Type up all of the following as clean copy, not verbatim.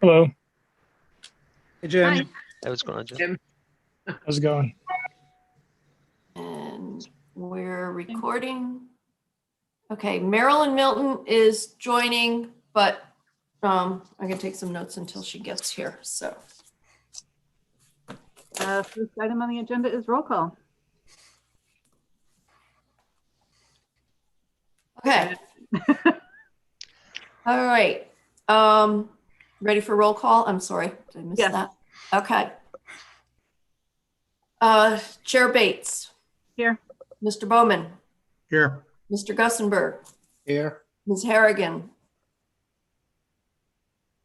Hello, Hey, Jim. Hi. Hey, what's going on, Jim? Jim. how's it going? And we're recording. Okay, Marilyn Milton is joining, but I'm gonna take some notes until she gets here, so. First item on the agenda is roll call. Okay. All right. Ready for roll call? I'm sorry, did I miss Yes. that? Okay. Chair Bates, Here. Mr. Bowman, Here. Mr. Gussenberg, Here. Ms. Harrigan.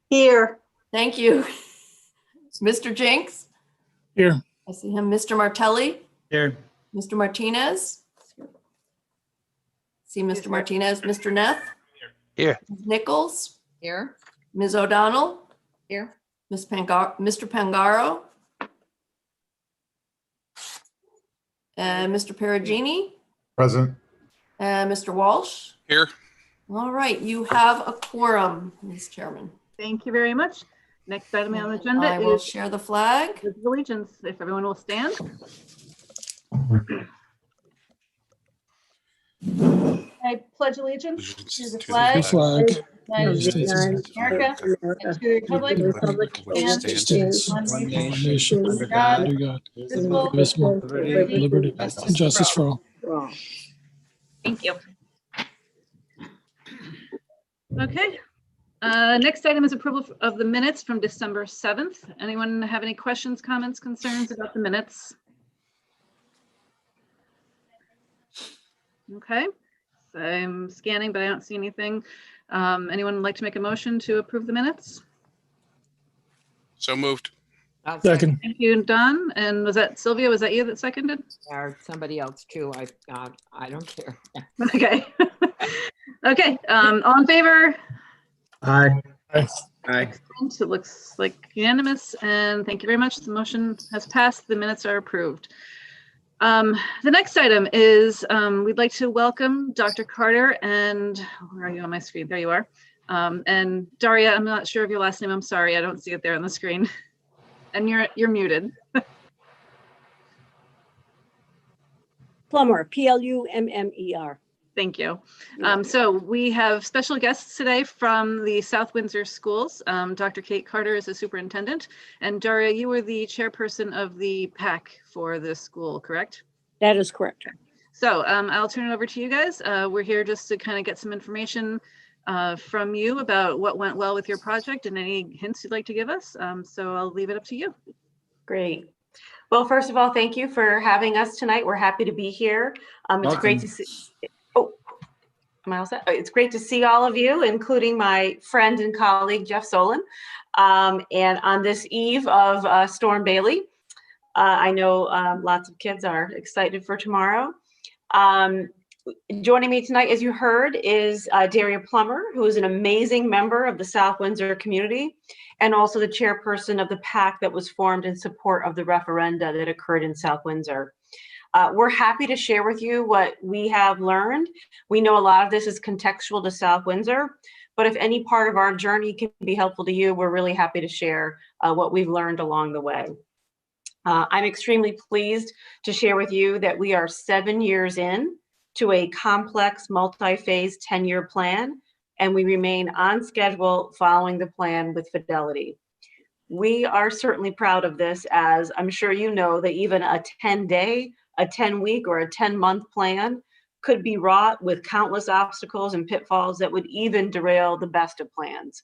Here. Thank you. Mr. Jinks, Here, I see him. Mr. Martelli, Here. Mr. Martinez. See Mr. Martinez, Mr. Neff, Here. Ms. Nichols, Here. Ms. O'Donnell, Here. Mr. Pangaro, and Mr. Perugini, Present. and Mr. Walsh. Here. All right, you have a quorum, Ms. Chairman. Thank you very much. Next item on the agenda I will is share the flag. Pledge of Allegiance. If everyone will stand. I pledge allegiance to the flag flag, of the United States States of America and to the republic for which it stands, one one nation, nation, under God, under God, indivisible, indivisible, with liberty and justice for all. Thank you. Okay. Next item is approval of the minutes from December 7th. Anyone have any questions, comments, concerns about the minutes? Okay, so I'm scanning, but I don't see anything. Anyone like to make a motion to approve the minutes? So moved. I'll Second, Thank you, Don. And was that Sylvia? Was that you that seconded? Or somebody else too. I don't care. Okay. Okay, all in favor? Aye. Aye. Aye. It looks like unanimous, and thank you very much. The motion has passed. The minutes are approved. The next item is we'd like to welcome Dr. Carter and where are you on my screen? There you are. And Daria, I'm not sure of your last name. I'm sorry, I don't see it there on the screen. And you're muted. Plummer, Plummer. Thank you. So we have special guests today from the South Windsor schools. Dr. Kate Carter is the superintendent, and Daria, you were the chairperson of the PAC for the school, correct? That is correct. So I'll turn it over to you guys. We're here just to kind of get some information from you about what went well with your project and any hints you'd like to give us. So I'll leave it up to you. Great. Well, first of all, thank you for having us tonight. We're happy to be here. It's great to see. Oh, am I all set? It's great to see all of you, including my friend and colleague, Jeff Solon. And on this eve of Storm Bailey, I know lots of kids are excited for tomorrow. Joining me tonight, as you heard, is Daria Plummer, who is an amazing member of the South Windsor community and also the chairperson of the PAC that was formed in support of the referenda that occurred in South Windsor. We're happy to share with you what we have learned. We know a lot of this is contextual to South Windsor, but if any part of our journey can be helpful to you, we're really happy to share what we've learned along the way. I'm extremely pleased to share with you that we are 7 years in to a complex multi-phase 10-year plan, and we remain on schedule following the plan with fidelity. We are certainly proud of this, as I'm sure you know that even a 10-day, a 10-week, or a 10-month plan could be wrought with countless obstacles and pitfalls that would even derail the best of plans.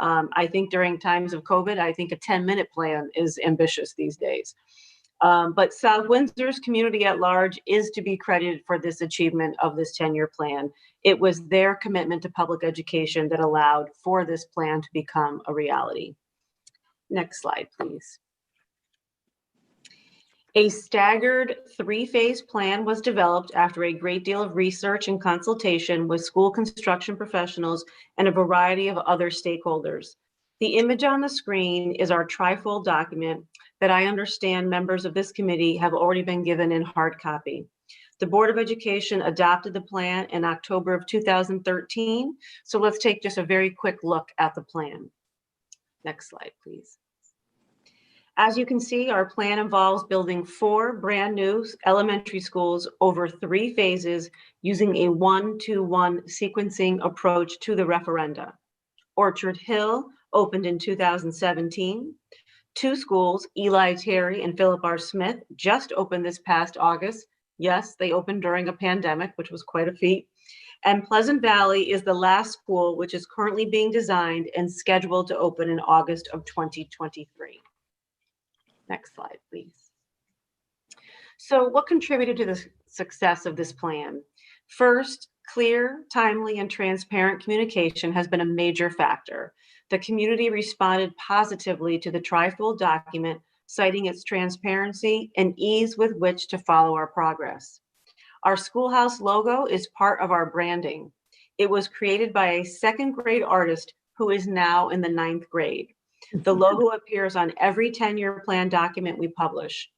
I think during times of COVID, I think a 10-minute plan is ambitious these days. But South Windsor's community at large is to be credited for this achievement of this 10-year plan. It was their commitment to public education that allowed for this plan to become a reality. Next slide, please. A staggered 3-phase plan was developed after a great deal of research and consultation with school construction professionals and a variety of other stakeholders. The image on the screen is our trifold document that I understand members of this committee have already been given in hard copy. The Board of Education adopted the plan in October of 2013. So let's take just a very quick look at the plan. Next slide, please. As you can see, our plan involves building 4 brand new elementary schools over 3 phases using a 1-to-1 sequencing approach to the referenda. Orchard Hill opened in 2017. 2 schools, Eli Terry and Philip R. Smith, just opened this past August. Yes, they opened during a pandemic, which was quite a feat. And Pleasant Valley is the last school, which is currently being designed and scheduled to open in August of 2023. Next slide, please. So what contributed to the success of this plan? First, clear, timely, and transparent communication has been a major factor. The community responded positively to the trifold document, citing its transparency and ease with which to follow our progress. Our schoolhouse logo is part of our branding. It was created by a 2nd grade artist who is now in the 9th grade. The logo appears on every 10-year plan document we publish.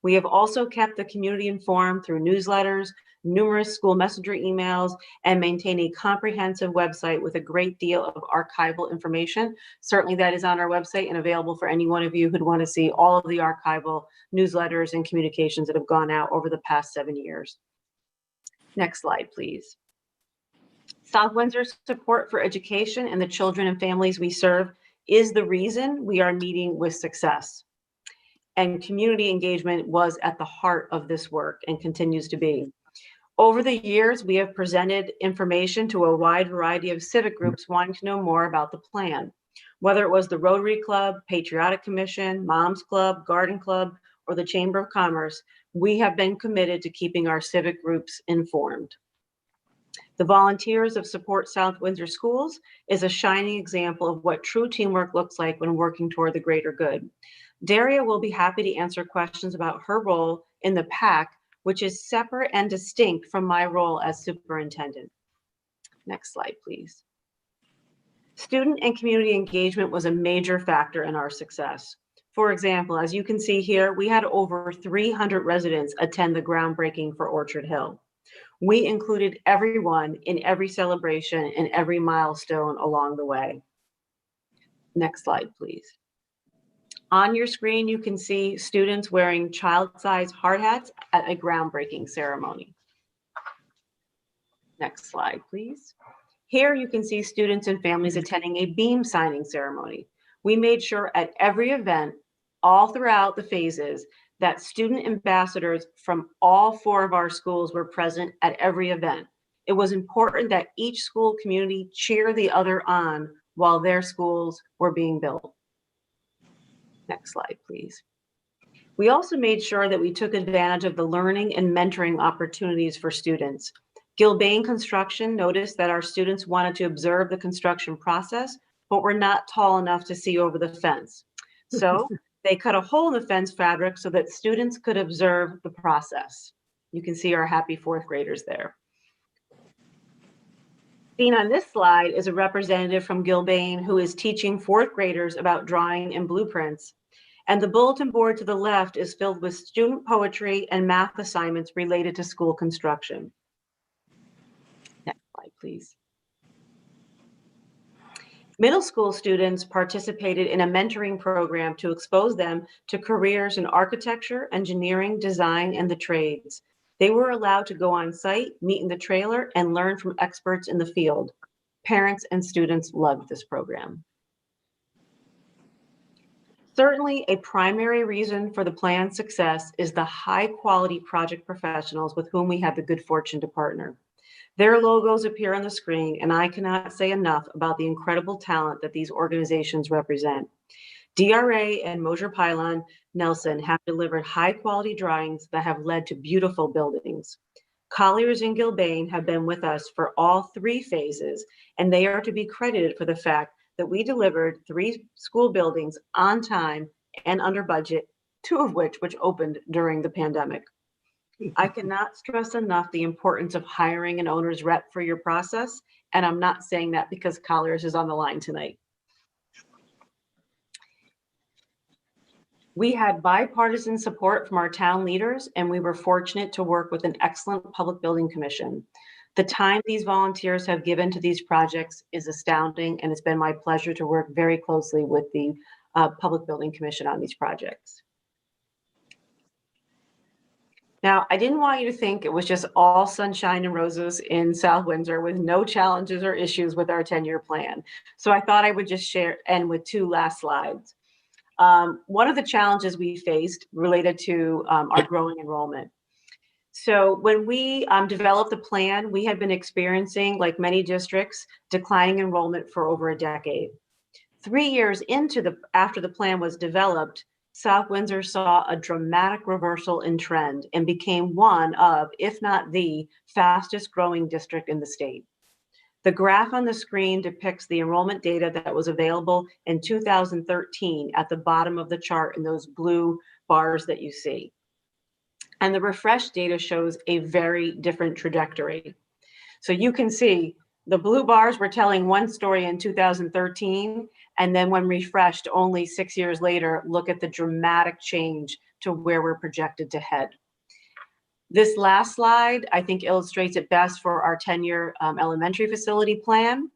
We have also kept the community informed through newsletters, numerous school messenger emails, and maintain a comprehensive website with a great deal of archival information. Certainly that is on our website and available for any one of you who'd want to see all of the archival newsletters and communications that have gone out over the past 7 years. Next slide, please. South Windsor's support for education and the children and families we serve is the reason we are meeting with success. And community engagement was at the heart of this work and continues to be. Over the years, we have presented information to a wide variety of civic groups wanting to know more about the plan. Whether it was the Rotary Club, Patriotic Commission, Moms Club, Garden Club, or the Chamber of Commerce, we have been committed to keeping our civic groups informed. The Volunteers of Support South Windsor Schools is a shining example of what true teamwork looks like when working toward the greater good. Daria will be happy to answer questions about her role in the PAC, which is separate and distinct from my role as superintendent. Next slide, please. Student and community engagement was a major factor in our success. For example, as you can see here, we had over 300 residents attend the groundbreaking for Orchard Hill. We included everyone in every celebration and every milestone along the way. Next slide, please. On your screen, you can see students wearing child-sized hard hats at a groundbreaking ceremony. Next slide, please. Here you can see students and families attending a beam signing ceremony. We made sure at every event, all throughout the phases, that student ambassadors from all 4 of our schools were present at every event. It was important that each school community cheer the other on while their schools were being built. Next slide, please. We also made sure that we took advantage of the learning and mentoring opportunities for students. Gilbane Construction noticed that our students wanted to observe the construction process, but were not tall enough to see over the fence. So they cut a hole in the fence fabric so that students could observe the process. You can see our happy 4th graders there. Seen on this slide is a representative from Gilbane who is teaching 4th graders about drawing and blueprints. And the bulletin board to the left is filled with student poetry and math assignments related to school construction. Next slide, please. Middle school students participated in a mentoring program to expose them to careers in architecture, engineering, design, and the trades. They were allowed to go on site, meet in the trailer, and learn from experts in the field. Parents and students loved this program. Certainly, a primary reason for the plan's success is the high-quality project professionals with whom we have the good fortune to partner. Their logos appear on the screen, and I cannot say enough about the incredible talent that these organizations represent. DRA and Mosier Pylon Nelson have delivered high-quality drawings that have led to beautiful buildings. Colliers and Gilbane have been with us for all 3 phases, and they are to be credited for the fact that we delivered 3 school buildings on time and under budget, 2 of which opened during the pandemic. I cannot stress enough the importance of hiring an owner's rep for your process, and I'm not saying that because Colliers is on the line tonight. We had bipartisan support from our town leaders, and we were fortunate to work with an excellent public building commission. The time these volunteers have given to these projects is astounding, and it's been my pleasure to work very closely with the Public Building Commission on these projects. Now, I didn't want you to think it was just all sunshine and roses in South Windsor with no challenges or issues with our 10-year plan. So I thought I would just end with two last slides. One of the challenges we faced related to our growing enrollment. So when we developed the plan, we had been experiencing, like many districts, declining enrollment for over a decade. 3 years after the plan was developed, South Windsor saw a dramatic reversal in trend and became one of, if not the fastest growing district in the state. The graph on the screen depicts the enrollment data that was available in 2013 at the bottom of the chart in those blue bars that you see. And the refreshed data shows a very different trajectory. So you can see the blue bars were telling one story in 2013, and then when refreshed only 6 years later, look at the dramatic change to where we're projected to head. This last slide, I think, illustrates it best for our 10-year elementary facility plan.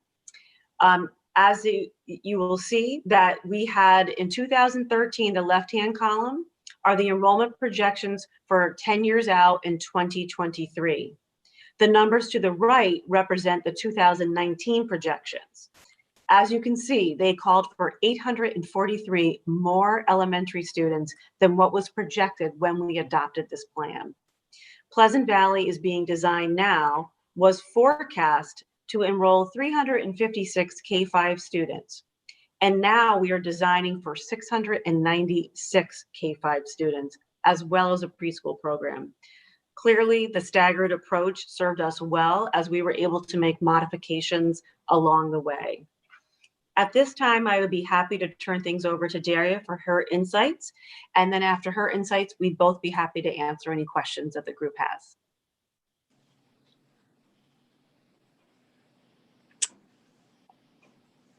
As you will see that we had in 2013, the left-hand column are the enrollment projections for 10 years out in 2023. The numbers to the right represent the 2019 projections. As you can see, they called for 843 more elementary students than what was projected when we adopted this plan. Pleasant Valley is being designed now, was forecast to enroll 356 K-5 students. And now we are designing for 696 K-5 students, as well as a preschool program. Clearly, the staggered approach served us well as we were able to make modifications along the way. At this time, I would be happy to turn things over to Daria for her insights. And then after her insights, we'd both be happy to answer any questions that the group has.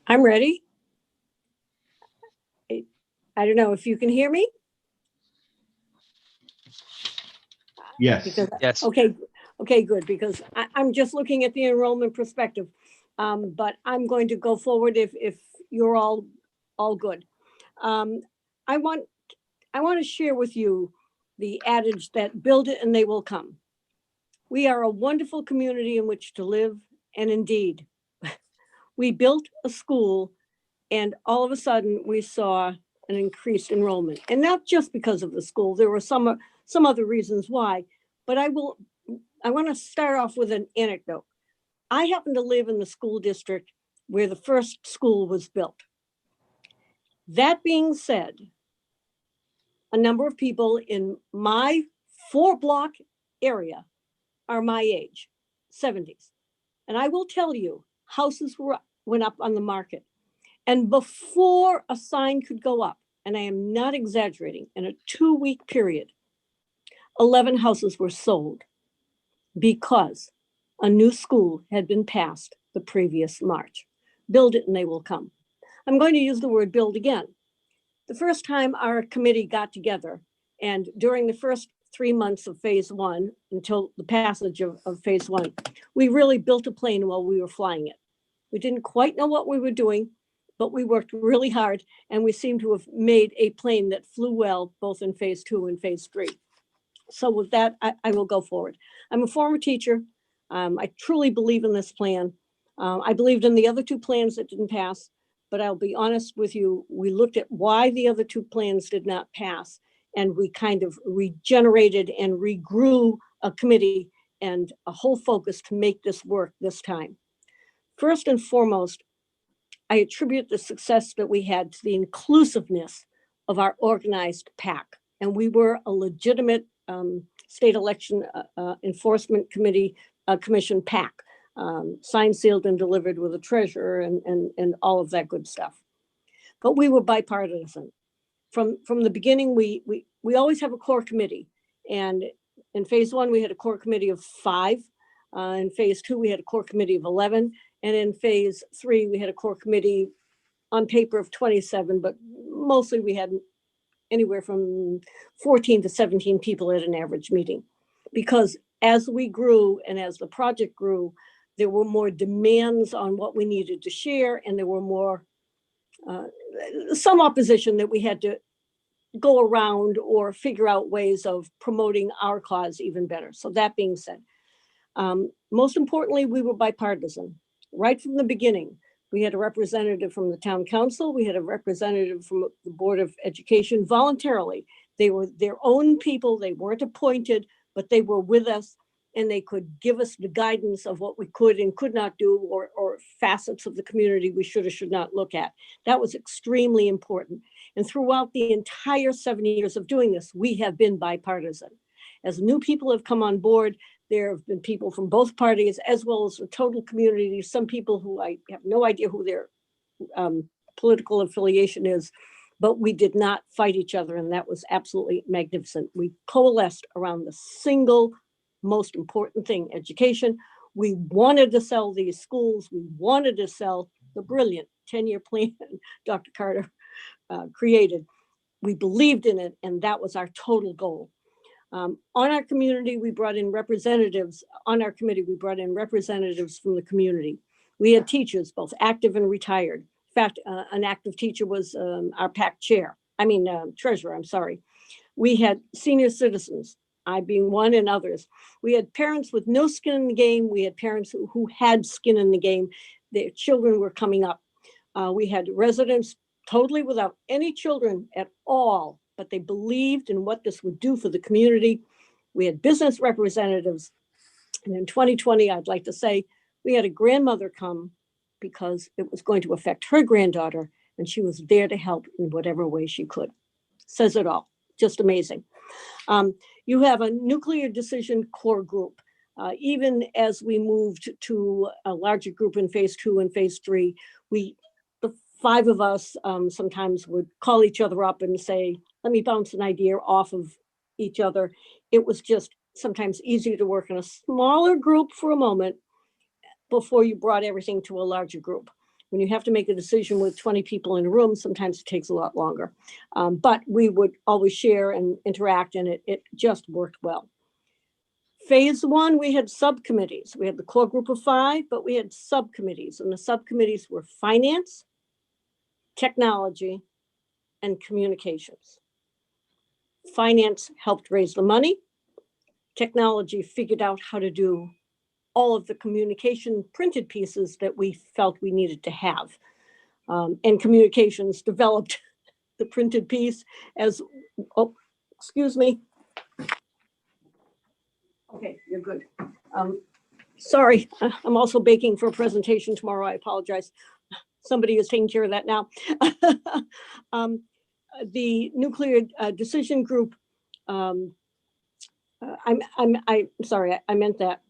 I'm ready. I don't know if you can hear me. Yes. Because, Yes. okay, good, because I'm just looking at the enrollment perspective. But I'm going to go forward if you're all good. I want to share with you the adage that build it and they will come. We are a wonderful community in which to live, and indeed, we built a school and all of a sudden we saw an increased enrollment, and not just because of the school. There were some other reasons why, but I want to start off with an anecdote. I happen to live in the school district where the first school was built. That being said, a number of people in my 4-block area are my age, 70s. And I will tell you, houses went up on the market. And before a sign could go up, and I am not exaggerating, in a 2-week period, 11 houses were sold because a new school had been passed the previous March. Build it and they will come. I'm going to use the word build again. The first time our committee got together, and during the first 3 months of phase 1, until the passage of phase 1, we really built a plane while we were flying it. We didn't quite know what we were doing, but we worked really hard, and we seem to have made a plane that flew well, both in phase 2 and phase 3. So with that, I will go forward. I'm a former teacher. I truly believe in this plan. I believed in the other 2 plans that didn't pass, but I'll be honest with you, we looked at why the other 2 plans did not pass, and we kind of regenerated and regrew a committee and a whole focus to make this work this time. First and foremost, I attribute the success that we had to the inclusiveness of our organized PAC. And we were a legitimate state election enforcement commission PAC, signed, sealed, and delivered with a treasurer and all of that good stuff. But we were bipartisan. From the beginning, we always have a core committee. And in phase 1, we had a core committee of 5. In phase 2, we had a core committee of 11. And in phase 3, we had a core committee on paper of 27, but mostly we had anywhere from 14 to 17 people at an average meeting. Because as we grew and as the project grew, there were more demands on what we needed to share, and there were more, some opposition that we had to go around or figure out ways of promoting our cause even better. So that being said, most importantly, we were bipartisan right from the beginning. We had a representative from the town council. We had a representative from the Board of Education voluntarily. They were their own people. They weren't appointed, but they were with us, and they could give us the guidance of what we could and could not do, or facets of the community we should or should not look at. That was extremely important. And throughout the entire 7 years of doing this, we have been bipartisan. As new people have come on board, there have been people from both parties, as well as the total community. Some people who I have no idea who their political affiliation is, but we did not fight each other, and that was absolutely magnificent. We coalesced around the single most important thing, education. We wanted to sell these schools. We wanted to sell the brilliant 10-year plan Dr. Carter created. We believed in it, and that was our total goal. On our community, we brought in representatives. On our committee, we brought in representatives from the community. We had teachers, both active and retired. In fact, an active teacher was our PAC treasurer, I'm sorry. We had senior citizens, I being one, and others. We had parents with no skin in the game. We had parents who had skin in the game. Their children were coming up. We had residents totally without any children at all, but they believed in what this would do for the community. We had business representatives. And in 2020, I'd like to say, we had a grandmother come because it was going to affect her granddaughter, and she was there to help in whatever way she could. Says it all, just amazing. You have a nuclear decision core group. Even as we moved to a larger group in phase 2 and phase 3, the 5 of us sometimes would call each other up and say, let me bounce an idea off of each other. It was just sometimes easier to work in a smaller group for a moment before you brought everything to a larger group. When you have to make a decision with 20 people in a room, sometimes it takes a lot longer. But we would always share and interact, and it just worked well. Phase 1, we had subcommittees. We had the core group of 5, but we had subcommittees, and the subcommittees were finance, technology, and communications. Finance helped raise the money. Technology figured out how to do all of the communication printed pieces that we felt we needed to have. And communications developed the printed piece as, oh, excuse me. Okay, you're good. Sorry, I'm also baking for a presentation tomorrow. I apologize. Somebody is taking care of that now. The nuclear decision group, I'm sorry, I meant that.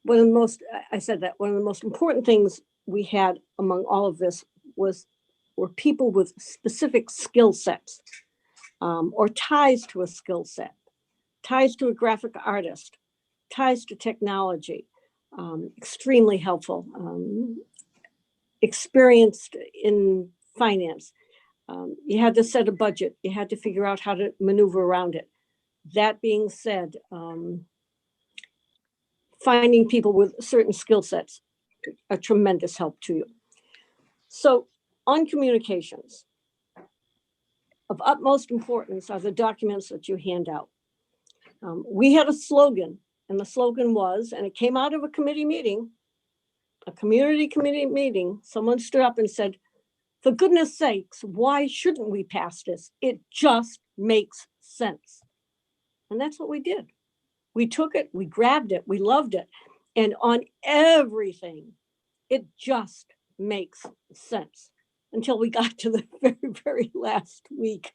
One of the most important things we had among all of this were people with specific skill sets, or ties to a skill set, ties to a graphic artist, ties to technology, extremely helpful, experienced in finance. You had to set a budget. You had to figure out how to maneuver around it. That being said, finding people with certain skill sets, a tremendous help to you. So on communications, of utmost importance are the documents that you hand out. We had a slogan, and the slogan was, and it came out of a committee meeting, a community committee meeting. Someone stood up and said, for goodness sakes, why shouldn't we pass this? It just makes sense. And that's what we did. We took it, we grabbed it, we loved it. And on everything, it just makes sense until we got to the very, very last week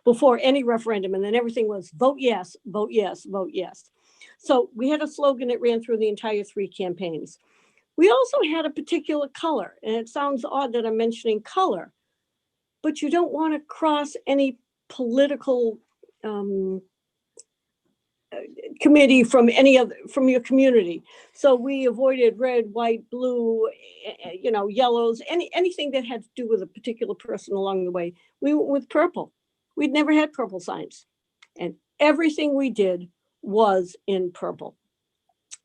before any referendum. And then everything was vote yes, vote yes, vote yes. So we had a slogan that ran through the entire 3 campaigns. We also had a particular color, and it sounds odd that I'm mentioning color, but you don't want to cross any political committee from your community. So we avoided red, white, blue, yellows, anything that had to do with a particular person along the way. We went with purple. We'd never had purple signs. And everything we did was in purple.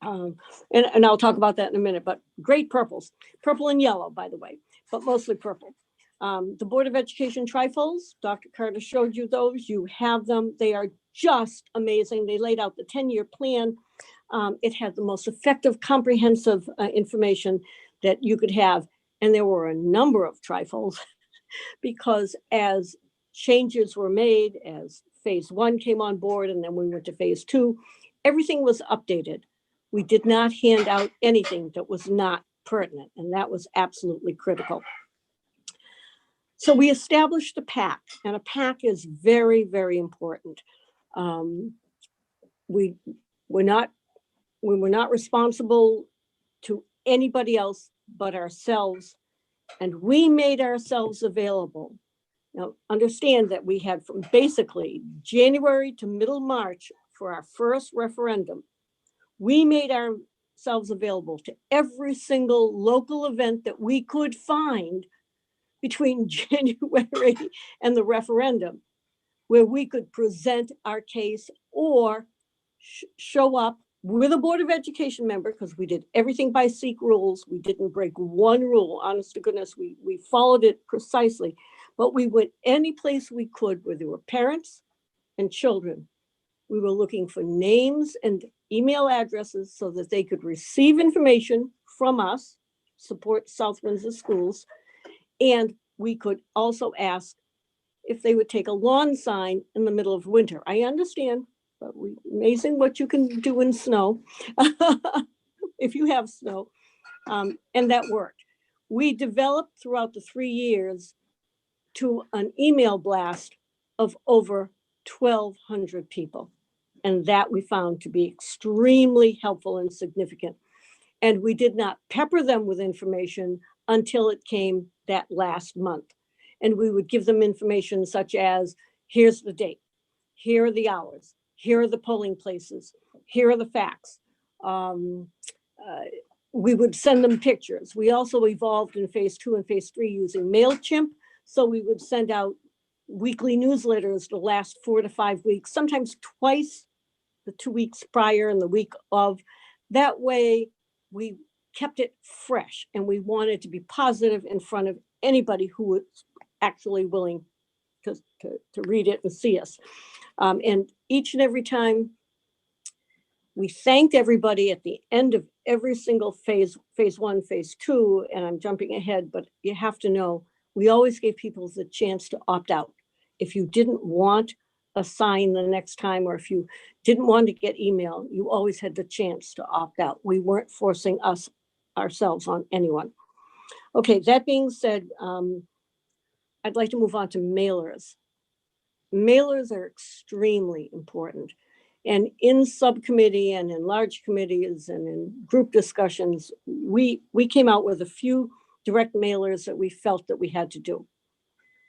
And I'll talk about that in a minute, but great purples, purple and yellow, by the way, but mostly purple. The Board of Education trifolds, Dr. Carter showed you those. You have them. They are just amazing. They laid out the 10-year plan. It had the most effective, comprehensive information that you could have. And there were a number of trifolds because as changes were made, as phase 1 came on board, and then we went to phase 2, everything was updated. We did not hand out anything that was not pertinent, and that was absolutely critical. So we established a PAC, and a PAC is very, very important. We were not responsible to anybody else but ourselves, and we made ourselves available. Now, understand that we had from basically January to middle March for our first referendum. We made ourselves available to every single local event that we could find between January and the referendum, where we could present our case or show up with a Board of Education member, because we did everything by SEEK rules. We didn't break one rule. Honest to goodness, we followed it precisely. But we went any place we could where there were parents and children. We were looking for names and email addresses so that they could receive information from us, support South Windsor schools. And we could also ask if they would take a lawn sign in the middle of winter. I understand, but amazing what you can do in snow, if you have snow, and that worked. We developed throughout the 3 years to an email blast of over 1,200 people. And that we found to be extremely helpful and significant. And we did not pepper them with information until it came that last month. And we would give them information such as, here's the date, here are the hours, here are the polling places, here are the facts. We would send them pictures. We also evolved in phase 2 and phase 3 using MailChimp. So we would send out weekly newsletters to last 4 to 5 weeks, sometimes twice the 2 weeks prior and the week of. That way we kept it fresh, and we wanted to be positive in front of anybody who was actually willing to read it and see us. And each and every time we thanked everybody at the end of every single phase 1, phase 2, and I'm jumping ahead, but you have to know, we always gave people the chance to opt out. If you didn't want a sign the next time, or if you didn't want to get email, you always had the chance to opt out. We weren't forcing ourselves on anyone. Okay, that being said, I'd like to move on to mailers. Mailers are extremely important. And in subcommittee and in large committees and in group discussions, we came out with a few direct mailers that we felt that we had to do.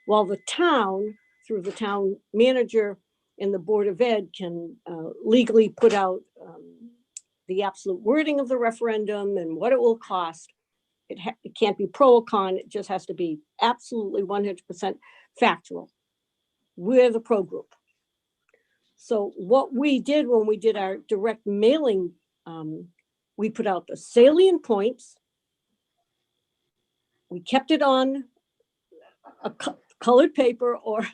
While the town, through the town manager and the Board of Ed, can legally put out the absolute wording of the referendum and what it will cost. It can't be pro or con, it just has to be absolutely 100% factual. We're the pro group. So what we did when we did our direct mailing, we put out the salient points. We kept it on a colored paper, or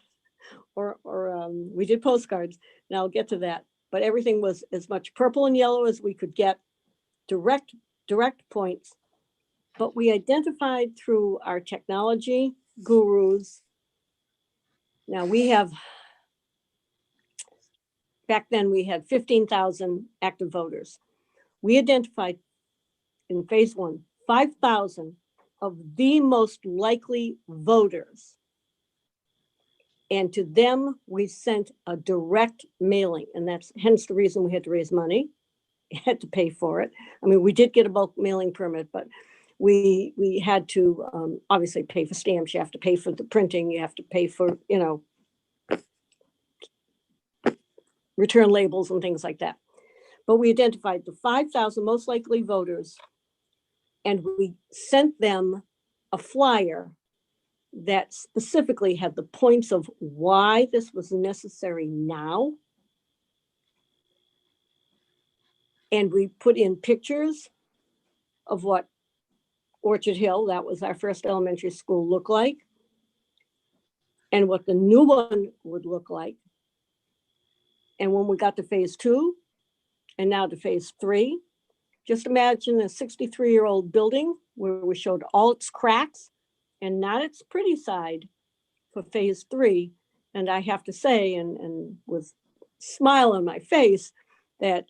we did postcards, and I'll get to that. But everything was as much purple and yellow as we could get, direct points. But we identified through our technology gurus. Now we have, back then we had 15,000 active voters. We identified in phase 1, 5,000 of the most likely voters. And to them, we sent a direct mailing, and that's hence the reason we had to raise money, had to pay for it. I mean, we did get a bulk mailing permit, but we had to obviously pay for stamps. You have to pay for the printing. You have to pay for, return labels and things like that. But we identified the 5,000 most likely voters, and we sent them a flyer that specifically had the points of why this was necessary now, And we put in pictures of what Orchard Hill, that was our first elementary school, looked like, and what the new one would look like. And when we got to phase 2 and now to phase 3, just imagine a 63-year-old building where we showed all its cracks and not its pretty side for phase 3. And I have to say, and with a smile on my face, that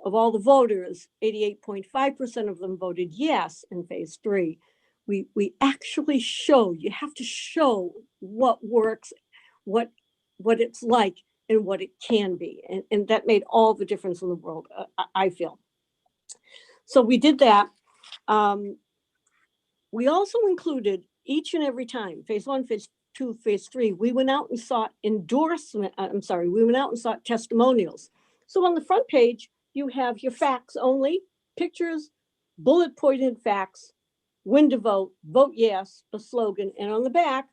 of all the voters, 88.5% of them voted yes in phase 3. We actually show, you have to show what works, what it's like and what it can be. And that made all the difference in the world, I feel. So we did that. We also included each and every time, phase 1, phase 2, phase 3, we went out and sought we went out and sought testimonials. So on the front page, you have your facts only, pictures, bullet pointed facts, when to vote, vote yes, a slogan. And on the back,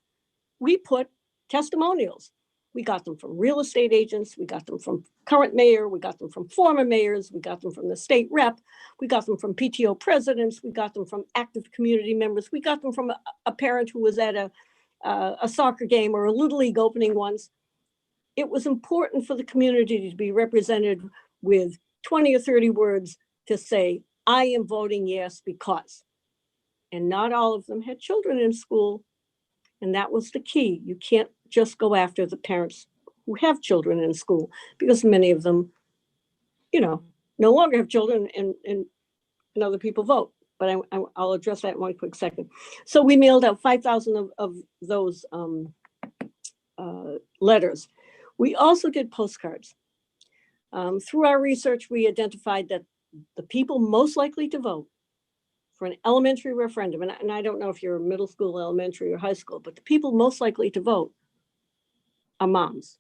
we put testimonials. We got them from real estate agents. We got them from current mayor. We got them from former mayors. We got them from the state rep. We got them from PTO presidents. We got them from active community members. We got them from a parent who was at a soccer game or a Little League opening once. It was important for the community to be represented with 20 or 30 words to say, I am voting yes because. And not all of them had children in school. And that was the key. You can't just go after the parents who have children in school, because many of them, no longer have children and other people vote. But I'll address that in one quick second. So we mailed out 5,000 of those letters. We also did postcards. Through our research, we identified that the people most likely to vote for an elementary referendum, and I don't know if you're middle school, elementary, or high school, but the people most likely to vote are moms.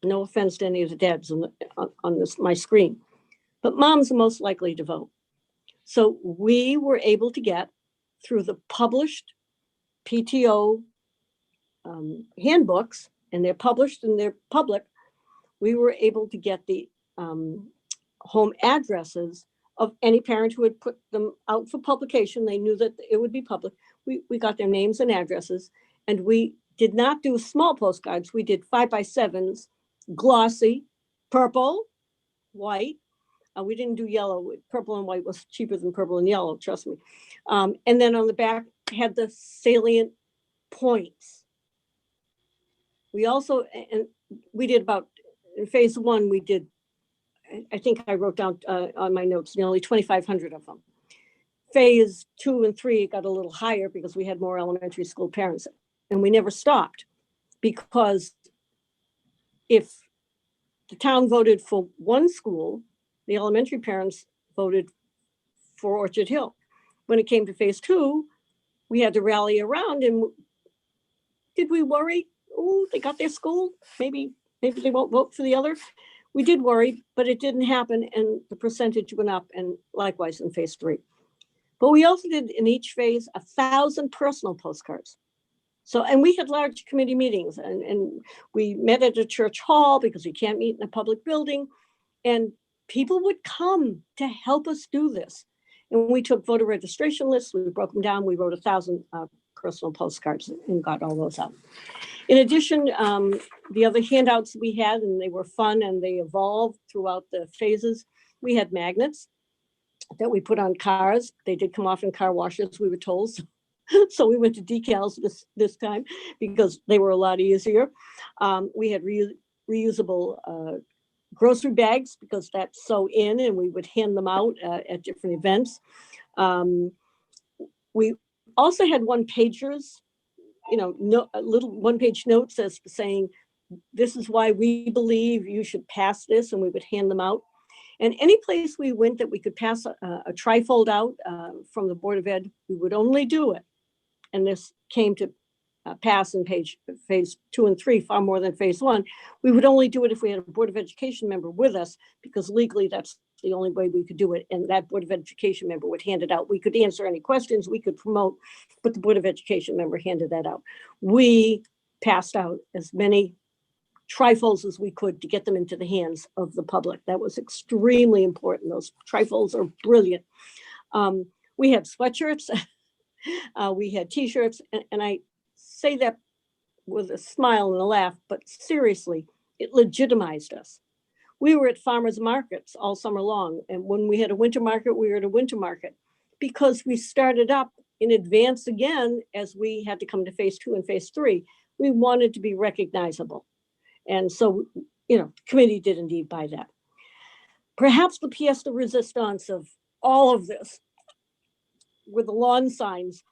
No offense to any of the dads on my screen, but moms are most likely to vote. So we were able to get, through the published PTO handbooks, and they're published and they're public, we were able to get the home addresses of any parent who had put them out for publication. They knew that it would be public. We got their names and addresses, and we did not do small postcards. We did 5x7s, glossy, purple, white. We didn't do yellow. Purple and white was cheaper than purple and yellow, trust me. And then on the back had the salient points. We also, and we did about, in phase 1, we did, I think I wrote down on my notes, nearly 2,500 of them. Phase 2 and 3 got a little higher because we had more elementary school parents, and we never stopped, because if the town voted for one school, the elementary parents voted for Orchard Hill. When it came to phase 2, we had to rally around, and did we worry? Oh, they got their school. Maybe they won't vote for the other. We did worry, but it didn't happen, and the percentage went up, and likewise in phase 3. But we also did in each phase 1,000 personal postcards. So, and we had large committee meetings, and we met at a church hall because we can't meet in a public building, and people would come to help us do this. And we took voter registration lists, we broke them down, we wrote 1,000 personal postcards and got all those out. In addition, the other handouts we had, and they were fun and they evolved throughout the phases, we had magnets that we put on cars. They did come off in car washes, we were told. So we went to decals this time because they were a lot easier. We had reusable grocery bags because that's so in, and we would hand them out at different events. We also had one-pagers, little one-page notes as saying, this is why we believe you should pass this, and we would hand them out. And any place we went that we could pass a trifold out from the Board of Ed, we would only do it. And this came to pass in phase 2 and 3 far more than phase 1. We would only do it if we had a Board of Education member with us, because legally that's the only way we could do it. And that Board of Education member would hand it out. We could answer any questions, we could promote, but the Board of Education member handed that out. We passed out as many trifolds as we could to get them into the hands of the public. That was extremely important. Those trifolds are brilliant. We had sweatshirts, we had t-shirts, and I say that with a smile and a laugh, but seriously, it legitimized us. We were at farmers markets all summer long. And when we had a winter market, we were at a winter market because we started up in advance again as we had to come to phase 2 and phase 3. We wanted to be recognizable. And so, the committee did indeed buy that. Perhaps the pièce de résistance of all of this were the lawn signs.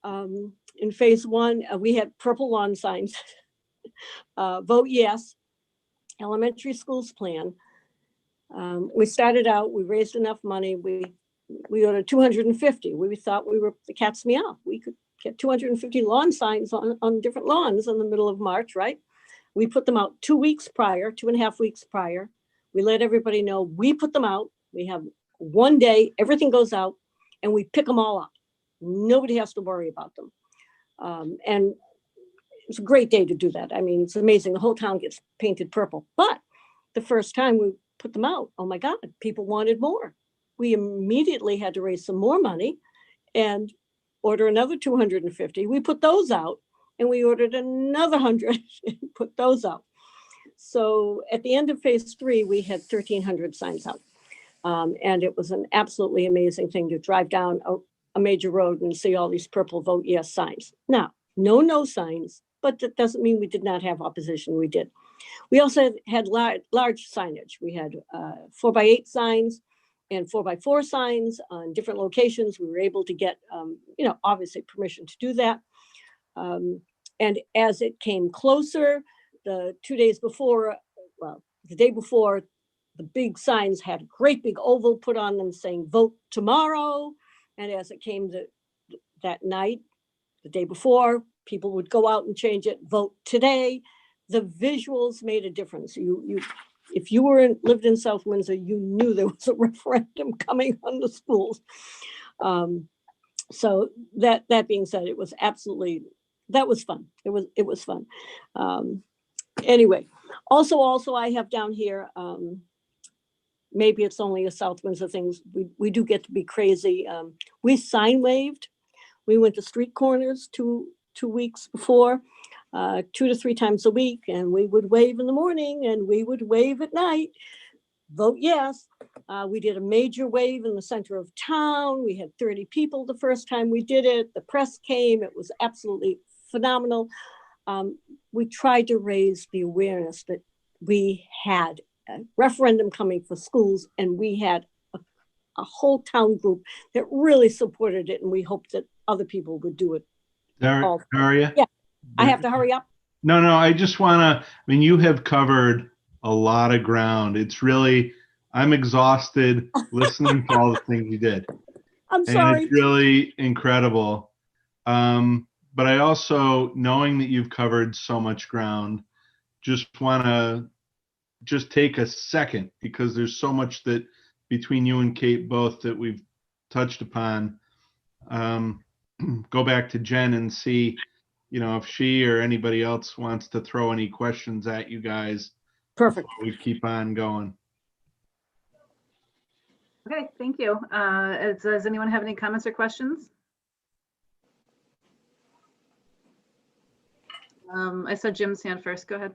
In phase 1, we had purple lawn signs. Vote yes, elementary schools plan. We started out, we raised enough money. We ordered 250. We thought we were the cat's meow. We could get 250 lawn signs on different lawns in the middle of March, right? We put them out 2 weeks prior, 2.5 weeks prior. We let everybody know we put them out. We have one day, everything goes out, and we pick them all up. Nobody has to worry about them. And it's a great day to do that. I mean, it's amazing. The whole town gets painted purple. But the first time we put them out, oh my God, people wanted more. We immediately had to raise some more money and order another 250. We put those out, and we ordered another 100 and put those out. So at the end of phase 3, we had 1,300 signs out. And it was an absolutely amazing thing to drive down a major road and see all these purple vote yes signs. Now, no signs, but that doesn't mean we did not have opposition. We did. We also had large signage. We had 4x8 signs and 4x4 signs on different locations. We were able to get, obviously permission to do that. And as it came closer, the 2 days before, the day before, the big signs had a great big oval put on them saying vote tomorrow. And as it came that night, the day before, people would go out and change it, vote today. The visuals made a difference. If you lived in South Windsor, you knew there was a referendum coming on the schools. So that being said, it was absolutely, that was fun. It was fun. Anyway, also I have down here, maybe it's only a South Windsor thing. We do get to be crazy. We sign waved. We went to street corners 2 weeks before, 2 to 3 times a week, and we would wave in the morning and we would wave at night. Vote yes. We did a major wave in the center of town. We had 30 people the first time we did it. The press came. It was absolutely phenomenal. We tried to raise the awareness that we had a referendum coming for schools, and we had a whole town group that really supported it, and we hoped that other people would do it. Daria? Yeah. I have to hurry up. No, I just want to, you have covered a lot of ground. It's really, I'm exhausted listening to all the things you did. I'm sorry. And it's really incredible. But I also, knowing that you've covered so much ground, just want to just take a second, because there's so much that between you and Kate both that we've touched upon. Go back to Jen and see, if she or anybody else wants to throw any questions at you guys. Perfect. We keep on going. Okay, thank you. Does anyone have any comments or questions? I saw Jim's hand first. Go ahead.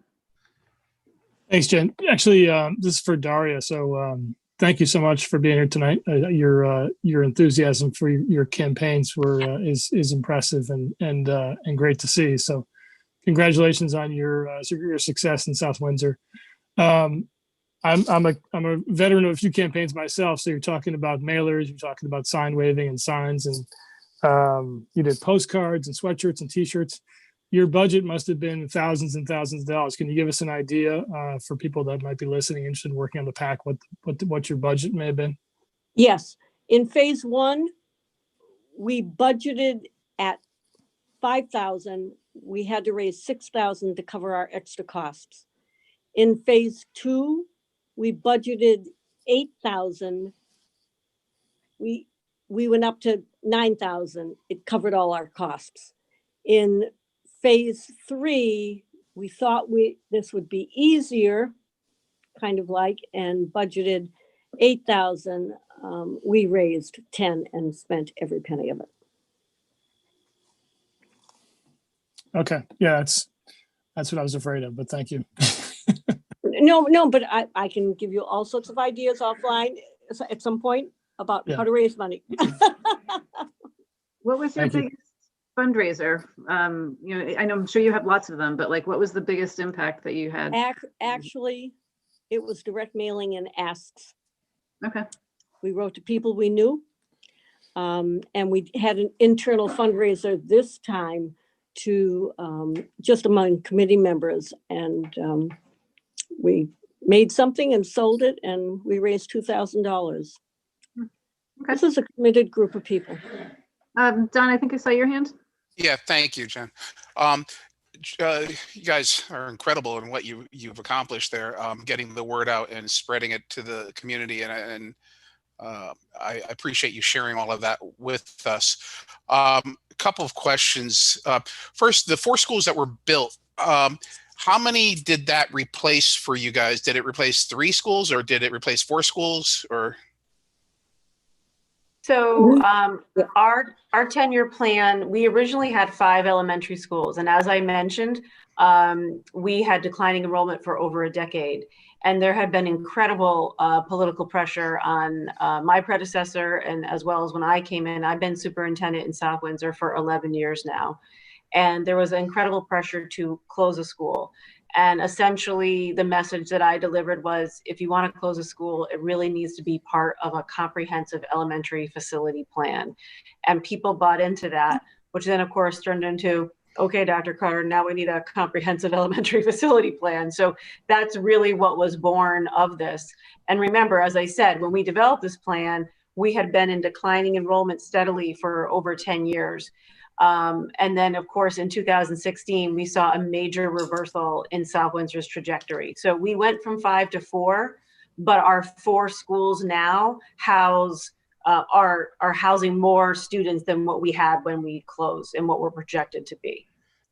Thanks, Jen. Actually, this is for Daria. So thank you so much for being here tonight. Your enthusiasm for your campaigns is impressive and great to see. So congratulations on your success in South Windsor. I'm a veteran of a few campaigns myself. So you're talking about mailers, you're talking about sign waving and signs, and you did postcards and sweatshirts and T-shirts. Your budget must have been thousands and thousands of dollars. Can you give us an idea for people that might be listening, interested in working on the PAC, what your budget may have been? Yes. In phase 1, we budgeted at 5,000. We had to raise 6,000 to cover our extra costs. In phase 2, we budgeted 8,000. We went up to 9,000. It covered all our costs. In phase 3, we thought this would be easier, kind of like, and budgeted 8,000. We raised 10 and spent every penny of it. Okay, yeah, that's what I was afraid of, but thank you. No, but I can give you all sorts of ideas offline at some point about Yeah. how to raise money. What was your Thank you. biggest fundraiser? You know, I know, I'm sure you have lots of them, but like, what was the biggest impact that you had? Actually, it was direct mailing and asks. Okay. We wrote to people we knew. And we had an internal fundraiser this time to just among committee members. And we made something and sold it, and we raised $2,000. Okay. This is a committed group of people. Don, I think I saw your hand. Yeah, thank you, Jen. You guys are incredible in what you've accomplished there, getting the word out and spreading it to the community, and I appreciate you sharing all of that with us. A couple of questions. First, the 4 schools that were built, how many did that replace for you guys? Did it replace 3 schools, or did it replace 4 schools, or? So our 10-year plan, we originally had 5 elementary schools. And as I mentioned, we had declining enrollment for over a decade. And there had been incredible political pressure on my predecessor, and as well as when I came in. I've been superintendent in South Windsor for 11 years now. And there was incredible pressure to close a school. And essentially the message that I delivered was, if you want to close a school, it really needs to be part of a comprehensive elementary facility plan. And people bought into that, which then of course turned into, okay, Dr. Carter, now we need a comprehensive elementary facility plan. So that's really what was born of this. And remember, as I said, when we developed this plan, we had been in declining enrollment steadily for over 10 years. And then, of course, in 2016, we saw a major reversal in South Windsor's trajectory. So we went from 5 to 4, but our 4 schools now are housing more students than what we had when we closed and what we're projected to be.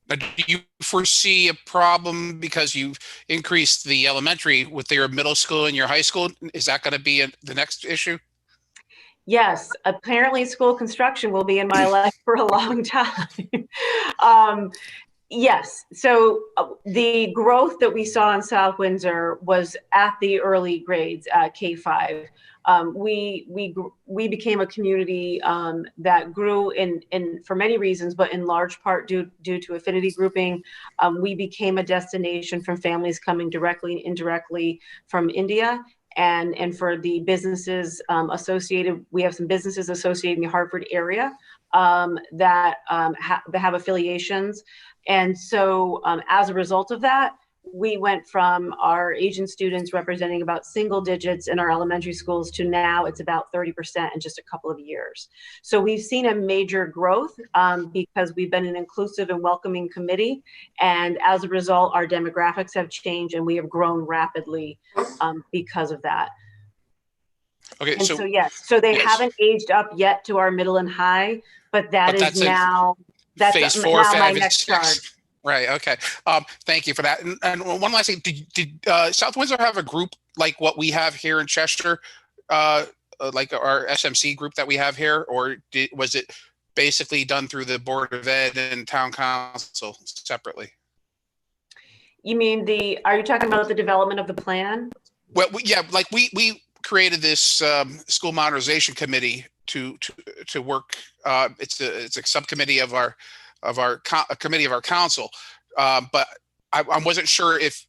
Do you foresee a problem because you've increased the elementary with your middle school and your high school? Is that going to be the next issue? Yes, apparently school construction will be in my life for a long time. Yes, so the growth that we saw in South Windsor was at the early grades, K-5. We became a community that grew in for many reasons, but in large part due to affinity grouping. We became a destination from families coming directly and indirectly from India. And for the businesses associated, we have some businesses associated in the Hartford area that have affiliations. And so as a result of that, we went from our Asian students representing about single digits in our elementary schools to now it's about 30% in just a couple of years. So we've seen a major growth because we've been an inclusive and welcoming committee. And as a result, our demographics have changed and we have grown rapidly because of that. Okay, and so yes, so they haven't aged up yet to our middle and high, but that's now phase 4, 5, my and next 6. charge. Right. Okay. Thank you for that. And one last thing: did South Windsor have a group like what we have here in Chester, like our SMC group that we have here, or was it basically done through the Board of Ed and Town Council separately? You mean are you talking about the development of the plan? Well, yeah, like we created this school modernization committee to work. It's a subcommittee of our committee of our council, but I wasn't sure if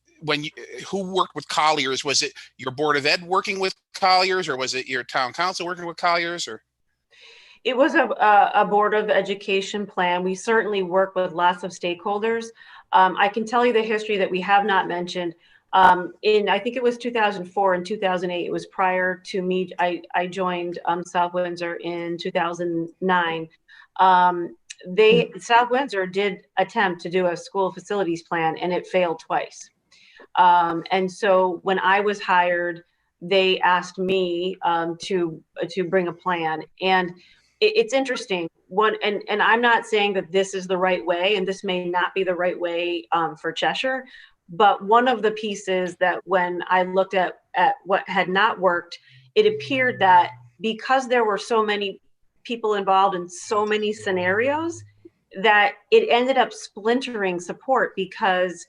who worked with Colliers. Was it your Board of Ed working with Colliers, or was it your Town Council working with Colliers, or? It was a Board of Education plan. We certainly work with lots of stakeholders. I can tell you the history that we have not mentioned. I think it was 2004 and 2008. It was prior to me. I joined South Windsor in 2009. South Windsor did attempt to do a school facilities plan, and it failed twice. And so when I was hired, they asked me to bring a plan. And it's interesting. And I'm not saying that this is the right way, and this may not be the right way for Cheshire, but one of the pieces that when I looked at what had not worked, it appeared that because there were so many people involved in so many scenarios, that it ended up splintering support because,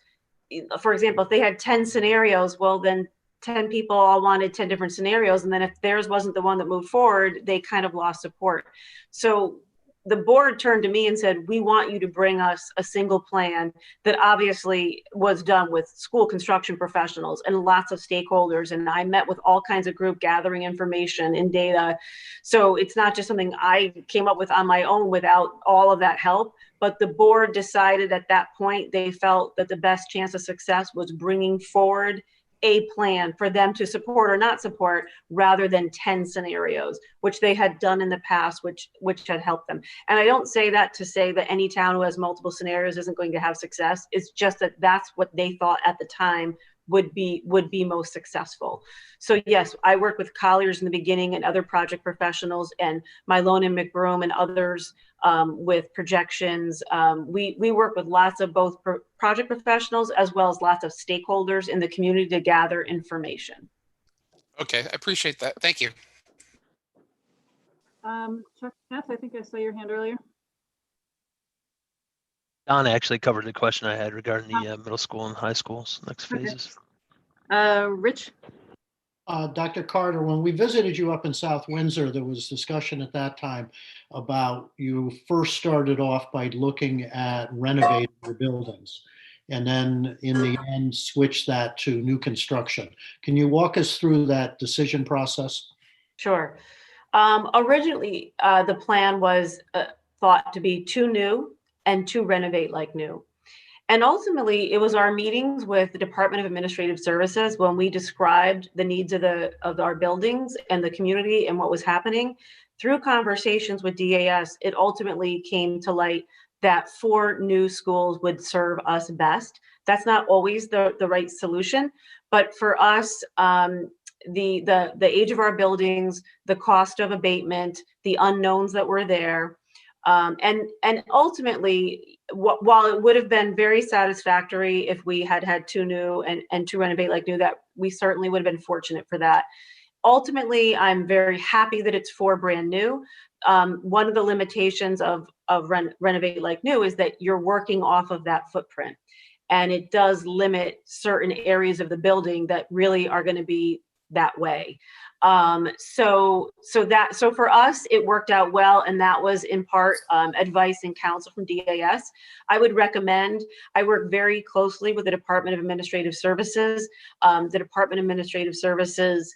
for example, if they had 10 scenarios, well, then 10 people all wanted 10 different scenarios. And then if theirs wasn't the one that moved forward, they kind of lost support. So the board turned to me and said, we want you to bring us a single plan that obviously was done with school construction professionals and lots of stakeholders. And I met with all kinds of group gathering information and data. So it's not just something I came up with on my own without all of that help. But the board decided at that point, they felt that the best chance of success was bringing forward a plan for them to support or not support rather than 10 scenarios, which they had done in the past, which had helped them. And I don't say that to say that any town who has multiple scenarios isn't going to have success. It's just that that's what they thought at the time would be most successful. So yes, I work with Colliers in the beginning and other project professionals and Mylone and McBroom and others with projections. We work with lots of both project professionals as well as lots of stakeholders in the community to gather information. Okay, I appreciate that. Thank you. Chuck Hess, I think I saw your hand earlier. Don actually covered the question I had regarding the middle school and high schools, next phases. Rich? Dr. Carter, when we visited you up in South Windsor, there was discussion at that time about you first started off by looking at renovating your buildings and then in the end switched that to new construction. Can you walk us through that decision process? Sure. Originally, the plan was thought to be too new and to renovate like new. And ultimately, it was our meetings with the Department of Administrative Services when we described the needs of our buildings and the community and what was happening. Through conversations with DAS, it ultimately came to light that 4 new schools would serve us best. That's not always the right solution, but for us, the age of our buildings, the cost of abatement, the unknowns that were there, and ultimately, while it would have been very satisfactory if we had 2 new and to renovate like new, that we certainly would have been fortunate for that. Ultimately, I'm very happy that it's 4 brand new. One of the limitations of renovate like new is that you're working off of that footprint, and it does limit certain areas of the building that really are going to be that way. So for us, it worked out well. And that was in part advice and counsel from DAS. I would recommend, I work very closely with the Department of Administrative Services. The Department of Administrative Services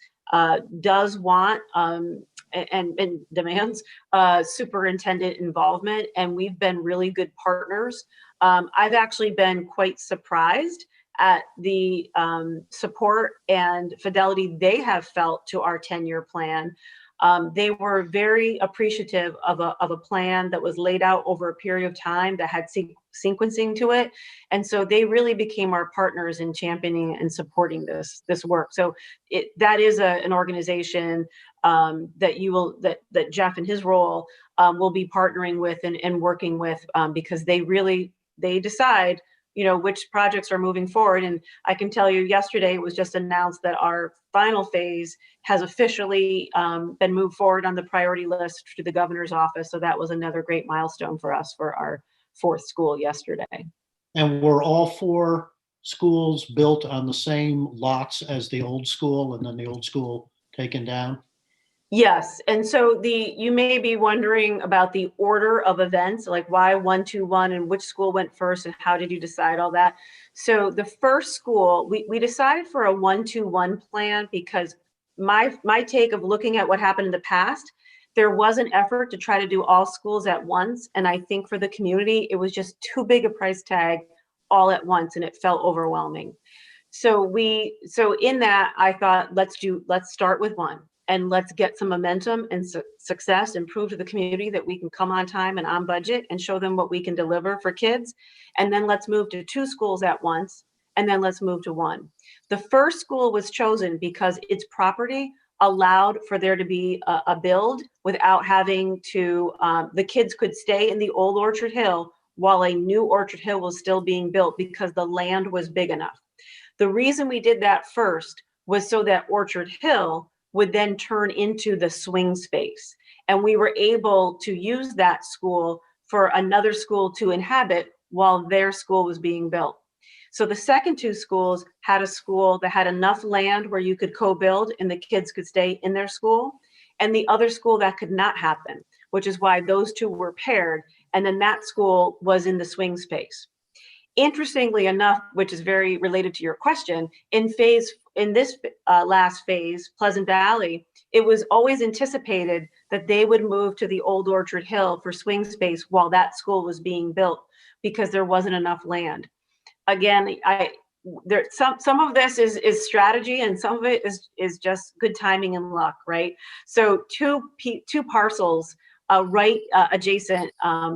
does want and demands superintendent involvement, and we've been really good partners. I've actually been quite surprised at the support and fidelity they have felt to our 10-year plan. They were very appreciative of a plan that was laid out over a period of time that had sequencing to it. And so they really became our partners in championing and supporting this work. So that is an organization that Jeff in his role will be partnering with and working with because they decide which projects are moving forward. And I can tell you yesterday, it was just announced that our final phase has officially been moved forward on the priority list to the governor's office. So that was another great milestone for us for our 4th school yesterday. And were all 4 schools built on the same lots as the old school and then the old school taken down? Yes, and so you may be wondering about the order of events, like why 1, 2, 1, and which school went first, and how did you decide all that? So the first school, we decided for a 1, 2, 1 plan because my take of looking at what happened in the past, there was an effort to try to do all schools at once, and I think for the community, it was just too big a price tag all at once, and it felt overwhelming. So in that, I thought let's start with 1. And let's get some momentum and success and prove to the community that we can come on time and on budget and show them what we can deliver for kids. And then let's move to 2 schools at once. And then let's move to 1. The first school was chosen because its property allowed for there to be a build without having to, the kids could stay in the old Orchard Hill while a new Orchard Hill was still being built because the land was big enough. The reason we did that first was so that Orchard Hill would then turn into the swing space. And we were able to use that school for another school to inhabit while their school was being built. So the second two schools had a school that had enough land where you could co-build and the kids could stay in their school. And the other school that could not happen, which is why those two were paired. And then that school was in the swing space. Interestingly enough, which is very related to your question, in this last phase, Pleasant Valley, it was always anticipated that they would move to the old Orchard Hill for swing space while that school was being built because there wasn't enough land. Again, some of this is strategy and some of it is just good timing and luck, right? So two parcels right adjacent,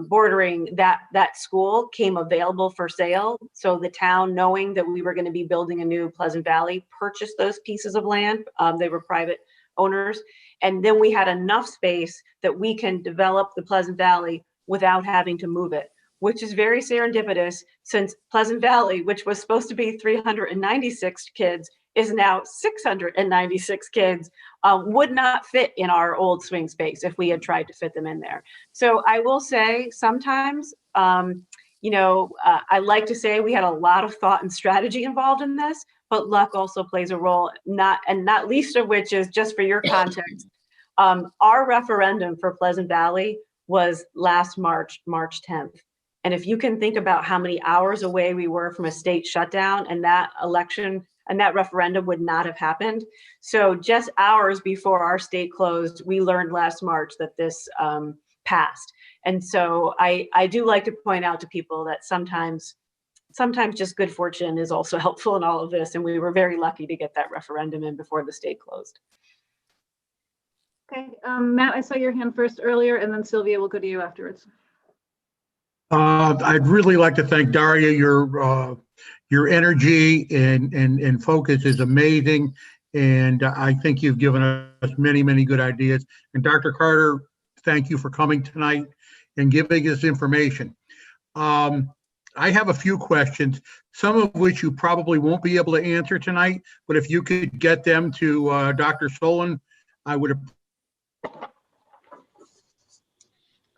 bordering that school came available for sale. So the town, knowing that we were going to be building a new Pleasant Valley, purchased those pieces of land. They were private owners. And then we had enough space that we can develop the Pleasant Valley without having to move it, which is very serendipitous since Pleasant Valley, which was supposed to be 396 kids, is now 696 kids, would not fit in our old swing space if we had tried to fit them in there. So I will say sometimes, I like to say we had a lot of thought and strategy involved in this, but luck also plays a role, not least of which is, just for your context, our referendum for Pleasant Valley was last March 10th. And if you can think about how many hours away we were from a state shutdown, and that election and that referendum would not have happened. So just hours before our state closed, we learned last March that this passed. And so I do like to point out to people that sometimes just good fortune is also helpful in all of this. And we were very lucky to get that referendum in before the state closed. Okay, Matt, I saw your hand first earlier, and then Sylvia will go to you afterwards. I'd really like to thank Daria. Your energy and focus is amazing, and I think you've given us many, many good ideas. And Dr. Carter, thank you for coming tonight and giving us information. I have a few questions, some of which you probably won't be able to answer tonight, but if you could get them to Dr. Solon, I would.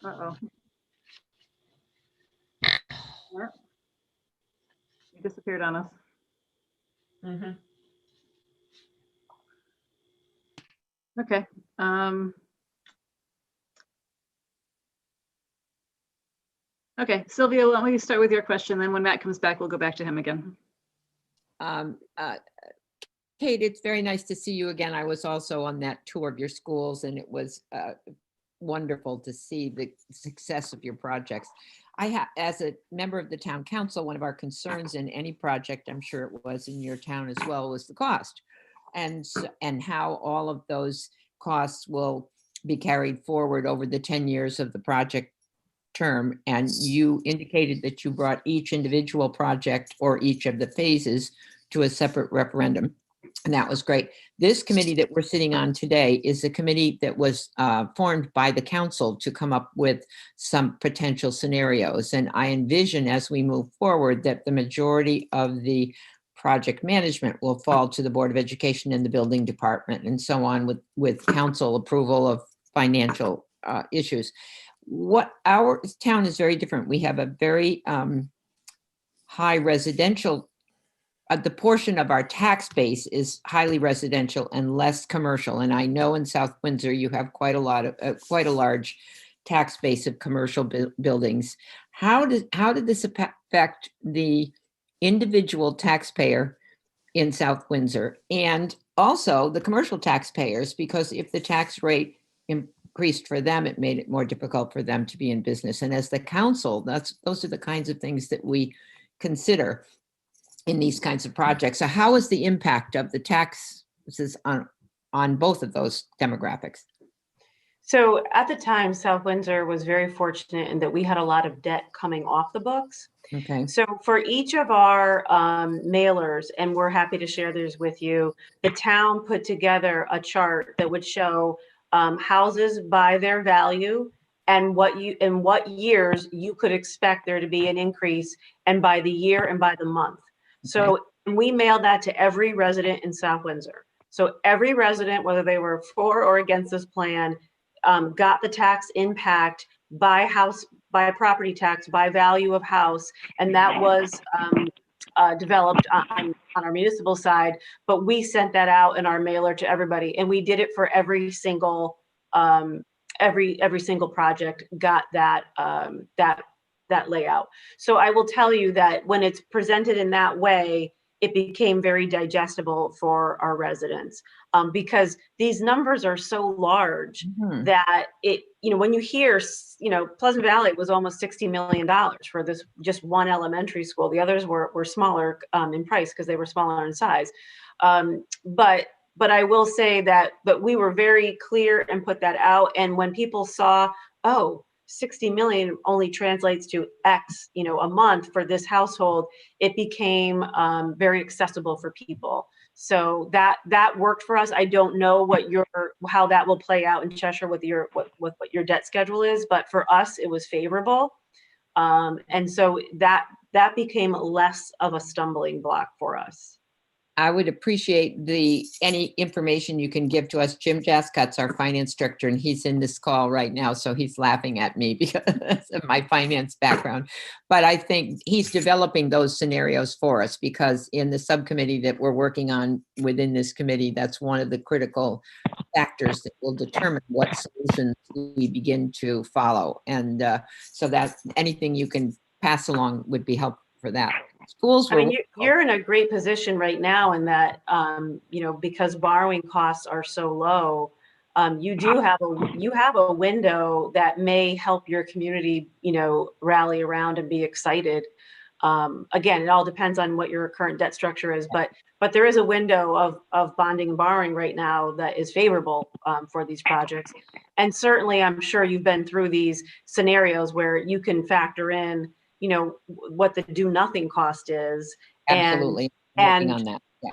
Uh-oh. You disappeared on us. Mhm. Okay. Okay, Sylvia, why don't we start with your question, then when Matt comes back, we'll go back to him again. Kate, it's very nice to see you again. I was also on that tour of your schools, and it was wonderful to see the success of your projects. As a member of the town council, one of our concerns in any project, I'm sure it was in your town as well, was the cost, and how all of those costs will be carried forward over the 10 years of the project term. And you indicated that you brought each individual project or each of the phases to a separate referendum. And that was great. This committee that we're sitting on today is a committee that was formed by the council to come up with some potential scenarios. And I envision, as we move forward, that the majority of the project management will fall to the Board of Education and the building department and so on, with council approval of financial issues. What our town is very different. We have a very high residential. The portion of our tax base is highly residential and less commercial. And I know in South Windsor you have quite a large tax base of commercial buildings. How did this affect the individual taxpayer in South Windsor, and also the commercial taxpayers? Because if the tax rate increased for them, it made it more difficult for them to be in business. And as the council, those are the kinds of things that we consider in these kinds of projects. So how is the impact of the taxes on both of those demographics? So at the time, South Windsor was very fortunate in that we had a lot of debt coming off the books. Okay. So for each of our mailers, and we're happy to share these with you, the town put together a chart that would show houses by their value and what years you could expect there to be an increase, and by the year and by the month. So we mailed that to every resident in South Windsor. So every resident, whether they were for or against this plan, got the tax impact by house, by property tax, by value of house, and that was developed on our municipal side. But we sent that out in our mailer to everybody, and we did it for every single every single project got that that layout. So I will tell you that when it's presented in that way, it became very digestible for our residents, because these numbers are so large that it, when you hear, Pleasant Valley was almost $60 million for this just one elementary school. The others were smaller in price because they were smaller in size. But I will say that, we were very clear and put that out. And when people saw, oh, 60 million only translates to X, a month for this household, it became very accessible for people. So that worked for us. I don't know how that will play out in Cheshire with what your debt schedule is, but for us, it was favorable. And so that became less of a stumbling block for us. I would appreciate any information you can give to us. Jim Jascott's our finance director, and he's in this call right now, so he's laughing at me because of my finance background. But I think he's developing those scenarios for us, because in the subcommittee that we're working on within this committee, that's one of the critical factors that will determine what solutions we begin to follow. And so that anything you can pass along would be helpful for that. Schools I mean, you're in a great position right now in that, because borrowing costs are so low, you have a window that may help your community, rally around and be excited. Again, it all depends on what your current debt structure is, but there is a window of bonding and borrowing right now that is favorable for these projects. And certainly, I'm sure you've been through these scenarios where you can factor in what the do nothing cost is. Absolutely. And working on that. Yeah.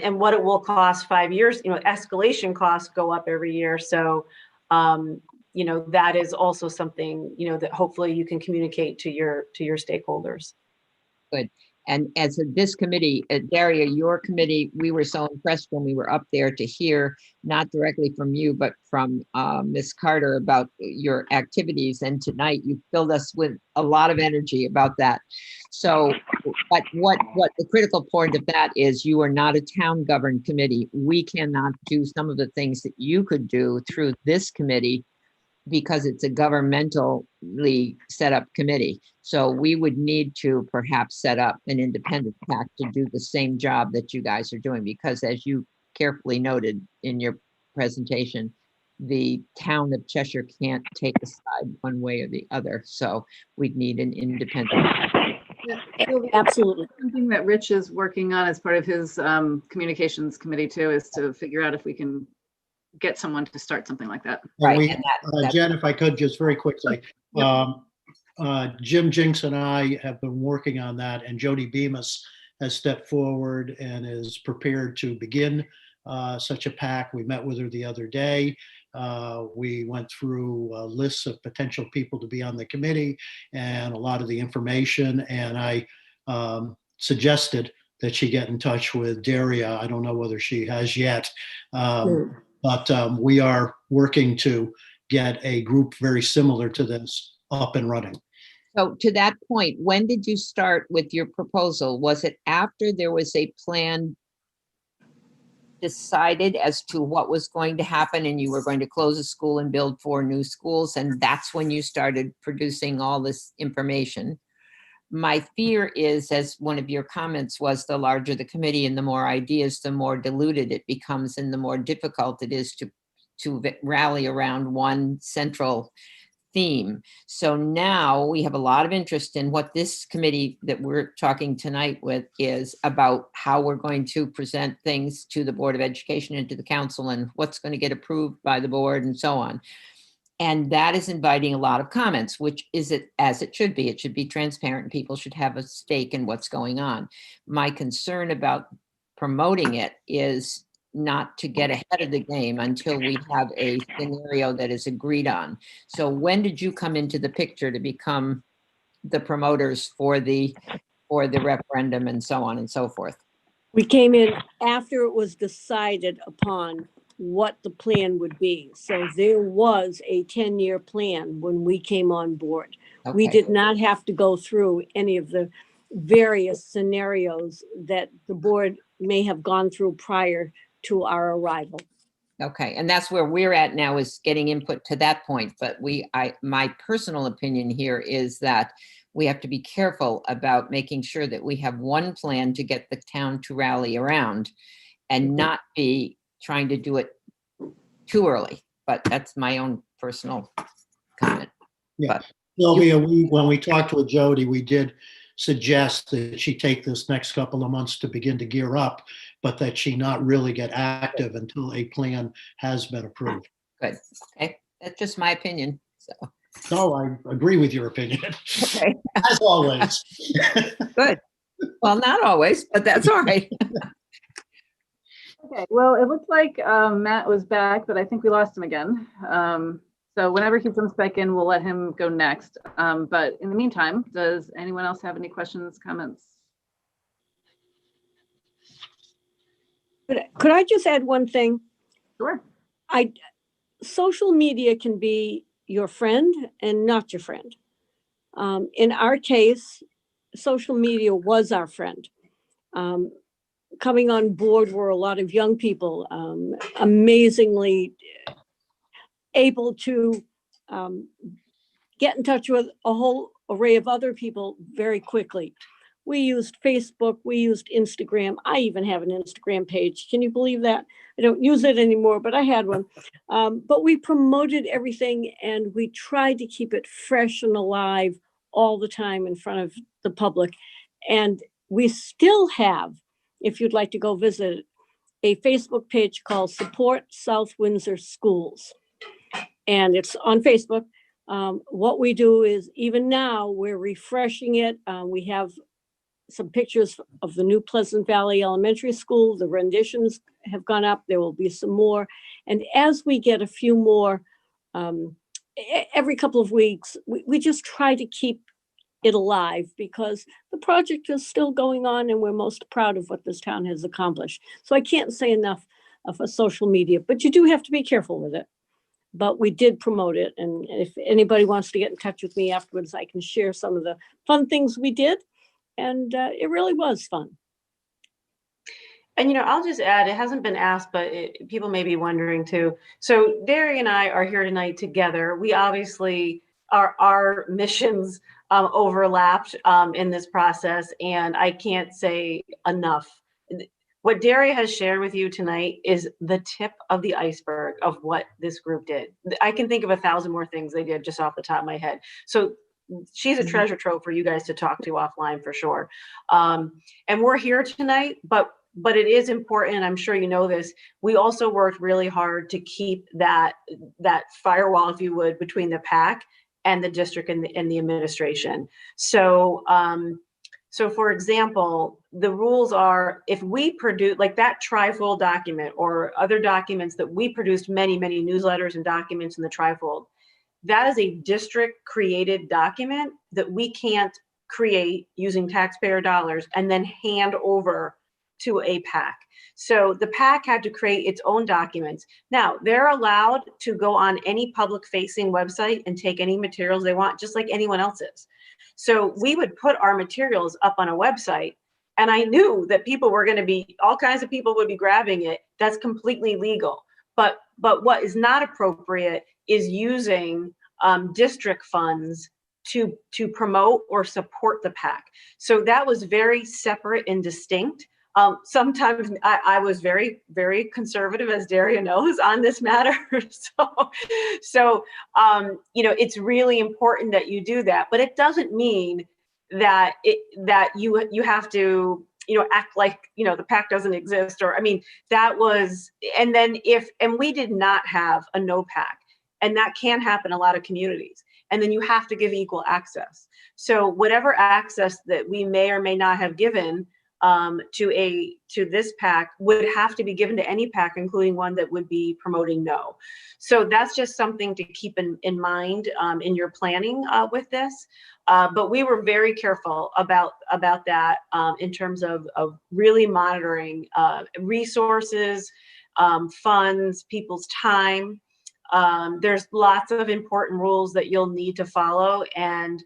And what it will cost 5 years, escalation costs go up every year. So, that is also something, that hopefully you can communicate to your stakeholders. Good. And as this committee, Daria, your committee, we were so impressed when we were up there to hear, not directly from you, but from Ms. Carter about your activities. And tonight you filled us with a lot of energy about that. So, but what the critical point of that is, you are not a town governed committee. We cannot do some of the things that you could do through this committee, because it's a governmentally set up committee. So we would need to perhaps set up an independent PAC to do the same job that you guys are doing, because as you carefully noted in your presentation, the town of Cheshire can't take a side one way or the other. So we'd need an independent. Absolutely. Something that Rich is working on as part of his communications committee too, is to figure out if we can get someone to start something like that. Right. Jen, if I could just very quickly, Jim Jinks and I have been working on that, and Jody Bemis has stepped forward and is prepared to begin such a PAC. We met with her the other day. We went through lists of potential people to be on the committee and a lot of the information, and I suggested that she get in touch with Daria. I don't know whether she has yet. But we are working to get a group very similar to this up and running. So to that point, when did you start with your proposal? Was it after there was a plan decided as to what was going to happen, and you were going to close a school and build 4 new schools, and that's when you started producing all this information? My fear is, as one of your comments was, the larger the committee and the more ideas, the more diluted it becomes, and the more difficult it is to rally around one central theme. So now we have a lot of interest in what this committee that we're talking tonight with is about, how we're going to present things to the Board of Education and to the council, and what's going to get approved by the board and so on. And that is inviting a lot of comments, which is it as it should be. It should be transparent and people should have a stake in what's going on. My concern about promoting it is not to get ahead of the game until we have a scenario that is agreed on. So when did you come into the picture to become the promoters for the referendum and so on and so forth? We came in after it was decided upon what the plan would be. So there was a 10-year plan when we came on board. We Okay. did not have to go through any of the various scenarios that the board may have gone through prior to our arrival. Okay, and that's where we're at now, is getting input to that point. But my personal opinion here is that we have to be careful about making sure that we have one plan to get the town to rally around and not be trying to do it too early. But that's my own personal comment. Yeah. But Sylvia, when we talked with Jody, we did suggest that she take this next couple of months to begin to gear up, but that she not really get active until a plan has been approved. good. Okay, that's just my opinion. So, No, I agree with your opinion, okay, as always. good. Well, not always, but that's all right. Okay, well, it looks like Matt was back, but I think we lost him again. So whenever he comes back in, we'll let him go next. But in the meantime, does anyone else have any questions, comments? Could I just add one thing? Sure. Social media can be your friend and not your friend. In our case, social media was our friend. Coming on board were a lot of young people, amazingly able to get in touch with a whole array of other people very quickly. We used Facebook, we used Instagram. I even have an Instagram page. Can you believe that? I don't use it anymore, but I had one. But we promoted everything and we tried to keep it fresh and alive all the time in front of the public. And we still have, if you'd like to go visit, a Facebook page called Support South Windsor Schools. And it's on Facebook. What we do is, even now, we're refreshing it. We have some pictures of the new Pleasant Valley Elementary School. The renditions have gone up. There will be some more. And as we get a few more, every couple of weeks, we just try to keep it alive because the project is still going on and we're most proud of what this town has accomplished. So I can't say enough of a social media, but you do have to be careful with it. But we did promote it. And if anybody wants to get in touch with me afterwards, I can share some of the fun things we did. And it really was fun. And, I'll just add, it hasn't been asked, but people may be wondering too. So Derry and I are here tonight together. We obviously, our missions overlapped in this process, and I can't say enough. What Derry has shared with you tonight is the tip of the iceberg of what this group did. I can think of 1,000 more things they did just off the top of my head. So she's a treasure trove for you guys to talk to offline for sure. And we're here tonight, but it is important, and I'm sure you know this, we also worked really hard to keep that firewall, if you would, between the PAC and the district and the administration. So for example, the rules are, if we produce, like that trifold document or other documents that we produced, many newsletters and documents in the trifold, that is a district created document that we can't create using taxpayer dollars and then hand over to a PAC. So the PAC had to create its own documents. Now, they're allowed to go on any public facing website and take any materials they want, just like anyone else is. So we would put our materials up on a website, and I knew that all kinds of people would be grabbing it. That's completely legal. But what is not appropriate is using district funds to promote or support the PAC. So that was very separate and distinct. Sometimes I was very, very conservative, as Daria knows, on this matter. So it's really important that you do that, but it doesn't mean that you have to, act like, the PAC doesn't exist, or, that was, and then and we did not have a no PAC. And that can happen in a lot of communities. And then you have to give equal access. So whatever access that we may or may not have given to this PAC would have to be given to any PAC, including one that would be promoting no. So that's just something to keep in mind in your planning with this. But we were very careful about that in terms of really monitoring resources, funds, people's time. There's lots of important rules that you'll need to follow, and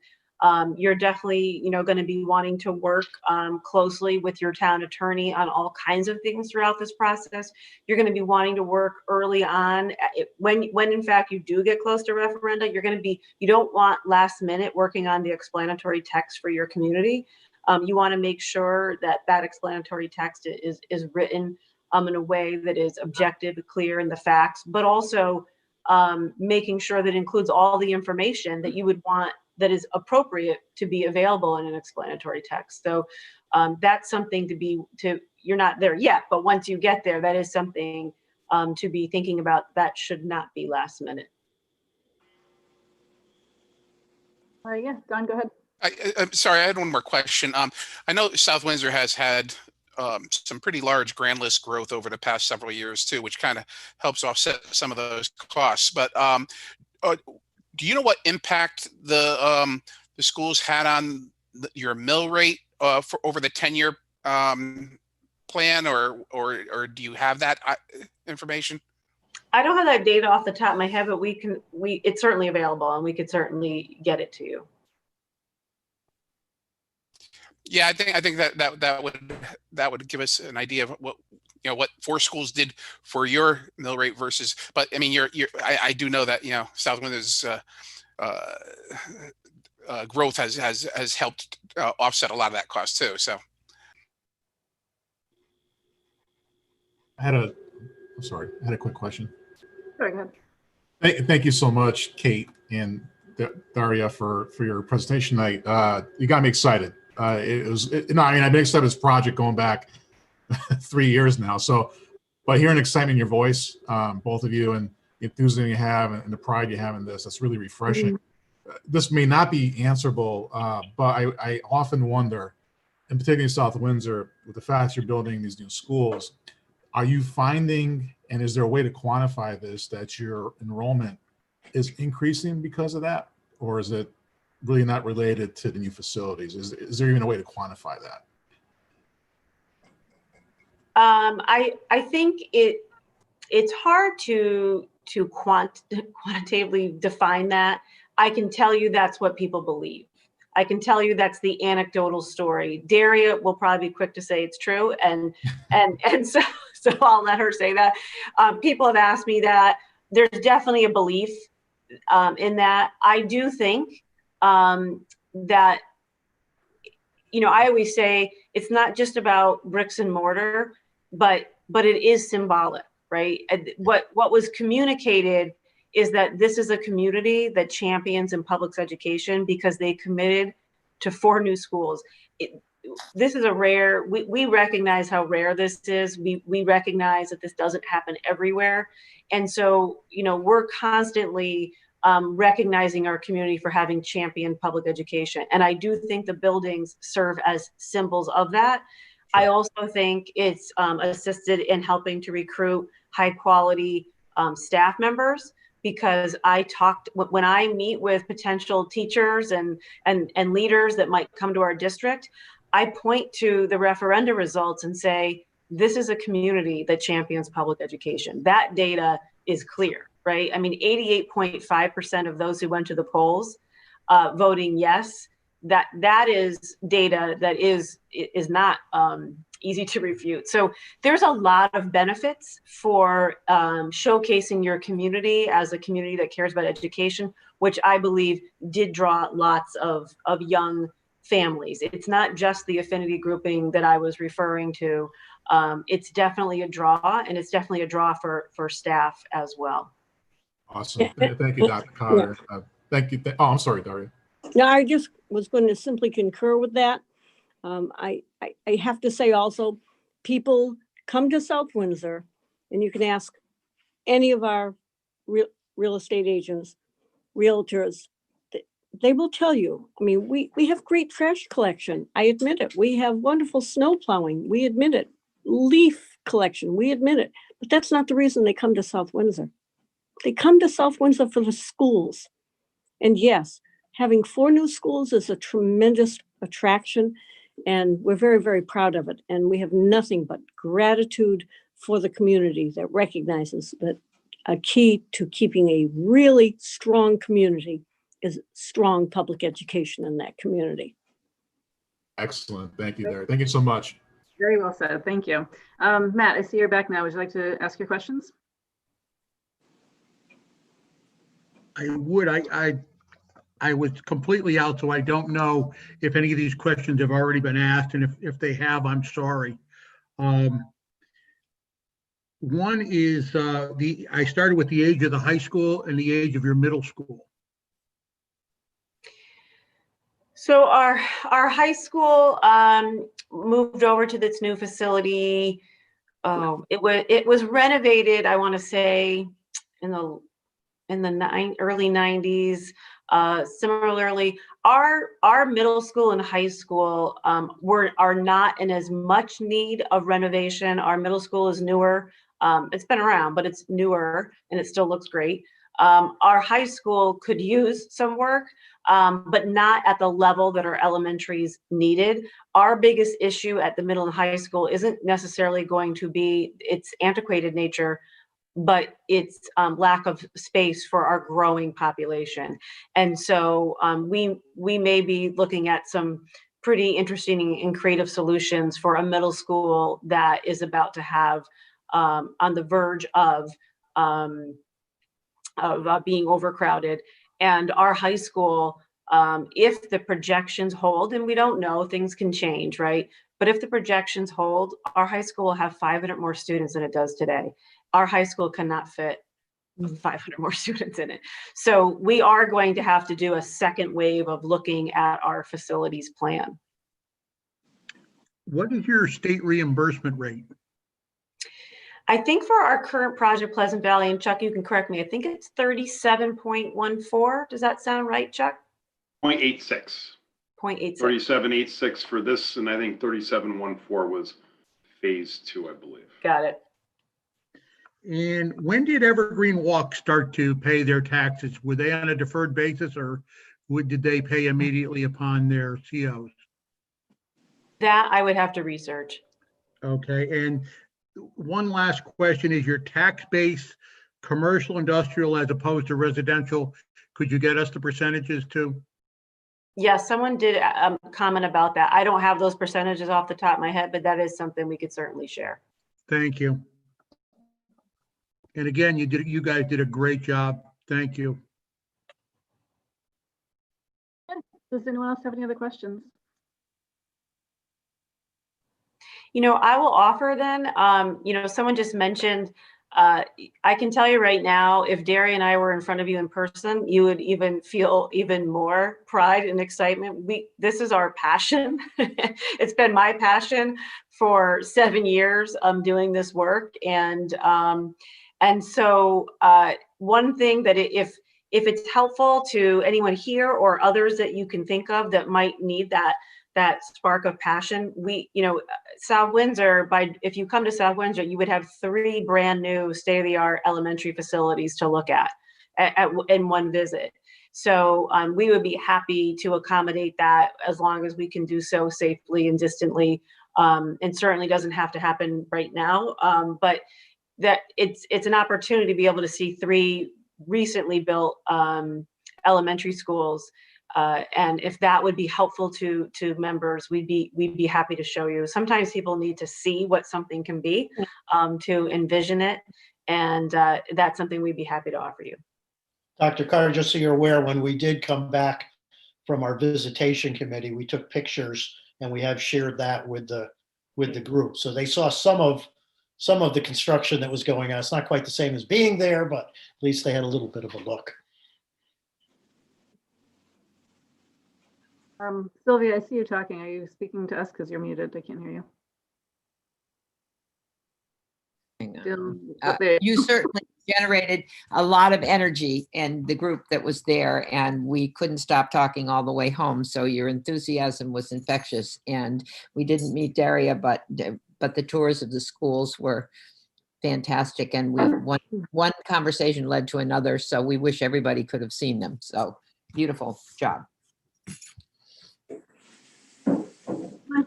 you're definitely, going to be wanting to work closely with your town attorney on all kinds of things throughout this process. You're going to be wanting to work early on when in fact you do get close to referenda. You don't want last minute working on the explanatory text for your community. You want to make sure that explanatory text is written in a way that is objective, clear in the facts, but also making sure that includes all the information that you would want that is appropriate to be available in an explanatory text. So that's something you're not there yet, but once you get there, that is something to be thinking about. That should not be last minute. All right, yeah, Don, go ahead. I'm sorry, I had one more question. I know South Windsor has had some pretty large grand list growth over the past several years too, which kind of helps offset some of those costs. But do you know what impact the schools had on your mill rate for over the 10-year plan, or do you have that information? I don't have that data off the top of my head, but it's certainly available, and we could certainly get it to you. Yeah, I think that would give us an idea of what 4 schools did for your mill rate versus. But I mean, I do know that South Windsor's growth has helped offset a lot of that cost too. So I had a quick question. Go ahead. Thank you so much, Kate and Daria, for your presentation tonight. You got me excited. I've been excited this project going back 3 years now. So, but hearing excitement in your voice, both of you, and the enthusiasm you have and the pride you have in this, that's really refreshing. This may not be answerable, but I often wonder, and particularly in South Windsor, with the fact you're building these new schools, are you finding, and is there a way to quantify this, that your enrollment is increasing because of that? Or is it really not related to the new facilities? Is there even a way to quantify that? I think it's hard to quantitatively define that. I can tell you that's what people believe. I can tell you that's the anecdotal story. Daria will probably be quick to say it's true, and so I'll let her say that. People have asked me that. There's definitely a belief in that. I do think that, I always say it's not just about bricks and mortar, but it is symbolic, right? What was communicated is that this is a community that champions in public education because they committed to 4 new schools. This is we recognize how rare this is. We recognize that this doesn't happen everywhere. And so, we're constantly recognizing our community for having championed public education. And I do think the buildings serve as symbols of that. I also think it's assisted in helping to recruit high quality staff members, because when I meet with potential teachers and leaders that might come to our district, I point to the referenda results and say, this is a community that champions public education. That data is clear, right? I mean, 88.5% of those who went to the polls voting yes, that is data that is not easy to refute. So there's a lot of benefits for showcasing your community as a community that cares about education, which I believe did draw lots of young families. It's not just the affinity grouping that I was referring to. It's definitely a draw, and it's definitely a draw for staff as well. Awesome. Thank you, Dr. Carter. Thank you. Oh, I'm sorry, Daria. No, I just was going to simply concur with that. I have to say also, people come to South Windsor, and you can ask any of our real estate agents, realtors, they will tell you. I mean, we have great trash collection. I admit it. We have wonderful snow plowing. We admit it. Leaf collection. We admit it. But that's not the reason they come to South Windsor. They come to South Windsor for the schools. And yes, having 4 new schools is a tremendous attraction. And we're very, very proud of it. And we have nothing but gratitude for the community that recognizes that a key to keeping a really strong community is strong public education in that community. Excellent. Thank you there. Thank you so much. Very well said. Thank you. Matt, I see you're back now. Would you like to ask your questions? I would. I was completely out, so I don't know if any of these questions have already been asked, and if they have, I'm sorry. One is I started with the age of the high school and the age of your middle school. So our high school moved over to this new facility. It was renovated, I want to say, in the early 90s. Similarly, our middle school and high school are not in as much need of renovation. Our middle school is newer. It's been around, but it's newer and it still looks great. Our high school could use some work, but not at the level that our elementaries needed. Our biggest issue at the middle and high school isn't necessarily going to be its antiquated nature, but it's lack of space for our growing population. And so we may be looking at some pretty interesting and creative solutions for a middle school that is about to have on the verge of being overcrowded. And our high school, if the projections hold, and we don't know, things can change, right? But if the projections hold, our high school will have 500 more students than it does today. Our high school cannot fit 500 more students in it. So we are going to have to do a second wave of looking at our facilities plan. What is your state reimbursement rate? I think for our current project, Pleasant Valley, and Chuck, you can correct me, I think it's 37.14. Does that sound right, Chuck? 0.86. 0.86. 37.86 for this, and I think 37.14 was phase 2, I believe. Got it. And when did Evergreen Walk start to pay their taxes? Were they on a deferred basis, or did they pay immediately upon their COs? That I would have to research. Okay, and one last question, is your tax base commercial, industrial, as opposed to residential? Could you get us the percentages too? Yes, someone did comment about that. I don't have those percentages off the top of my head, but that is something we could certainly share. Thank you. And again, you guys did a great job. Thank you. Does anyone else have any other questions? You know, I will offer then, you know, someone just mentioned, I can tell you right now, if Derry and I were in front of you in person, you would even feel even more pride and excitement. This is our passion. It's been my passion for 7 years doing this work. And so one thing that if it's helpful to anyone here or others that you can think of that might need that spark of passion, South Windsor, if you come to South Windsor, you would have 3 brand new state-of-the-art elementary facilities to look at in one visit. So we would be happy to accommodate that as long as we can do so safely and distantly. And certainly doesn't have to happen right now, but that it's an opportunity to be able to see 3 recently built elementary schools. And if that would be helpful to members, we'd be happy to show you. Sometimes people need to see what something can be to envision it. And that's something we'd be happy to offer you. Dr. Carter, just so you're aware, when we did come back from our visitation committee, we took pictures and we have shared that with the group. So they saw some of the construction that was going on. It's not quite the same as being there, but at least they had a little bit of a look. Sylvia, I see you talking. Are you speaking to us because you're muted? I can't hear you. You certainly generated a lot of energy in the group that was there, and we couldn't stop talking all the way home. So your enthusiasm was infectious, and we didn't meet Daria, but the tours of the schools were fantastic, and one conversation led to another. So we wish everybody could have seen them. So beautiful job.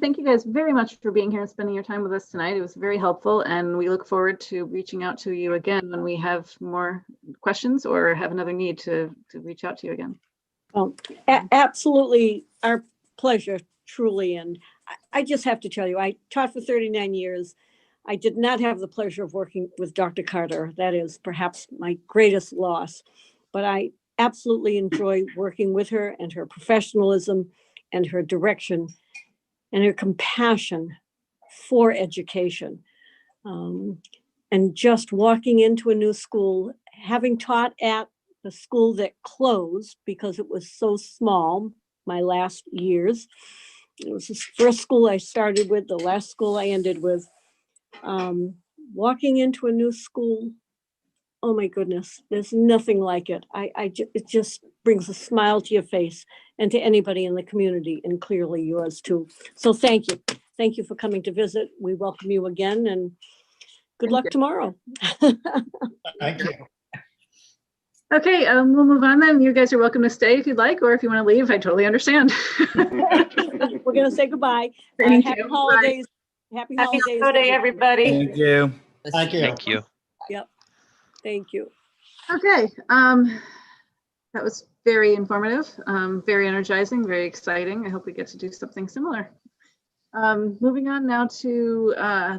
Thank you guys very much for being here and spending your time with us tonight. It was very helpful, and we look forward to reaching out to you again when we have more questions or have another need to reach out to you again. Absolutely, our pleasure, truly. And I just have to tell you, I taught for 39 years. I did not have the pleasure of working with Dr. Carter. That is perhaps my greatest loss. But I absolutely enjoy working with her, and her professionalism and her direction and her compassion for education. And just walking into a new school, having taught at the school that closed because it was so small, my last years. It was the first school I started with, the last school I ended with. Walking into a new school, oh my goodness, there's nothing like it. It just brings a smile to your face and to anybody in the community, and clearly yours too. So thank you. Thank you for coming to visit. We welcome you again, and good luck tomorrow. Thank you. Okay, we'll move on then. You guys are welcome to stay if you'd like, or if you want to leave, I totally understand. We're going to say goodbye. Thank Happy you. holidays. Happy Happy holidays. holiday, everybody. Thank you. Thank you. Thank you. Yep. Thank you. Okay, that was very informative, very energizing, very exciting. I hope we get to do something similar. Moving on now to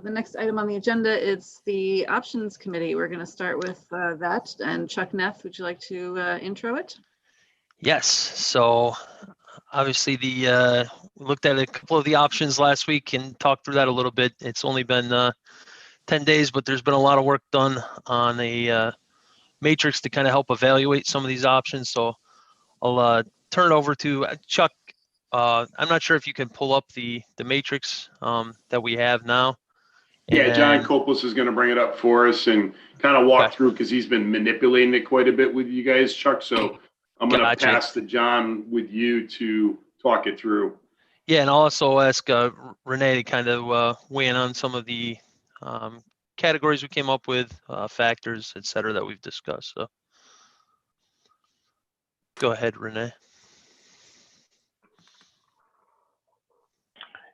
the next item on the agenda, it's the Options Committee. We're going to start with that. And Chuck Neff, would you like to intro it? Yes. So obviously we looked at a couple of the options last week and talked through that a little bit. It's only been 10 days, but there's been a lot of work done on a matrix to kind of help evaluate some of these options. So I'll turn it over to Chuck. I'm not sure if you can pull up the matrix that we have now. Yeah, John Copus is going to bring it up for us and kind of walk through, because he's been manipulating it quite a bit with you guys, Chuck. So I'm going to pass to John with you to talk it through. Yeah, and I'll also ask Renee to kind of weigh in on some of the categories we came up with, factors, et cetera, that we've discussed. So go ahead, Renee.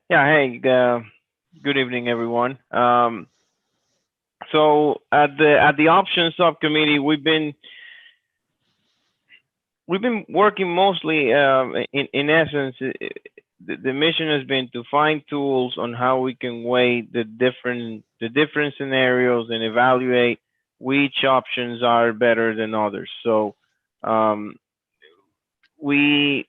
Yeah, hey, good evening, everyone. So at the options subcommittee, we've been working mostly, in essence, the mission has been to find tools on how we can weigh the different scenarios and evaluate which options are better than others. So we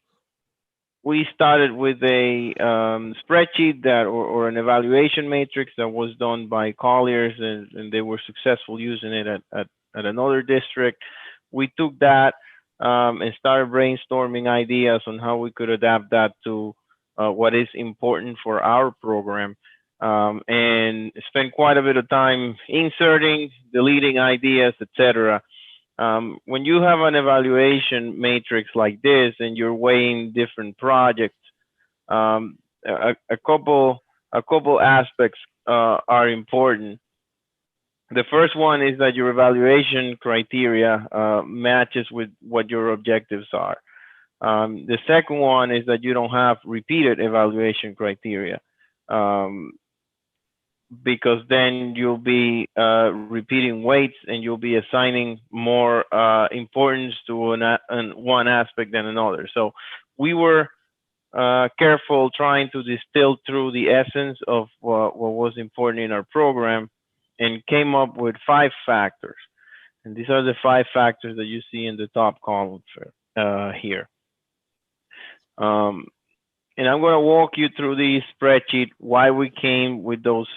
started with a spreadsheet that, or an evaluation matrix that was done by Colliers, and they were successful using it at another district. We took that and started brainstorming ideas on how we could adapt that to what is important for our program, and spent quite a bit of time inserting, deleting ideas, etc. When you have an evaluation matrix like this and you're weighing different projects, a couple aspects are important. The first one is that your evaluation criteria matches with what your objectives are. The second one is that you don't have repeated evaluation criteria, because then you'll be repeating weights and you'll be assigning more importance to one aspect than another. So we were careful trying to distill through the essence of what was important in our program, and came up with 5 factors. And these are the 5 factors that you see in the top column here. And I'm going to walk you through the spreadsheet, why we came with those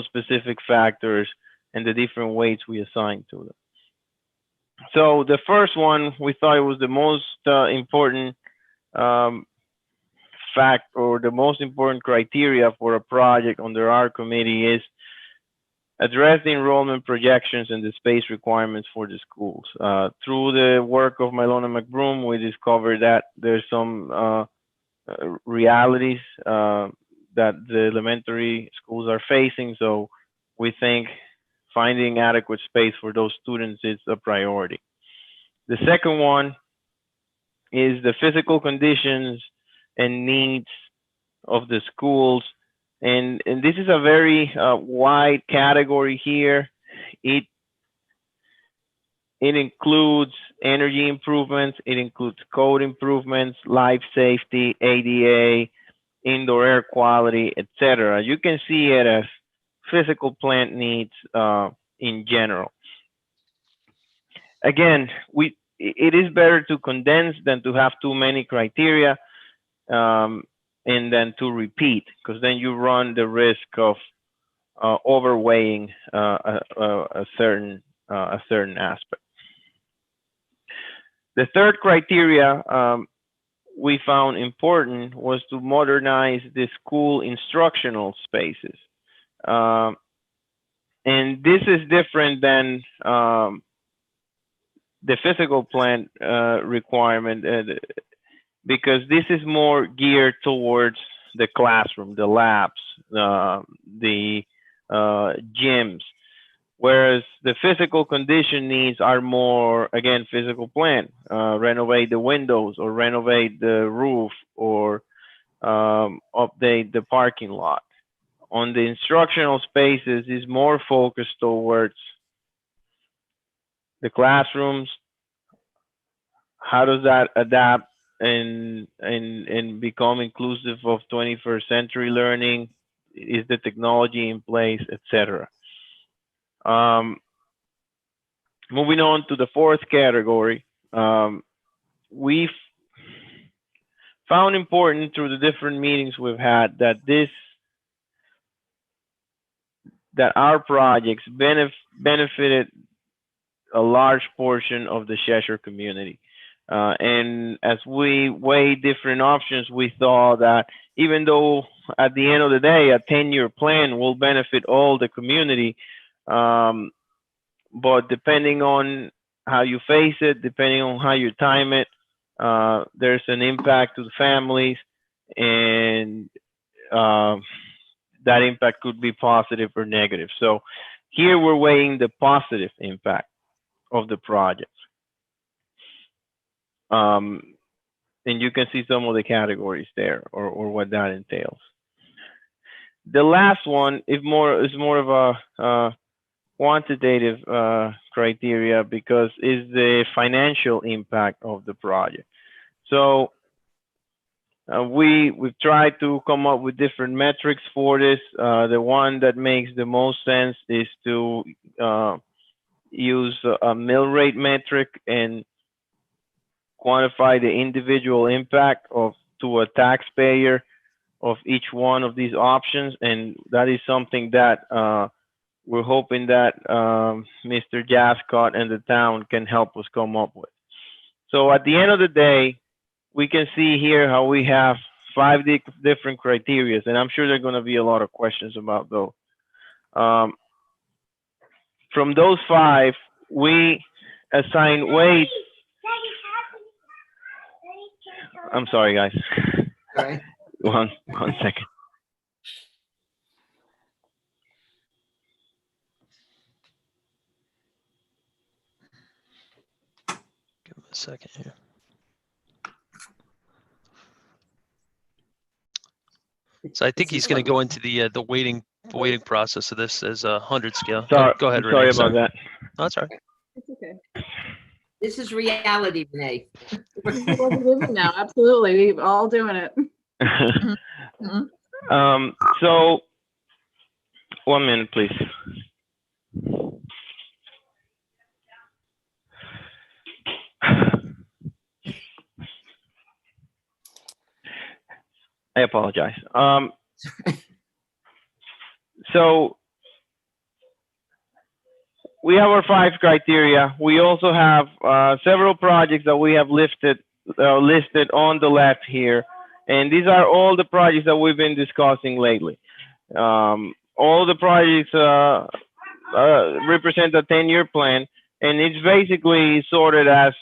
specific factors and the different weights we assigned to them. So the first one, we thought it was the most important fact, or the most important criteria for a project under our committee, is address the enrollment projections and the space requirements for the schools. Through the work of Mylona McBroom, we discovered that there's some realities that the elementary schools are facing. So we think finding adequate space for those students is a priority. The second one is the physical conditions and needs of the schools. And this is a very wide category here. It includes energy improvements, it includes code improvements, life safety, ADA, indoor air quality, etc. You can see it as physical plant needs in general. Again, it is better to condense than to have too many criteria and then to repeat, because then you run the risk of overweighing a certain aspect. The third criteria we found important was to modernize the school instructional spaces. And this is different than the physical plant requirement because this is more geared towards the classroom, the labs, the gyms, whereas the physical condition needs are more, again, physical plant, renovate the windows or renovate the roof or update the parking lot. On the instructional spaces is more focused towards the classrooms. How does that adapt and become inclusive of 21st century learning? Is the technology in place, etc. Moving on to the fourth category, we've found important through the different meetings we've had that our projects benefited a large portion of the Cheshire community. And as we weigh different options, we thought that even though at the end of the day, a 10-year plan will benefit all the community, but depending on how you face it, depending on how you time it, there's an impact to the families, and that impact could be positive or negative. So here we're weighing the positive impact of the project. And you can see some of the categories there or what that entails. The last one is more of a quantitative criteria because is the financial impact of the project. So we've tried to come up with different metrics for this. The one that makes the most sense is to use a mill rate metric and quantify the individual impact to a taxpayer of each one of these options, and that is something that we're hoping that Mr. Jascott and the town can help us come up with. So at the end of the day, we can see here how we have 5 different criteria, and I'm sure there are going to be a lot of questions about those. From those 5, we assign weight. I'm sorry, guys. All right. One second. Give him a second here. So I think he's going to go into the weighting process of this as a 100 scale. Sorry, go ahead, sorry Renee. about that. No, that's all right. It's okay. This is reality, Renee. We're living now. Absolutely. We're all doing it. So 1 minute, please. I apologize. So we have our 5 criteria. We also have several projects that we have listed on the left here. And these are all the projects that we've been discussing lately. All the projects represent a 10-year plan, and it's basically sorted as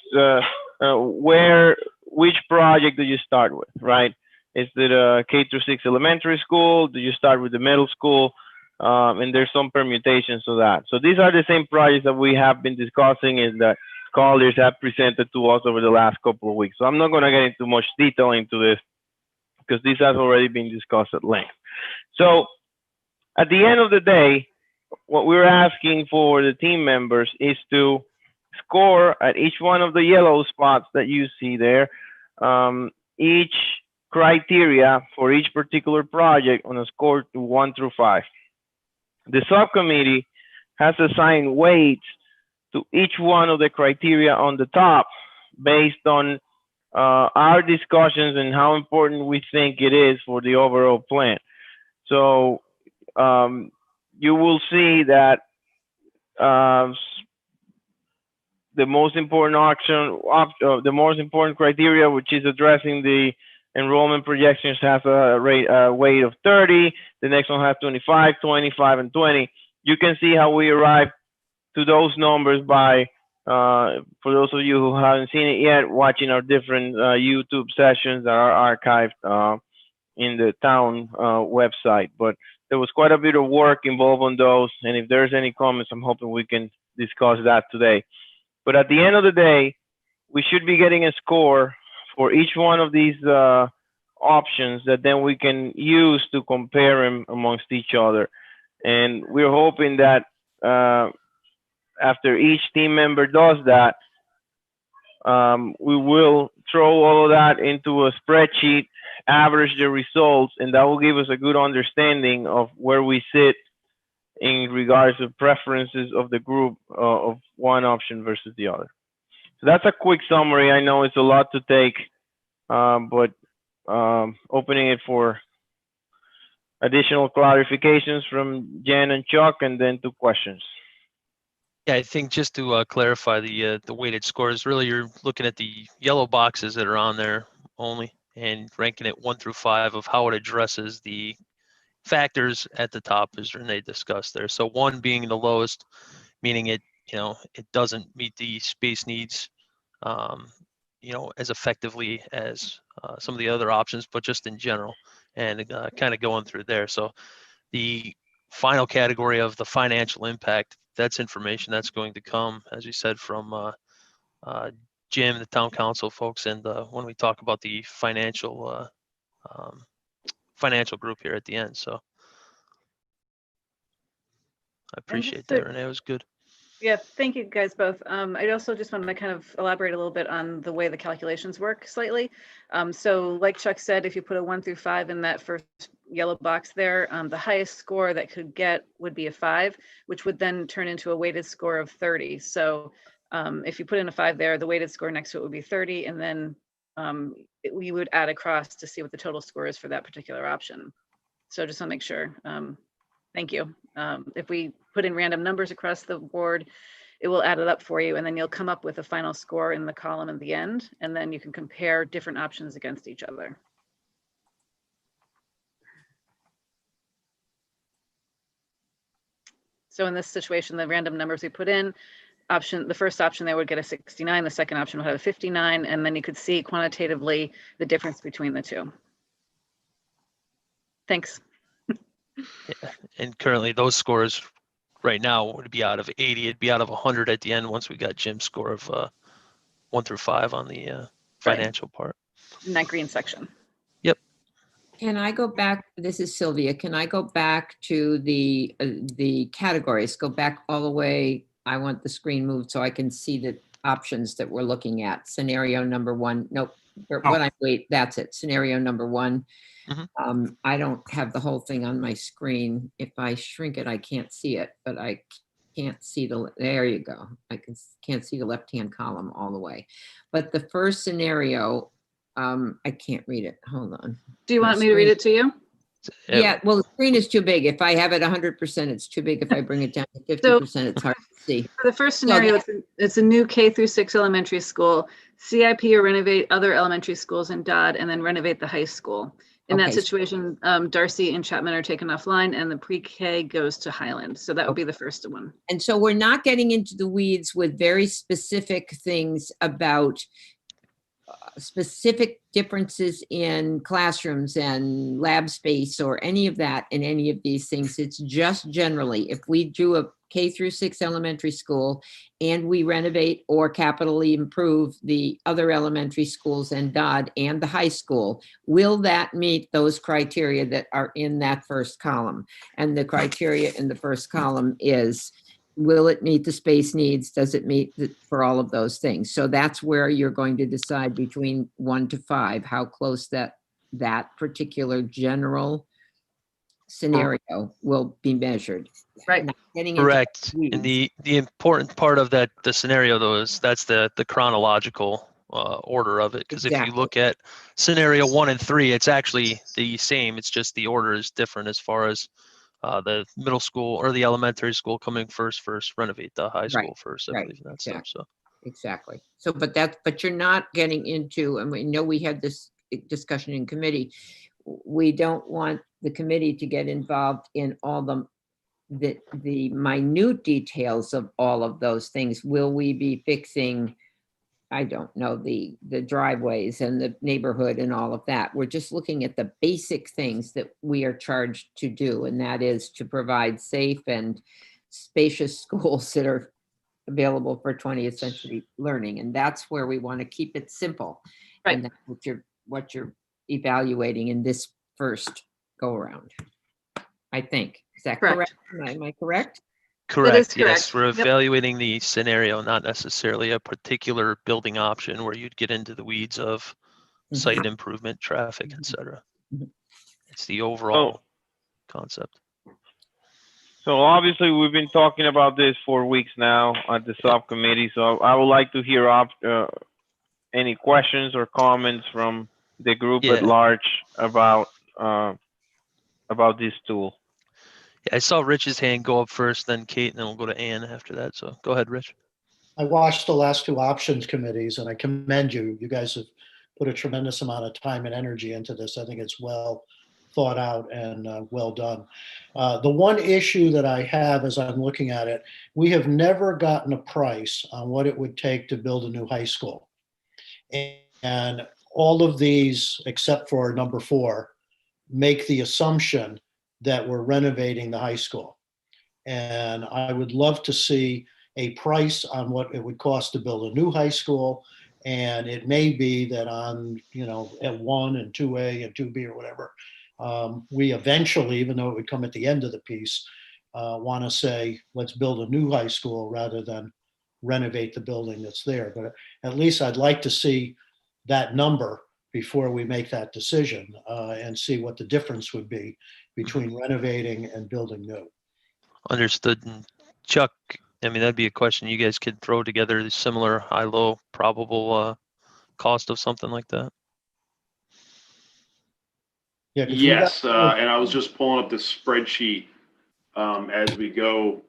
which project do you start with, right? Is it a K-6 elementary school? Do you start with the middle school? And there's some permutations to that. So these are the same projects that we have been discussing and that scholars have presented to us over the last couple of weeks. So I'm not going to get into much detail into this because this has already been discussed at length. So at the end of the day, what we're asking for the team members is to score at each one of the yellow spots that you see there, each criteria for each particular project on a score to 1 through 5. The subcommittee has assigned weights to each one of the criteria on the top based on our discussions and how important we think it is for the overall plan. So you will see that the most important the most important criteria, which is addressing the enrollment projections, has a weight of 30. The next one has 25, 25, and 20. You can see how we arrived to those numbers by, for those of you who haven't seen it yet, watching our different YouTube sessions that are archived in the town website. But there was quite a bit of work involved on those. And if there's any comments, I'm hoping we can discuss that today. But at the end of the day, we should be getting a score for each one of these options that then we can use to compare them amongst each other. And we're hoping that after each team member does that, we will throw all of that into a spreadsheet, average the results, and that will give us a good understanding of where we sit in regards to preferences of the group of one option versus the other. So that's a quick summary. I know it's a lot to take, but opening it for additional clarifications from Jen and Chuck, and then to questions. Yeah, I think just to clarify the weighted scores, really you're looking at the yellow boxes that are on there only and ranking it 1 through 5 of how it addresses the factors at the top as Renee discussed there. So 1 being the lowest, meaning it doesn't meet the space needs as effectively as some of the other options, but just in general, and kind of going through there. So the final category of the financial impact, that's information that's going to come, as you said, from Jim, the town council folks, and when we talk about the financial group here at the end. So I appreciate that, Renee. It was good. Yeah, thank you guys both. I also just wanted to kind of elaborate a little bit on the way the calculations work slightly. So like Chuck said, if you put a 1 through 5 in that first yellow box there, the highest score that could get would be a 5, which would then turn into a weighted score of 30. So if you put in a 5 there, the weighted score next to it would be 30, and then we would add across to see what the total score is for that particular option. So just want to make sure. Thank you. If we put in random numbers across the board, it will add it up for you, and then you'll come up with a final score in the column at the end, and then you can compare different options against each other. So in this situation, the random numbers we put in, the first option there would get a 69, the second option would have a 59, and then you could see quantitatively the difference between the two. Thanks. Yeah. And currently those scores right now would be out of 80. It'd be out of 100 at the end once we got Jim's score of 1 through 5 on the financial part. In that green section. Yep. Can I go back? This is Sylvia. Can I go back to the categories? Go back all the way. I want the screen moved so I can see the options that we're looking at. Scenario number 1. Nope. Wait, that's it. Scenario number 1. Mm-hmm. I don't have the whole thing on my screen. If I shrink it, I can't see it, but I can't see there you go. Can't see the left-hand column all the way. But the first scenario, I can't read it. Hold on. Do you want me to read it to you? Yeah, well, the screen is too big. If I have it 100%, it's too big. If I bring it down to 50%, it's hard to see. For the first scenario, it's a new K-6 elementary school, CIP or renovate other elementary schools in Dodd, and then renovate the high school. In that Okay. situation, Darcy and Chapman are taken offline and the pre-K goes to Highland. So that would be the first one. And so we're not getting into the weeds with very specific things about specific differences in classrooms and lab space or any of that in any of these things. It's just generally, if we do a K-6 elementary school and we renovate or capitally improve the other elementary schools and Dodd and the high school, will that meet those criteria that are in that first column? And the criteria in the first column is, will it meet the space needs? Does it meet for all of those things? So that's where you're going to decide between 1 to 5, how close that particular general scenario will be measured. Right. Not getting into Correct. weeds. And the important part of the scenario though is that's the chronological order of it. Because if you Exactly. look at scenario 1 and 3, it's actually the same. It's just the order is different as far as the middle school or the elementary school coming first, renovate the high school first, I believe, and that stuff. So Exactly. So, but you're not getting into, and we know we had this discussion in committee. We don't want the committee to get involved in all the minute details of all of those things. Will we be fixing, I don't know, the driveways and the neighborhood and all of that? We're just looking at the basic things that we are charged to do, and that is to provide safe and spacious schools that are available for 20th century learning. And that's where we want to keep it simple. Right. And that's what you're evaluating in this first go around, I think. Is that correct? Am I correct? correct. correct. Yes, we're Yep. evaluating the scenario, not necessarily a particular building option where you'd get into the weeds of site improvement, traffic, etc. It's the overall concept. So obviously we've been talking about this for weeks now at the subcommittee. So I would like to hear any questions or comments from the group at large about this tool. Yeah, I saw Rich's hand go up first, then Kate, and then we'll go to Ann after that. So go ahead, Rich. I watched the last two options committees and I commend you. You guys have put a tremendous amount of time and energy into this. I think it's well thought out and well done. The one issue that I have as I'm looking at it, we have never gotten a price on what it would take to build a new high school. And all of these, except for number 4, make the assumption that we're renovating the high school. And I would love to see a price on what it would cost to build a new high school. And it may be that on, at 1 and 2A and 2B or whatever, we eventually, even though it would come at the end of the piece, want to say, let's build a new high school rather than renovate the building that's there. But at least I'd like to see that number before we make that decision and see what the difference would be between renovating and building new. Understood. And Chuck, I mean, that'd be a question you guys could throw together, the similar high-low probable cost of something like that. Yes, and I was just pulling up the spreadsheet as we go.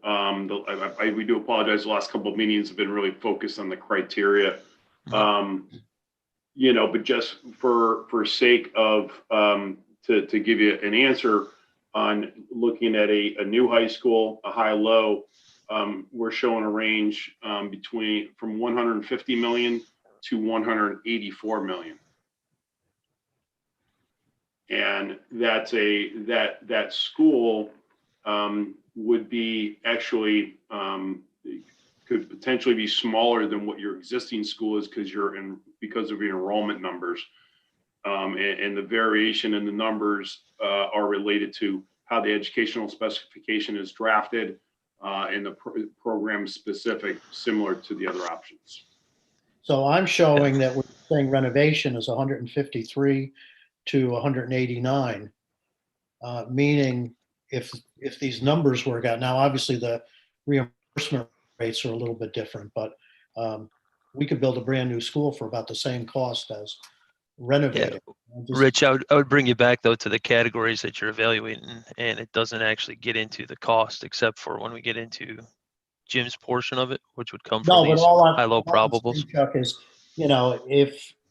We do apologize. The last couple of meetings have been really focused on the criteria, but just for sake of to give you an answer on looking at a new high school, a high-low, we're showing a range from 150 million to 184 million. And that's that school would be actually could potentially be smaller than what your existing school is because of your enrollment numbers, and the variation in the numbers are related to how the educational specification is drafted and the program specific, similar to the other options. So I'm showing that we're saying renovation is 153 to 189, meaning if these numbers work out, now obviously the reimbursement rates are a little bit different, but we could build a brand new school for about the same cost as renovating. Rich, I would bring you back though to the categories that you're evaluating, and it doesn't actually get into the cost except for when we get into Jim's portion of it, which would come from these high-low probables. Chuck, is,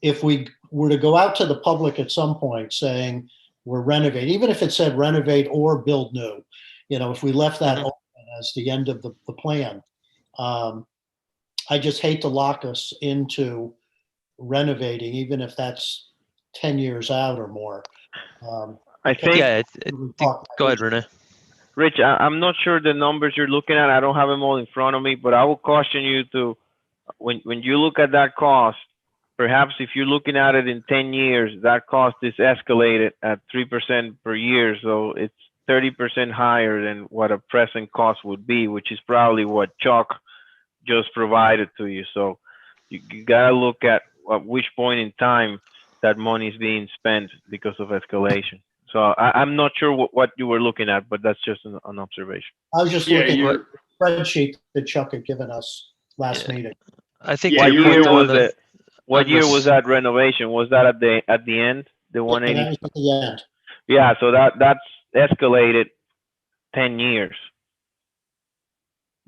if we were to go out to the public at some point saying, we're renovating, even if it said renovate or build new, if we left that open as the end of the plan, I just hate to lock us into renovating, even if that's 10 years out or more. I think, Yeah, go ahead, Renee. Rich, I'm not sure the numbers you're looking at. I don't have them all in front of me, but I will caution you to, when you look at that cost, perhaps if you're looking at it in 10 years, that cost is escalated at 3% per year. So it's 30% higher than what a present cost would be, which is probably what Chuck just provided to you. So you gotta look at which point in time that money is being spent because of escalation. So I'm not sure what you were looking at, but that's just an observation. I was just looking at the spreadsheet that Chuck had given us last meeting. I think What year was it? What year was that renovation? Was that at the end? The 180? That was at the end. Yeah, so that's escalated 10 years.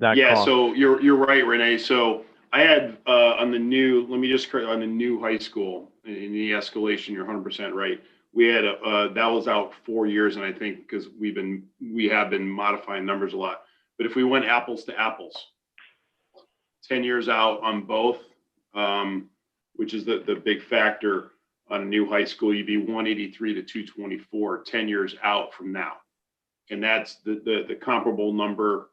Yeah, so you're right, Renee. So I had on the new, let me just correct, on the new high school in the escalation, you're 100% right. We had that was out 4 years, and I think because we have been modifying numbers a lot. But if we went apples to apples, 10 years out on both, which is the big factor on a new high school, you'd be 183 to 224, 10 years out from now. And that's the comparable number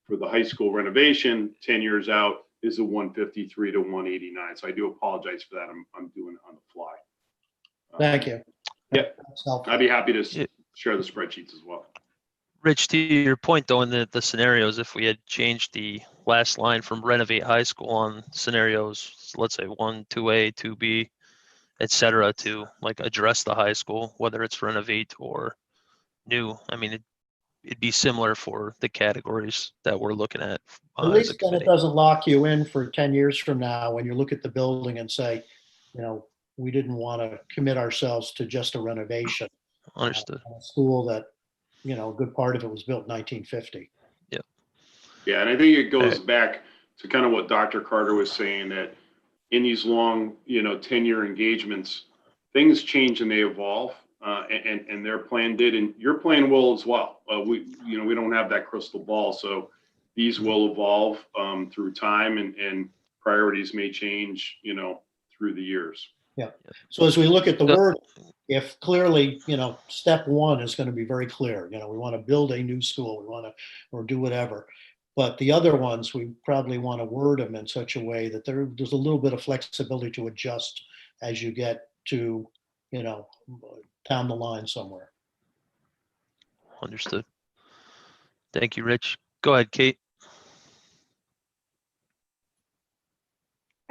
for the high school renovation, 10 years out is a 153 to 189. So I do apologize for that. I'm doing it on the fly. Thank you. Yep. I'd be happy to share the spreadsheets as well. Rich, to your point though, in the scenarios, if we had changed the last line from renovate high school on scenarios, let's say 1, 2A, 2B, et cetera, to like address the high school, whether it's renovate or new, I mean, it'd be similar for the categories that we're looking at. At least then it doesn't lock you in for 10 years from now when you look at the building and say, we didn't want to commit ourselves to just a renovation. Understood. A school that, a good part of it was built in 1950. Yeah. Yeah, and I think it goes back to kind of what Dr. Carter was saying, that in these long, 10-year engagements, things change and they evolve. And their plan did, and your plan will as well. We don't have that crystal ball, so these will evolve through time, and priorities may change, through the years. Yeah. So as we look at the word, if clearly, step one is going to be very clear. We want to build a new school, we want to, or do whatever. But the other ones, we probably want to word them in such a way that there's a little bit of flexibility to adjust as you get to, down the line somewhere. Understood. Thank you, Rich. Go ahead, Kate.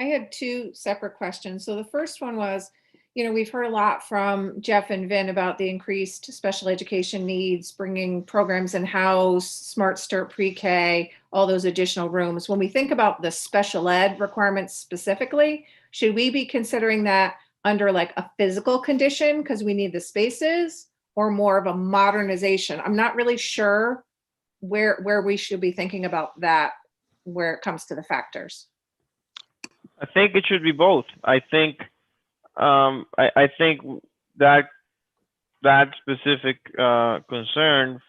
I had two separate questions. So the first one was, we've heard a lot from Jeff and Vin about the increased special education needs, bringing programs in-house, Smart Start pre-K, all those additional rooms. When we think about the special ed requirements specifically, should we be considering that under like a physical condition because we need the spaces, or more of a modernization? I'm not really sure where we should be thinking about that where it comes to the factors. I think it should be both. I think I think that specific concern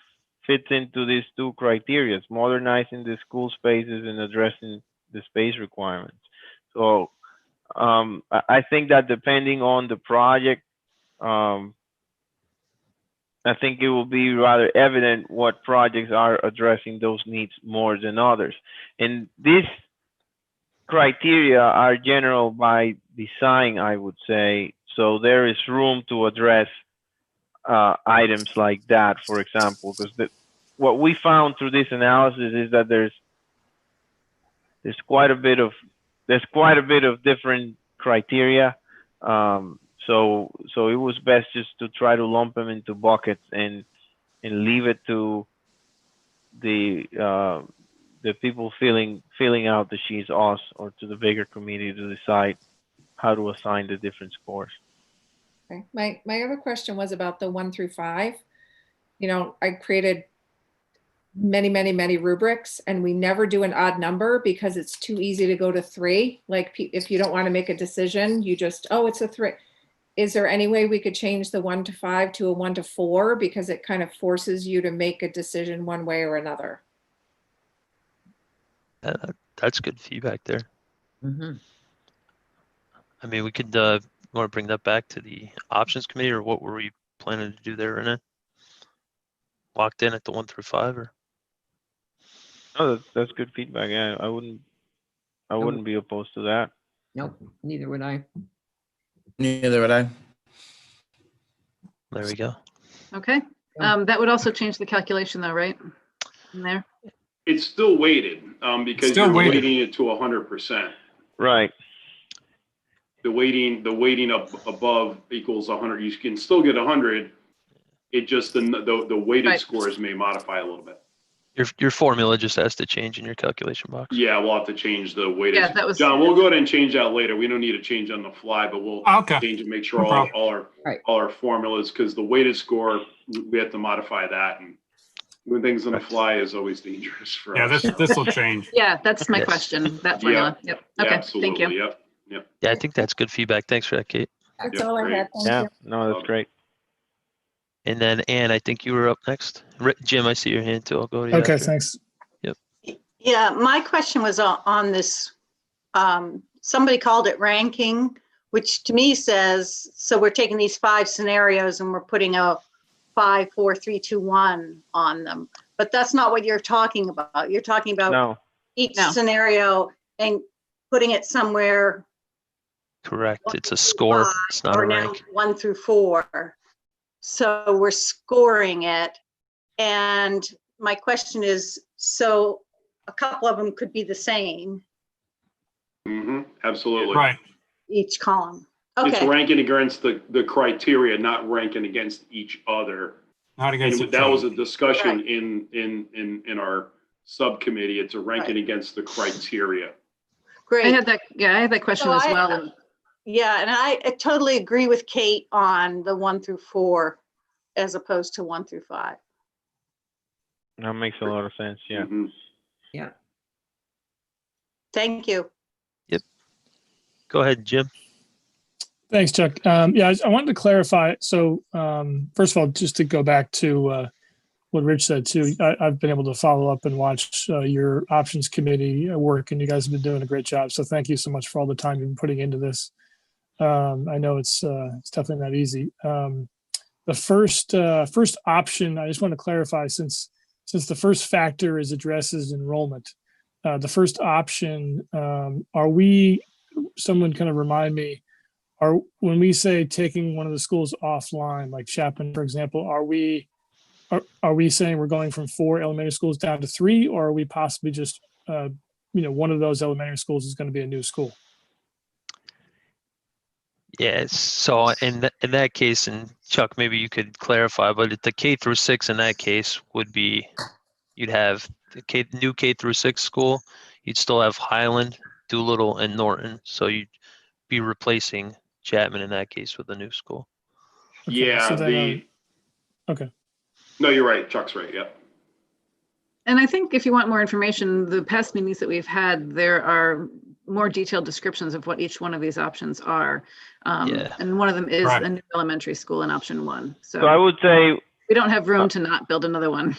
fits into these two criteria: modernizing the school spaces and addressing the space requirements. So I think that depending on the project, I think it will be rather evident what projects are addressing those needs more than others. And these criteria are general by design, I would say. So there is room to address items like that, for example, because what we found through this analysis is that there's quite a bit of different criteria. So it was best just to try to lump them into buckets and leave it to the people filling out the sheets, us, or to the bigger committee to decide how to assign the different scores. Okay. My other question was about the 1 through 5. I created many rubrics, and we never do an odd number because it's too easy to go to 3. Like if you don't want to make a decision, you just, oh, it's a 3. is there any way we could change the 1 to 5 to a 1 to 4? Because it kind of forces you to make a decision one way or another. That's good feedback there. Mhm. I mean, we could, want to bring that back to the options committee, or what were we planning to do there, Renee? Locked in at the 1 through 5, or? Oh, that's good feedback. Yeah, I wouldn't be opposed to that. Nope, neither would I. Neither would I. There we go. Okay. That would also change the calculation though, right? In there. It's still weighted, because Still you're weighted. weighting it to 100%. Right. The weighting up above equals 100. You can still get 100. It just, the weighted Right. scores may modify a little bit. Your formula just has to change in your calculation box. Yeah, we'll have to change the weighted. Yeah, that was- John, we'll go ahead and change that later. We don't need to change on the fly, but we'll Okay. change and make sure No all problem. our formulas, because the weighted score, we have to modify that, and doing things on the fly is always dangerous for Yeah, us. this will change. Yeah, that's my Yes. question, that formula. Yep. Yeah, Okay, absolutely. thank you. Yep. Yeah, I think that's good feedback. Thanks for that, Kate. That's Yep, all I great. had. Thank Yeah. you. No, that's great. And then Ann, I think you were up next. Jim, I see your hand too. I'll go to you Okay, after. thanks. Yeah, my question was on this, somebody called it ranking, which to me says, so we're taking these 5 scenarios and we're putting a 5, 4, 3, 2, 1 on them. But that's not what you're talking about. You're talking about No. each No. scenario and putting it somewhere. Correct. 1 It's a through score. 5, It's not a or now rank. 1 through 4. So we're scoring it. And my question is, so a couple of them could be the same, Absolutely. Right. each column. It's Okay, ranking against the criteria, not ranking against each other. Not against And each that other. was a discussion in our subcommittee. It's a ranking against the criteria. I great. had that question So as I- well. Yeah, and I totally agree with Kate on the 1 through 4 as opposed to 1 through 5. That makes a lot of sense. Yeah. Mhm. Yeah. Thank you. Go ahead, Jim. Thanks, Chuck. Yeah, I wanted to clarify. So first of all, just to go back to what Rich said too, I've been able to follow up and watch your options committee work, and you guys have been doing a great job. So thank you so much for all the time you've been putting into this. I know it's definitely not easy. The first option, I just want to clarify, since the first factor is addresses enrollment. The first option, someone kind of remind me, when we say taking one of the schools offline, like Chapman, for example, are we saying we're going from 4 elementary schools down to 3, or are we possibly just, one of those elementary schools is going to be a new school? Yeah, so in that case, and Chuck, maybe you could clarify, but the K through 6 in that case would be, you'd have the new K through 6 school, you'd still have Highland, Doolittle, and Norton. So you'd be replacing Chapman in that case with a new school. Okay, Yeah, so then, okay. No, you're right. Chuck's right. Yep. And I think if you want more information, the past meetings that we've had, there are more detailed descriptions of what each one of these options are. Yeah. And one of them is Right. a new elementary school in option 1. So I would say, We don't have room to not build another one.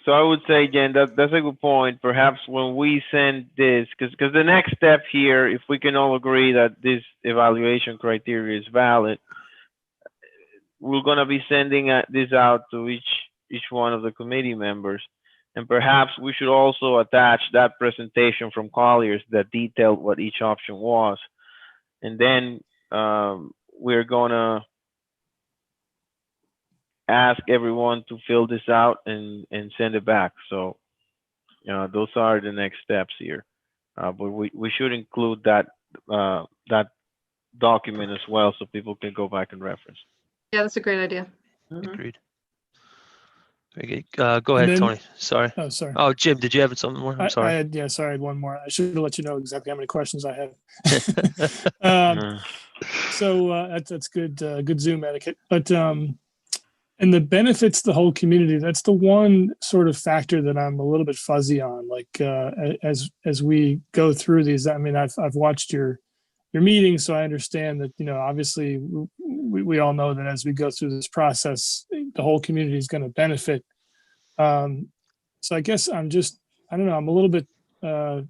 Jen, that's a good point. Perhaps when we send this, because the next step here, if we can all agree that this evaluation criteria is valid, we're going to be sending this out to each one of the committee members. And perhaps we should also attach that presentation from Colliers that detailed what each option was. And then we're going to ask everyone to fill this out and send it back. So those are the next steps here. But we should include that document as well so people can go back and reference. Yeah, that's a great idea. Agreed. Very good. Go ahead, then- Tony. Sorry. Oh, sorry. Oh, Jim, did you have something more? I'm I sorry. had one more. I should have let you know exactly how many questions I have. So that's good, good Zoom etiquette. But and the benefits to the whole community, that's the one sort of factor that I'm a little bit fuzzy on. Like as we go through these, I mean, I've watched your your meetings, so I understand that, obviously we all know that as we go through this process, the whole community is going to benefit. So I guess I don't know, I'm a little bit, I'm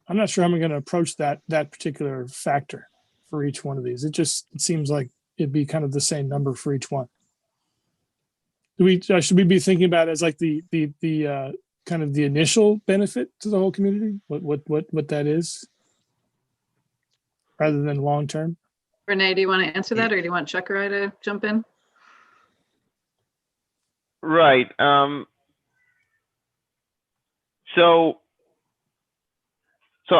not sure how I'm going to approach that particular factor for each one of these. It seems like it'd be kind of the same number for each one. Should we be thinking about it as like the kind of the initial benefit to the whole community? What that is, rather than long term? Renee, do you want to answer that, or do you want Chuck or I to jump in? Right. So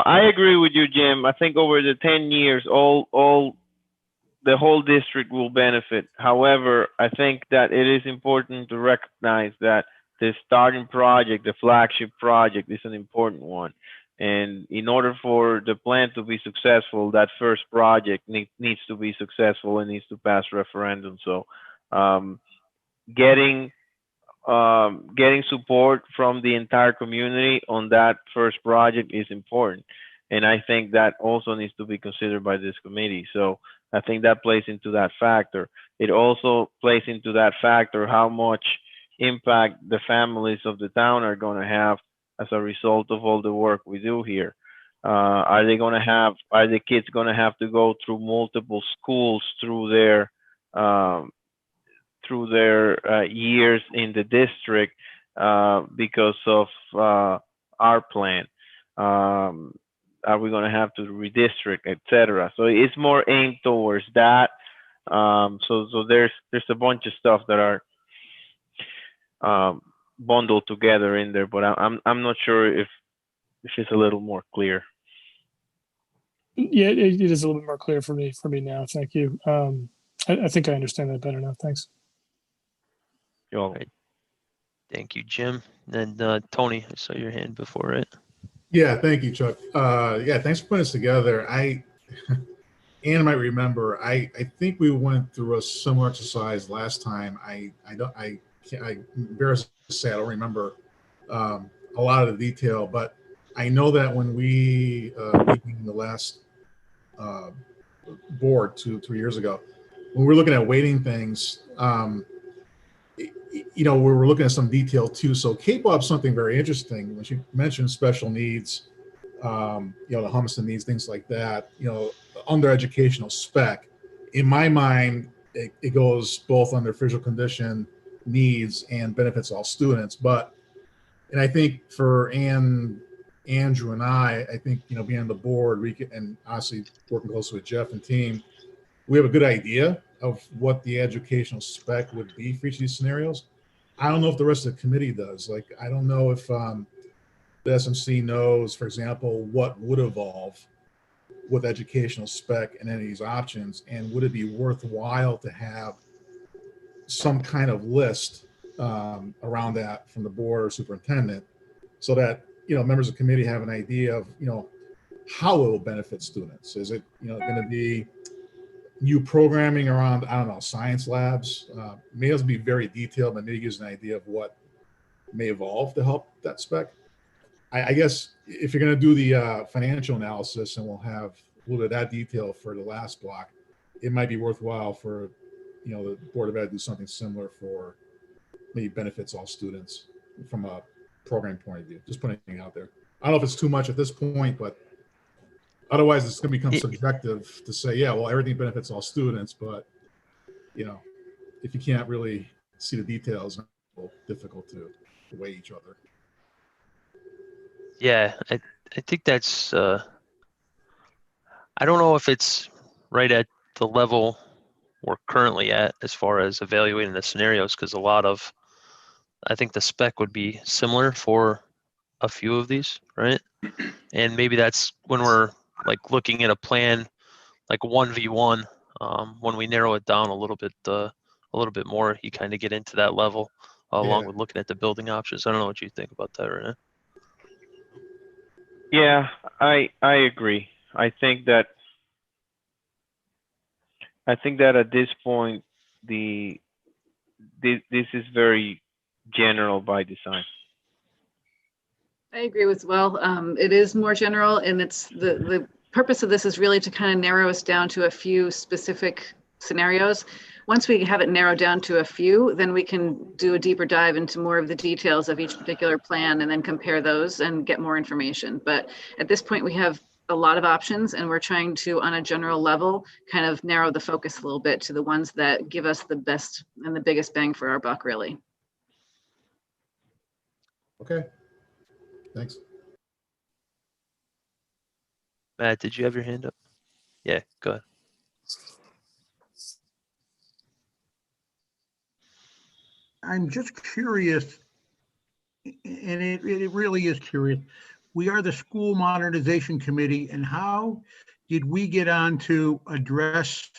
I agree with you, Jim. I think over the 10 years, the whole district will benefit. However, I think that it is important to recognize that the starting project, the flagship project, is an important one. And in order for the plan to be successful, that first project needs to be successful and needs to pass referendum. So getting support from the entire community on that first project is important. And I think that also needs to be considered by this committee. So I think that plays into that factor. It also plays into that factor how much impact the families of the town are going to have as a result of all the work we do here. Are the kids going to have to go through multiple schools through their years in the district because of our plan? Are we going to have to redistrict, etc.? So it's more aimed towards that. So there's a bunch of stuff that are bundled together in there, but I'm not sure if it's a little more clear. Yeah, it is a little bit more clear for me now. Thank you. I think I understand that better now. Thanks. You're welcome. Thank you, Jim. And Tony, I saw your hand before it. Yeah, thank you, Chuck. Yeah, thanks for putting this together. Ann might remember, I think we went through a similar exercise last time. I'm embarrassed to say I don't remember a lot of the detail, but I know that when we meeting the last board 2-3 years ago, when we were looking at weighting things, we were looking at some detail too. So Kate brought up something very interesting when she mentioned special needs, the Hummiston needs, things like that, under educational spec. In my mind, it goes both under physical condition needs and benefits all students. And I think for Andrew and I think, being on the board, we can, and obviously working closely with Jeff and team, we have a good idea of what the educational spec would be for each of these scenarios. I don't know if the rest of the committee does. Like, I don't know if the SMC knows, for example, what would evolve with educational spec and any of these options, and would it be worthwhile to have some kind of list around that from the board or superintendent, so that members of the committee have an idea of how it will benefit students. Is it going to be new programming around, I don't know, science labs? May as be very detailed, but maybe gives an idea of what may evolve to help that spec. I guess if you're going to do the financial analysis, and we'll have a little bit of that detail for the last block, it might be worthwhile for the Board of Ed to do something similar for maybe benefits all students from a program point of view. Just putting anything out there. I don't know if it's too much at this point, but otherwise it's going to become subjective to say, yeah, well, everything benefits all students, but if you can't really see the details, it's difficult to weigh each other. Yeah, I think that's, I don't know if it's right at the level we're currently at as far as evaluating the scenarios, because I think the spec would be similar for a few of these, right? And maybe that's when we're like looking at a plan like 1v1, when we narrow it down a little bit more, you kind of get into that level along with looking at the building options. I don't know what you think about that, Renee. Yeah, I agree. I think that at this point, this is very general by design. I agree as well. It is more general, and it's the purpose of this is really to kind of narrow us down to a few specific scenarios. Once we have it narrowed down to a few, then we can do a deeper dive into more of the details of each particular plan and then compare those and get more information. But at this point, we have a lot of options, and we're trying to, on a general level, kind of narrow the focus a little bit to the ones that give us the best and the biggest bang for our buck, really. Okay. Thanks. Matt, did you have your hand up? Yeah, go ahead. I'm just curious, and it really is curious. We are the School Modernization Committee, and how did we get on to address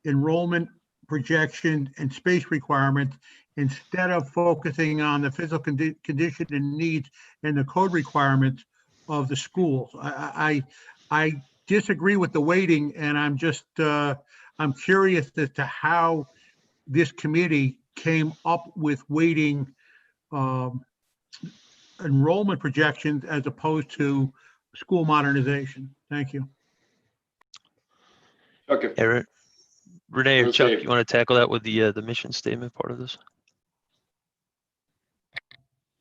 enrollment projection and space requirements instead of focusing on the physical condition and needs and the code requirements of the schools? I disagree with the weighting, and I'm just I'm curious as to how this committee came up with weighting enrollment projections as opposed to school modernization. Thank you. Okay. Yeah, Renee or Chuck, you want to tackle that with the mission statement part of this?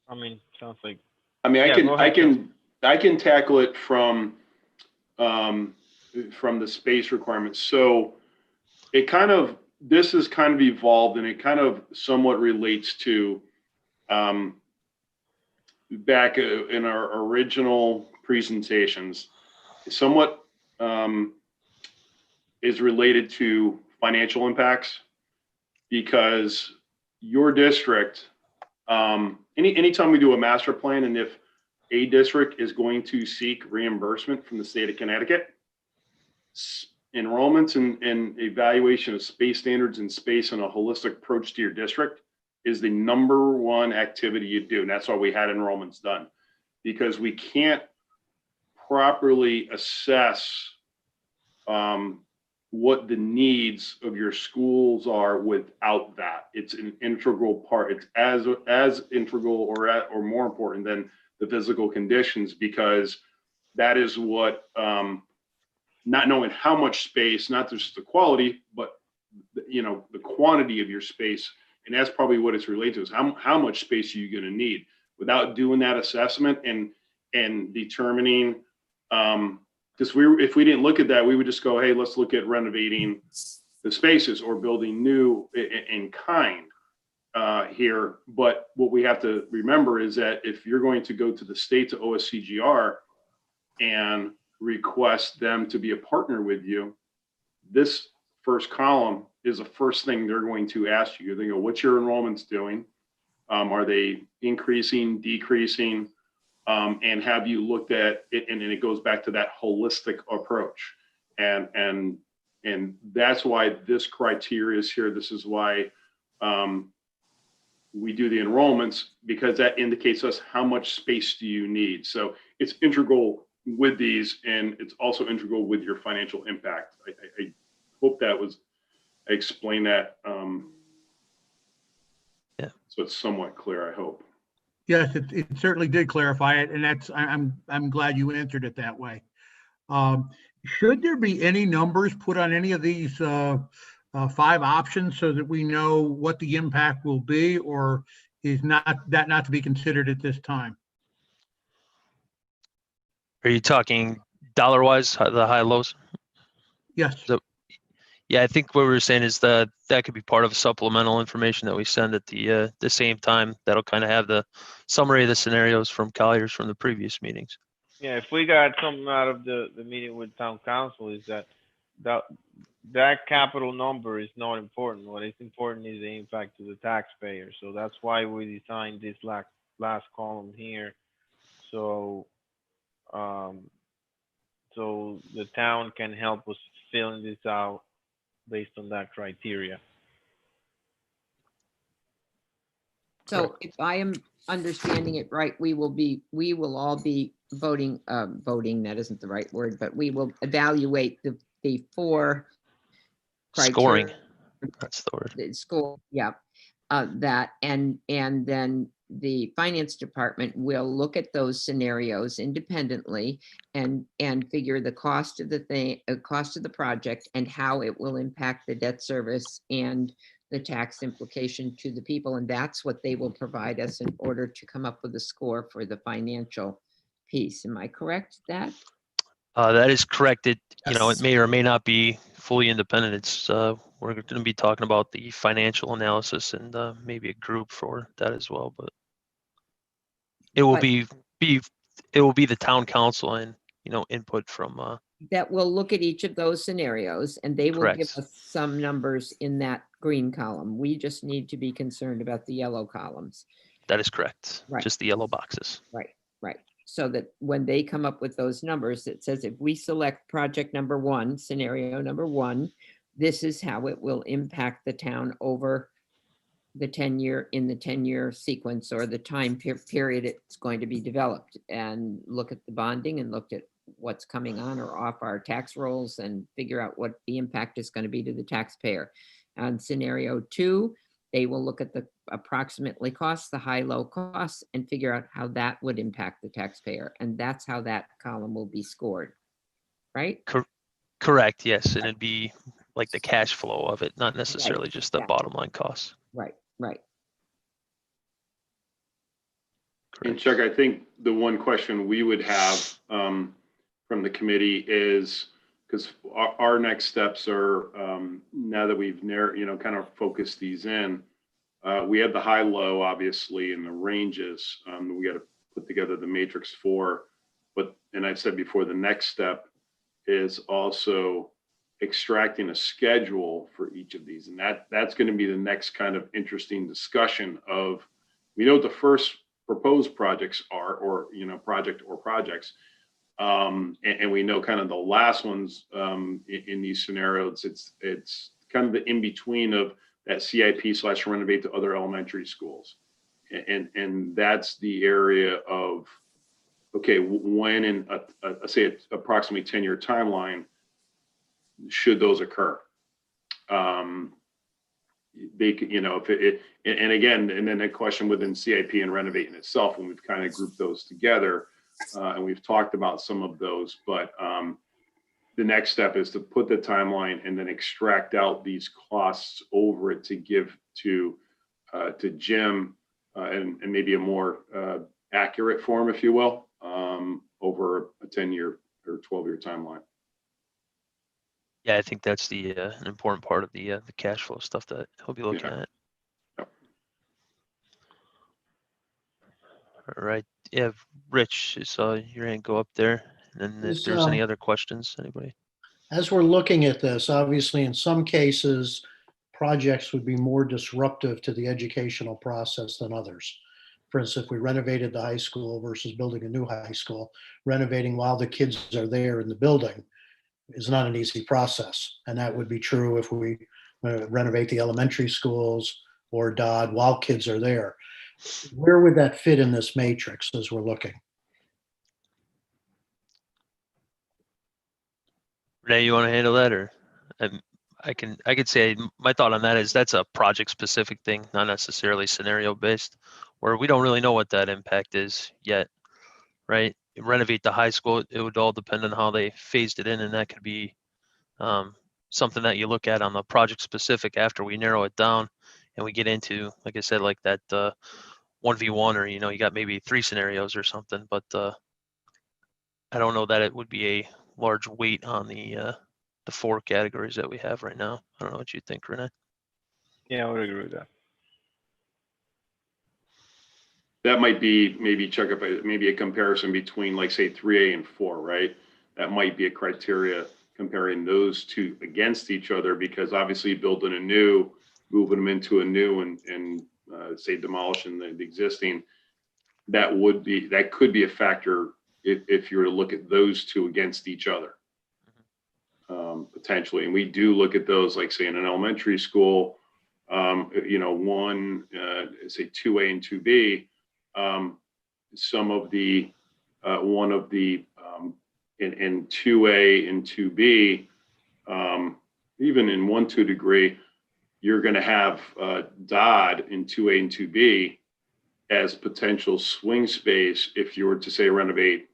I mean, sounds like. I mean, Yeah, go ahead, I can tackle it from the space requirements. So it kind of, this has kind of evolved, and it kind of somewhat relates to back in our original presentations, somewhat is related to financial impacts, because your district, anytime we do a master plan, and if a district is going to seek reimbursement from the state of Connecticut, enrollments and evaluation of space standards and space and a holistic approach to your district is the number one activity you do. And that's why we had enrollments done, because we can't properly assess what the needs of your schools are without that. It's an integral part. It's as integral or more important than the physical conditions, because that is what, not knowing how much space, not just the quality, but the quantity of your space. And that's probably what it's related to, is how much space are you going to need. Without doing that assessment and determining, because if we didn't look at that, we would just go, hey, let's look at renovating the spaces or building new in kind here. But what we have to remember is that if you're going to go to the state, to OSCGR, and request them to be a partner with you, this first column is the first thing they're going to ask you. They go, what's your enrollments doing? Are they increasing, decreasing? And have you looked at it? And it goes back to that holistic approach. And that's why this criteria is here. This is why we do the enrollments, because that indicates us how much space do you need. So it's integral with these, and it's also integral with your financial impact. I hope that was, I explained that. Yeah. So it's somewhat clear, I hope. Yes, it certainly did clarify it, and that's I'm glad you answered it that way. Should there be any numbers put on any of these 5 options so that we know what the impact will be, or is not to be considered at this time? Are you talking dollar wise, the high lows? Yes. So, yeah, I think what we were saying is that could be part of supplemental information that we send at the same time. That'll kind of have the summary of the scenarios from Colliers from the previous meetings. Yeah, if we got something out of the meeting with town council, is that capital number is not important. What is important is the impact to the taxpayer. So that's why we designed this last column here. So so the town can help us filling this out based on that criteria. So if I am understanding it right, we will all be voting, that isn't the right word, but we will evaluate the 4 Scoring. criteria. That's the word. The score, yeah. That and then the finance department will look at those scenarios independently and figure the cost of the thing, cost of the project and how it will impact the debt service and the tax implication to the people. And that's what they will provide us in order to come up with a score for the financial piece. Am I correct, that? That is correct. It may or may not be fully independent. It's we're going to be talking about the financial analysis and maybe a group for that as well. But it will be the town council and input from. That will look at each of those scenarios and they will give Correct. us some numbers in that green column. We just need to be concerned about the yellow columns. That is correct. Right. Just the yellow boxes. Right. So that when they come up with those numbers, it says if we select project number 1, scenario number 1, this is how it will impact the town over the 10-year sequence or the time period it's going to be developed, and look at the bonding and look at what's coming on or off our tax rolls and figure out what the impact is going to be to the taxpayer. On scenario 2, they will look at the approximately costs, the high-low costs, and figure out how that would impact the taxpayer. And that's how that column will be scored, right? Correct, yes. And it'd be like the cash flow of it, not necessarily just the bottom line costs. Right. And Chuck, I think the one question we would have from the committee is, because our next steps are, now that we've kind of focused these in, we have the high low obviously and the ranges. We got to put together the matrix for, and I've said before, the next step is also extracting a schedule for each of these. And that's going to be the next kind of interesting discussion of, we know what the first proposed projects are, or project or projects. And we know kind of the last ones in these scenarios, it's kind of the in-between of that CIP/renovate to other elementary schools. And that's the area of, okay, when in say approximately 10-year timeline, should those occur? They could, if it, and again, and then a question within CIP and renovate in itself, when we've kind of grouped those together, and we've talked about some of those, but the next step is to put the timeline and then extract out these costs over it to give to Jim and maybe a more accurate form, if you will, over a 10-year or 12-year timeline. Yeah, I think that's the an important part of the cash flow stuff that he'll be looking at. Yep. All right. Yeah, Rich, I saw your hand go up there. And then if there's any other questions, anybody? As we're looking at this, obviously, in some cases, projects would be more disruptive to the educational process than others. For instance, if we renovated the high school versus building a new high school, renovating while the kids are there in the building is not an easy process. And that would be true if we renovate the elementary schools or Dodd while kids are there. Where would that fit in this matrix as we're looking? Renee, you want to handle that, or I could say my thought on that is that's a project specific thing, not necessarily scenario based, where we don't really know what that impact is yet, right? Renovate the high school, it would all depend on how they phased it in, and that could be something that you look at on the project specific after we narrow it down and we get into, like I said, like that 1v1, or you got maybe 3 scenarios or something, but I don't know that it would be a large weight on the 4 categories that we have right now. I don't know what you think, Renee. Yeah, I would agree with that. That might be maybe Chuck, if maybe a comparison between, like, say 3A and 4, right? That might be a criteria comparing those two against each other, because obviously building a new, moving them into a new and say demolishing the existing, that could be a factor if you were to look at those two against each other, potentially. And we do look at those, like say in an elementary school, one, say 2A and 2B, some of the, one of the, in 2A and 2B, even in 1-2 degree, you're going to have Dodd in 2A and 2B, as potential swing space if you were to say renovate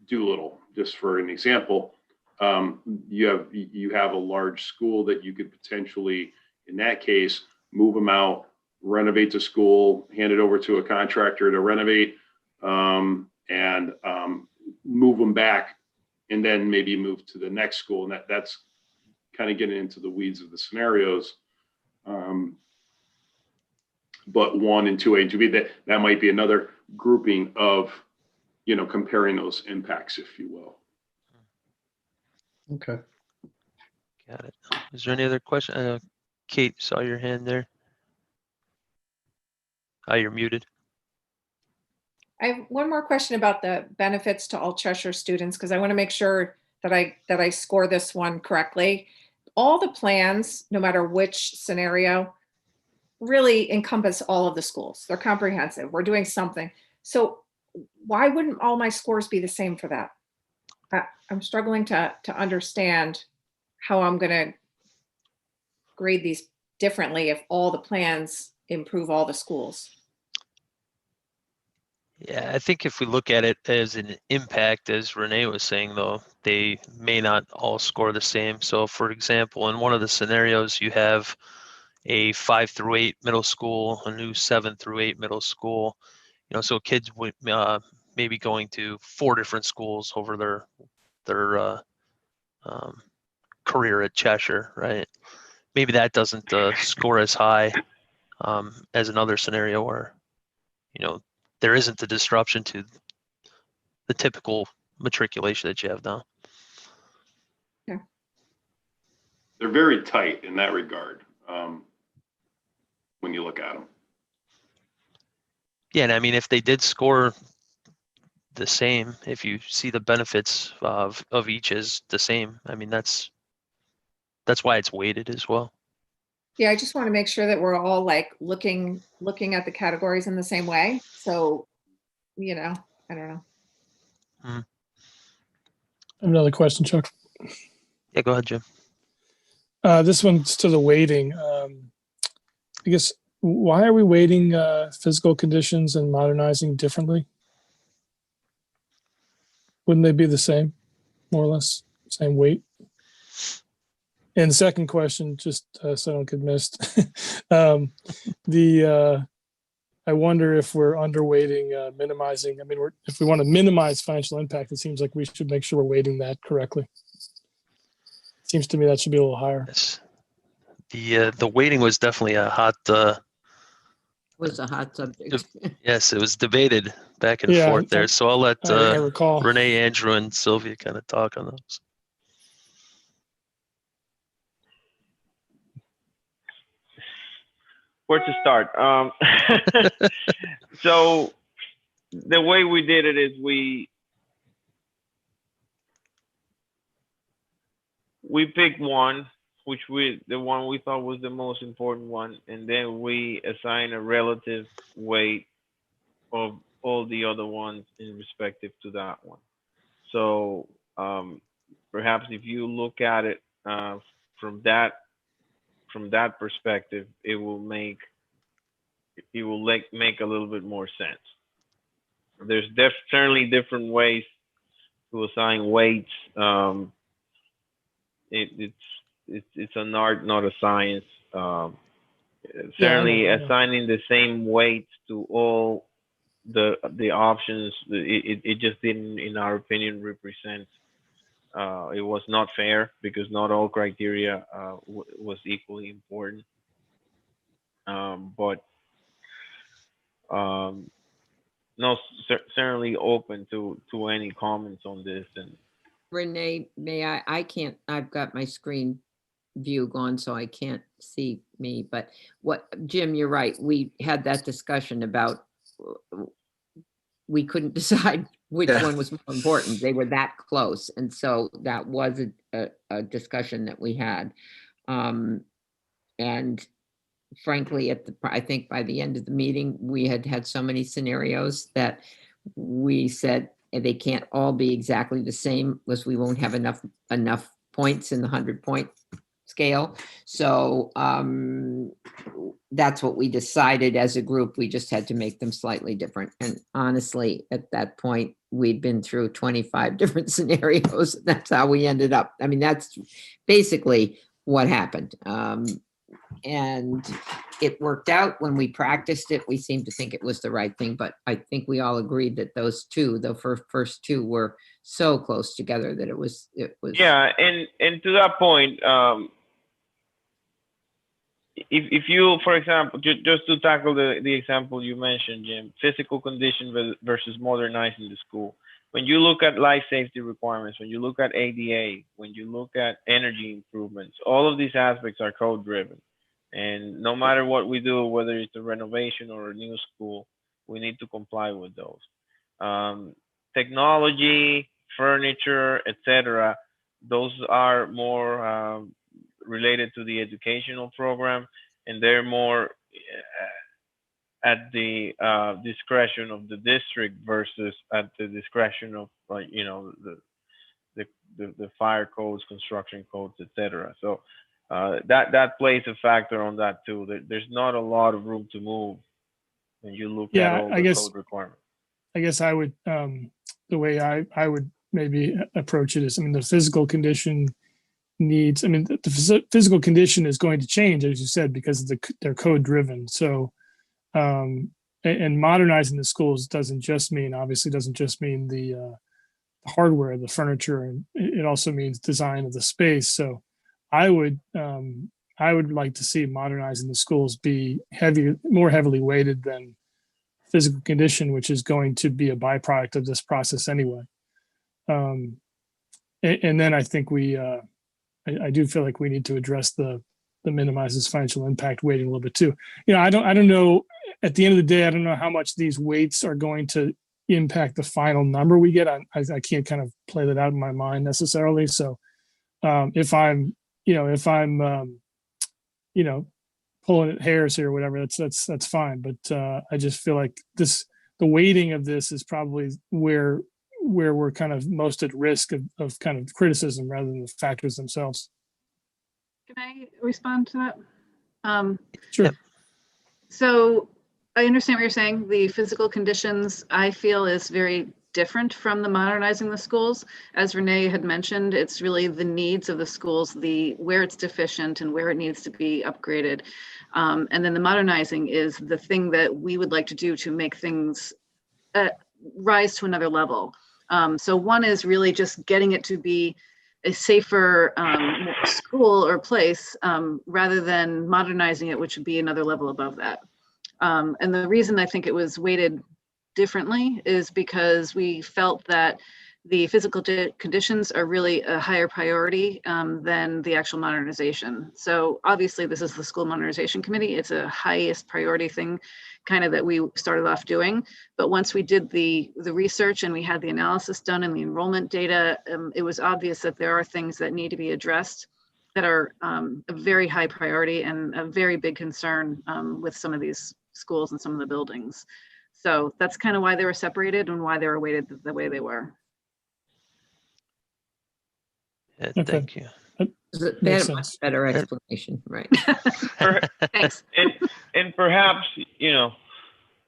Doolittle, just for an example. You have a large school that you could potentially, in that case, move them out, renovate the school, hand it over to a contractor to renovate, and move them back, and then maybe move to the next school. And that's kind of getting into the weeds of the scenarios. But 1 and 2A and 2B, that might be another grouping of, comparing those impacts, if you will. Okay. Got it. Is there any other question? Kate, saw your hand there. Oh, you're muted. I have one more question about the benefits to all Cheshire students, because I want to make sure that I score this one correctly. All the plans, no matter which scenario, really encompass all of the schools. They're comprehensive. We're doing something. So why wouldn't all my scores be the same for that? I'm struggling to understand how I'm going to grade these differently if all the plans improve all the schools. Yeah, I think if we look at it as an impact, as Renee was saying, though, they may not all score the same. So, for example, in one of the scenarios, you have a 5 through 8 middle school, a new 7 through 8 middle school. So kids would maybe going to 4 different schools over their career at Cheshire, right? Maybe that doesn't score as high as another scenario where, there isn't the disruption to the typical matriculation that you have now. Yeah. They're very tight in that regard when you look at them. Yeah, and I mean, if they did score the same, if you see the benefits of each as the same, I mean, that's why it's weighted as well. Yeah, I just want to make sure that we're all like looking at the categories in the same way. So, I don't know. Another question, Chuck. Yeah, go ahead, Jim. This one's to the weighting. I guess, why are we weighting physical conditions and modernizing differently? Wouldn't they be the same, more or less, same weight? And second question, just so I don't get missed, I wonder if we're underweighting minimizing. I mean, if we want to minimize financial impact, it seems like we should make sure we're weighting that correctly. Seems to me that should be a little higher. Yes. The weighting was definitely a hot. Was a hot subject. Yes, it was debated back and Yeah, forth there. So I'll let I recall. Renee, Andrew, and Sylvia kind of talk on those. Where to start? So the way we did it is we picked one, the one we thought was the most important one, and then we assign a relative weight of all the other ones in respective to that one. So perhaps if you look at it from that perspective, it will make a little bit more sense. There's certainly different ways to assign weights. It's an art, not a science. Certainly assigning the same weights to all the options, it just didn't, in our opinion, represent. It was not fair because not all criteria was equally important. But no, certainly open to any comments on this. And Renee, may I can't, I've got my screen view gone, so I can't see me, but Jim, you're right. We had that discussion about, we couldn't decide which one was more important. They were that close. And so that was a discussion that we had. And frankly, I think by the end of the meeting, we had so many scenarios that we said they can't all be exactly the same, because we won't have enough points in the 100-point scale. So that's what we decided as a group. We just had to make them slightly different. And honestly, at that point, we'd been through 25 different scenarios. That's how we ended up. I mean, that's basically what happened. And it worked out. When we practiced it, we seemed to think it was the right thing, but I think we all agreed that those two, the first two, were so close together that it was. Yeah, and to that point, if you, for example, just to tackle the example you mentioned, Jim, physical condition versus modernizing the school. When you look at life safety requirements, when you look at ADA, when you look at energy improvements, all of these aspects are code driven. And no matter what we do, whether it's a renovation or a new school, we need to comply with those. Technology, furniture, etc., those are more related to the educational program, and they're more at the discretion of the district versus at the discretion of, like, you know, the fire codes, construction codes, etc. So that plays a factor on that too. There's not a lot of room to move when you look at all the code requirements. I guess I would, the way I would maybe approach it is, I mean, the physical condition needs, I mean, the physical condition is going to change, as you said, because they're code driven. So, and modernizing the schools doesn't just mean the hardware, the furniture, and it also means design of the space. So I would like to see modernizing the schools be more heavily weighted than physical condition, which is going to be a byproduct of this process anyway. And then I think I do feel like we need to address the minimizes financial impact weighting a little bit too. You know, I don't know, at the end of the day, I don't know how much these weights are going to impact the final number we get. I can't kind of play that out in my mind necessarily. So if I'm pulling at hairs here or whatever, that's fine. But I just feel like the weighting of this is probably where we're kind of most at risk of kind of criticism rather than the factors themselves. Can I respond to that? Sure. So I understand what you're saying. The physical conditions, I feel, is very different from the modernizing the schools. As Renee had mentioned, it's really the needs of the schools, where it's deficient and where it needs to be upgraded. And then the modernizing is the thing that we would like to do to make things rise to another level. So one is really just getting it to be a safer school or place rather than modernizing it, which would be another level above that. And the reason I think it was weighted differently is because we felt that the physical conditions are really a higher priority than the actual modernization. So obviously this is the school modernization committee. It's a highest priority thing kind of that we started off doing. But once we did the research and we had the analysis done and the enrollment data, it was obvious that there are things that need to be addressed that are a very high priority and a very big concern with some of these schools and some of the buildings. So that's kind of why they were separated and why they were weighted the way they were. Yeah, Okay. thank you. That's a much better explanation, right? Thanks. And perhaps, you know,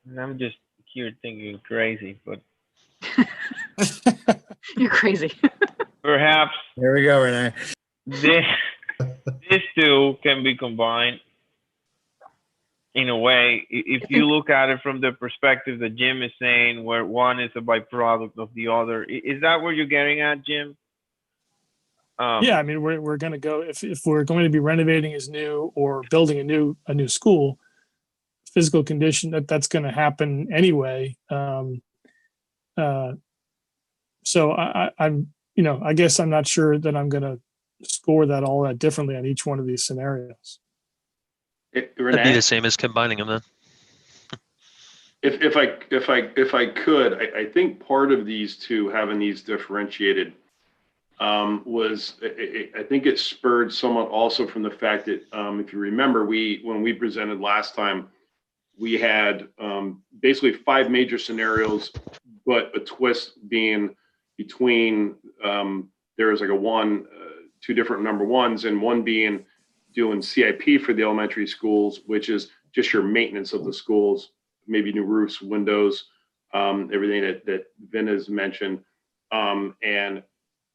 and I'm just here thinking crazy, but You're crazy. perhaps Here we go, Renee. this two can be combined in a way. If you look at it from the perspective that Jim is saying, where one is a byproduct of the other, is that what you're getting at, Jim? Yeah, I mean, we're going to go, if we're going to be renovating as new or building a new school, physical condition, that's going to happen anyway. So I'm, you know, I guess I'm not sure that I'm going to score that all that differently on each one of these scenarios. That'd be the same as combining them then. If I could, I think part of these two having these differentiated was, I think it spurred somewhat also from the fact that if you remember, when we presented last time, we had basically 5 major scenarios, but a twist being between there was like 2 different number ones, and one being doing CIP for the elementary schools, which is just your maintenance of the schools, maybe new roofs, windows, everything that Vin has mentioned. And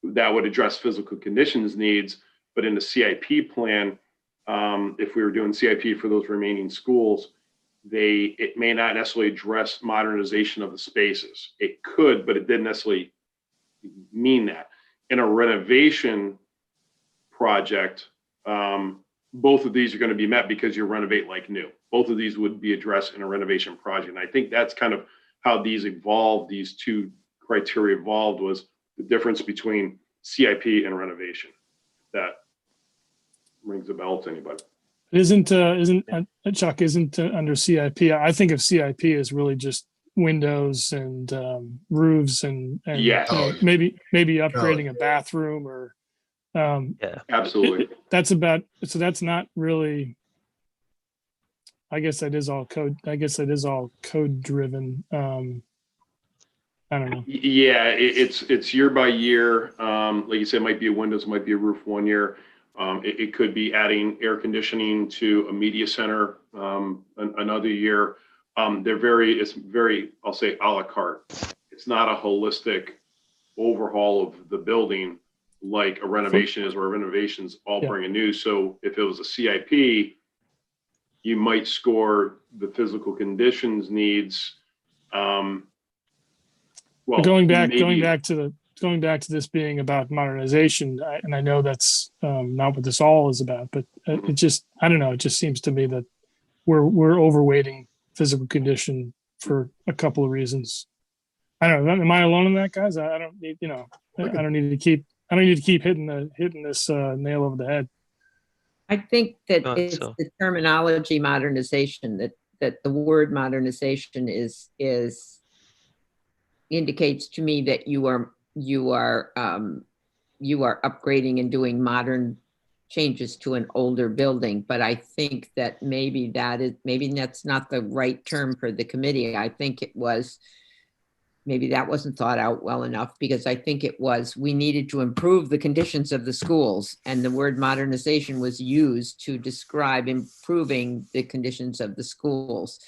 that would address physical conditions needs. But in the CIP plan, if we were doing CIP for those remaining schools, it may not necessarily address modernization of the spaces. It could, but it didn't necessarily mean that. In a renovation project, both of these are going to be met because you renovate like new. Both of these would be addressed in a renovation project. And I think that's kind of how these evolved, these two criteria evolved, was the difference between CIP and renovation. That rings a bell to anybody. Isn't Chuck, isn't under CIP? I think of CIP as really just windows and roofs and Yes. you know, maybe upgrading a bathroom or Yeah, absolutely. That's about, so that's not really, I guess that is all code. I guess that is all code driven. I don't know. Yeah, it's year by year. Like you said, it might be a windows, it might be a roof 1 year. It could be adding air conditioning to a media center another year. It's very, I'll say, a la carte. It's not a holistic overhaul of the building like a renovation is, where renovations all brand new. So if it was a CIP, you might score the physical conditions needs. Well, going back to this being about modernization, and I know that's not what this all is about, but it just, I don't know, it just seems to me that we're overweighting physical condition for a couple of reasons. I don't know. Am I alone in that, guys? I don't need, you know, I don't need to keep hitting this nail over the head. I think that it's the terminology modernization, that the word modernization is indicates to me that you are upgrading and doing modern changes to an older building. But I think that maybe that's not the right term for the committee. I think maybe that wasn't thought out well enough, because I think we needed to improve the conditions of the schools, and the word modernization was used to describe improving the conditions of the schools.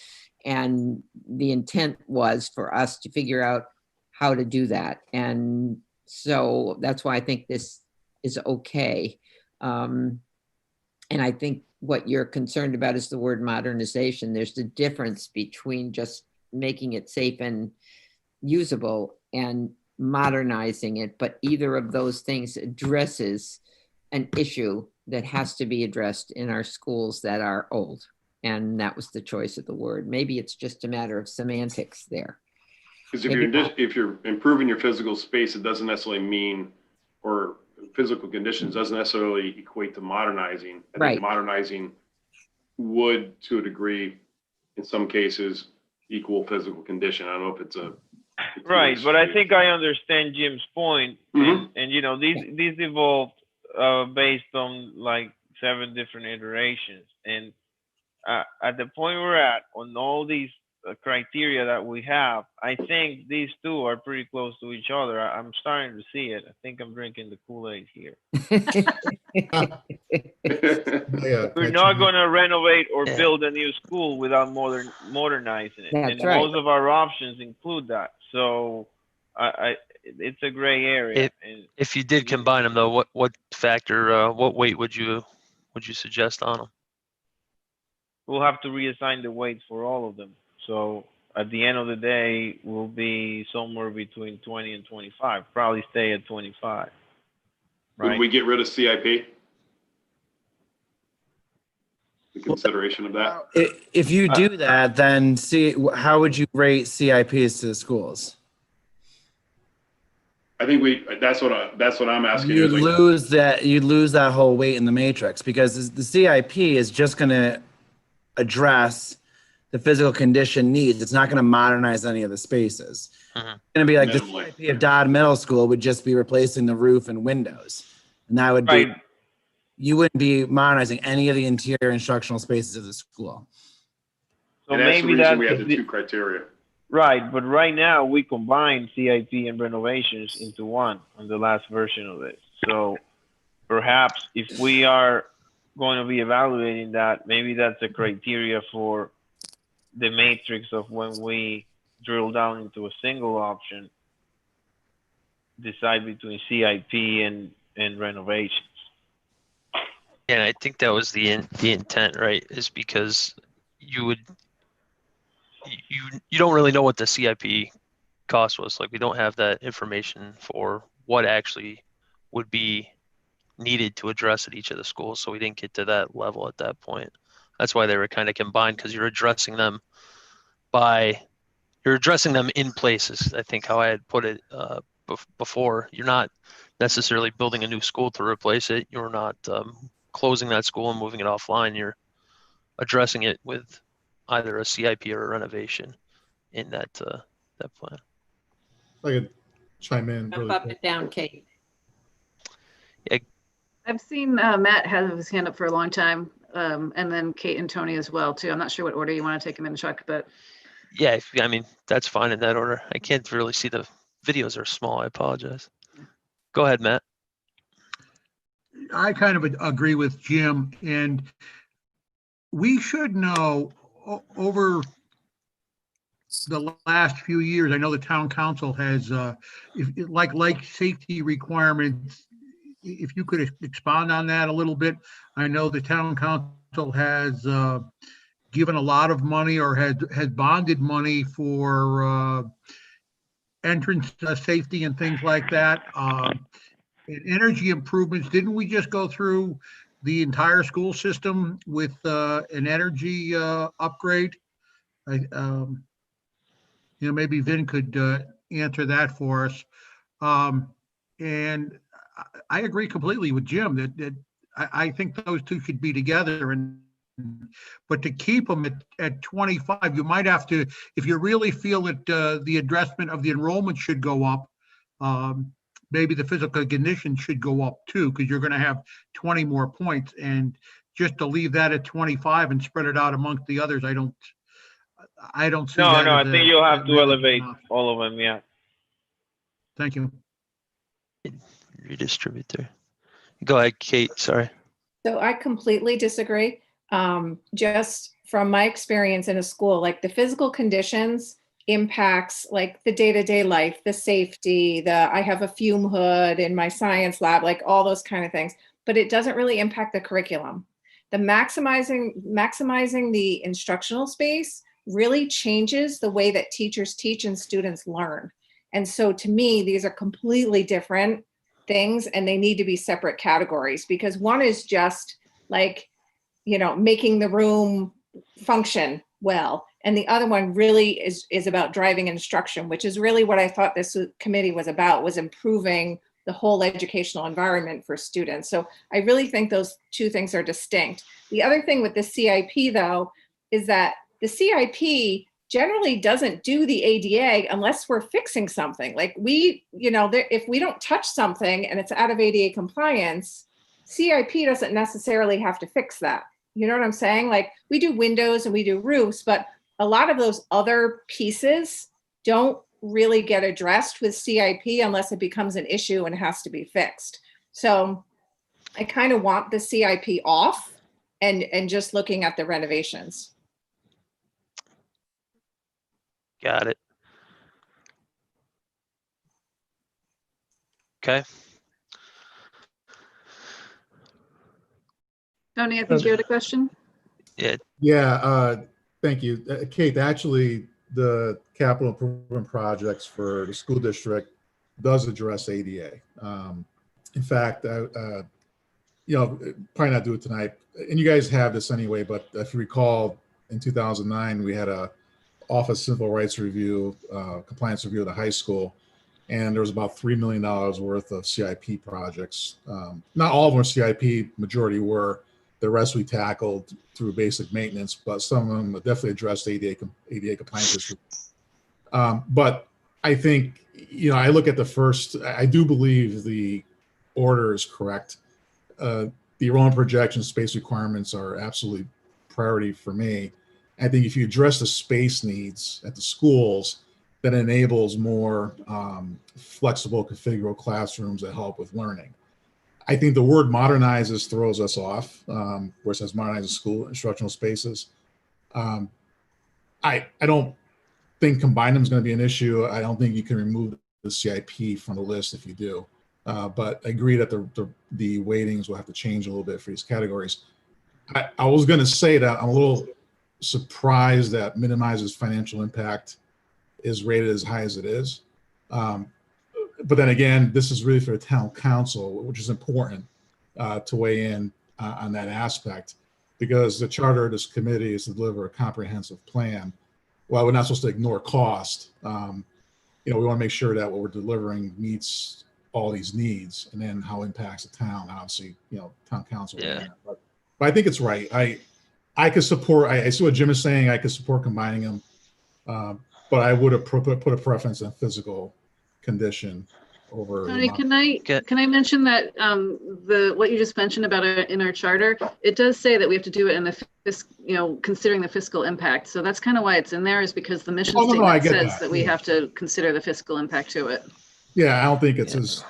And the intent was for us to figure out how to do that. And so that's why I think this is okay. And I think what you're concerned about is the word modernization. There's the difference between just making it safe and usable and modernizing it, but either of those things addresses an issue that has to be addressed in our schools that are old. And that was the choice of the word. Maybe it's just a matter of semantics there. Because if you're improving your physical space, it doesn't necessarily mean, or physical conditions doesn't necessarily equate to modernizing. I think modernizing would, to a degree, in some cases, equal physical condition. I don't know if it's a right, but I think I understand Jim's point. And you know, these evolved based on like 7 different iterations, and at the point we're at on all these criteria that we have, I think these two are pretty close to each other. I'm starting to see it. I think I'm drinking the Kool-Aid here. We're not going to renovate or build a new school without modernizing it. That's and right. Most of our options include that. So it's a gray area. If you did combine them though, what factor, what weight would you suggest on them? We'll have to reassign the weights for all of them. So at the end of the day, we'll be somewhere between 20 and 25, probably stay at 25. Right? Would we get rid of CIP? The consideration of that? If you do that, then how would you rate CIPs to the schools? I think that's what I'm asking. You'd lose that whole weight in the matrix, because the CIP is just going to address the physical condition needs. It's not going to modernize any of the spaces. It's going to be like the CIP of Dodd Middle School would just be replacing the roof and windows. And that would be, you wouldn't be modernizing any of the interior instructional spaces of the school. So and that's maybe the reason we have the 2 criteria. Right, but right now we combine CIP and renovations into one on the last version of it. So perhaps if we are going to be evaluating that, maybe that's a criteria for the matrix of when we drill down into a single option, decide between CIP and renovations. And I think that was the intent, right? Is because you don't really know what the CIP cost was. Like, we don't have that information for what actually would be needed to address at each of the schools. So we didn't get to that level at that point. That's why they were kind of combined, because you're addressing them in places. I think how I had put it before. You're not necessarily building a new school to replace it. You're not closing that school and moving it offline. You're addressing it with either a CIP or a renovation in that plan. If I could chime in Jump really up quick. and down, Kate. I've seen Matt have his hand up for a long time, and then Kate and Tony as well too. I'm not sure what order you want to take them in, Chuck, but Yeah, I mean, that's fine in that order. I can't really see, the videos are small. I apologize. Go ahead, Matt. I kind of agree with Jim, and we should know over the last few years. I know the town council has, like safety requirements. If you could expound on that a little bit. I know the town council has given a lot of money, or has bonded money for entrance safety and things like that. And energy improvements, didn't we just go through the entire school system with an energy upgrade? Maybe Vin could answer that for us. And I agree completely with Jim that I think those two should be together. But to keep them at 25, you might have to, if you really feel that the addressment of the enrollment should go up, maybe the physical condition should go up too, because you're going to have 20 more points. And just to leave that at 25 and spread it out amongst the others, I don't see No, that. I think you'll have to really elevate all of them. Yeah. Thank you. Redistribute there. Go ahead, Kate. Sorry. So I completely disagree. Just from my experience in a school, like the physical conditions impacts like the day-to-day life, the safety, I have a fume hood in my science lab, like all those kind of things, but it doesn't really impact the curriculum. The maximizing the instructional space really changes the way that teachers teach and students learn. And so to me, these are completely different things, and they need to be separate categories, because one is just like, making the room function well. And the other one really is about driving instruction, which is really what I thought this committee was about, was improving the whole educational environment for students. So I really think those two things are distinct. The other thing with the CIP though, is that the CIP generally doesn't do the ADA unless we're fixing something. Like if we don't touch something and it's out of ADA compliance, CIP doesn't necessarily have to fix that. You know what I'm saying? Like, we do windows and we do roofs, but a lot of those other pieces don't really get addressed with CIP unless it becomes an issue and has to be fixed. So I kind of want the CIP off and just looking at the renovations. Got it. Okay. Tony, I think you had a question. Yeah. Thank you, Kate. Actually, the capital improvement projects for the school district does address ADA. In fact, probably not do it tonight, and you guys have this anyway, but if you recall, in 2009, we had a Office of Civil Rights review, compliance review of the high school, and there was about $3 million worth of CIP projects. Not all of them were CIP, majority were. The rest we tackled through basic maintenance, but some of them definitely addressed ADA compliance issues. But I think, I look at the first, I do believe the order is correct. The enrollment projection space requirements are absolutely priority for me. I think if you address the space needs at the schools, that enables more flexible configurable classrooms that help with learning. I think the word modernizes throws us off, where it says modernizes school instructional spaces. I don't think combine them is going to be an issue. I don't think you can remove the CIP from the list if you do. But I agree that the weightings will have to change a little bit for these categories. I was going to say that I'm a little surprised that minimizes financial impact is rated as high as it is. But then again, this is really for the town council, which is important to weigh in on that aspect, because the charter of this committee is to deliver a comprehensive plan. While we're not supposed to ignore cost, we want to make sure that what we're delivering meets all these needs, and then how it impacts the town. Obviously, town council. Yeah. But I think it's right. I could support. I see what Jim is saying. I could support combining them, but I would have put a preference on physical condition over. Tony, can I mention that what you just mentioned about in our charter, it does say that we have to do it in the considering the fiscal impact. So that's kind of why it's in there, is because the mission statement says that we have to consider the fiscal impact to it. Yeah, I don't think it's as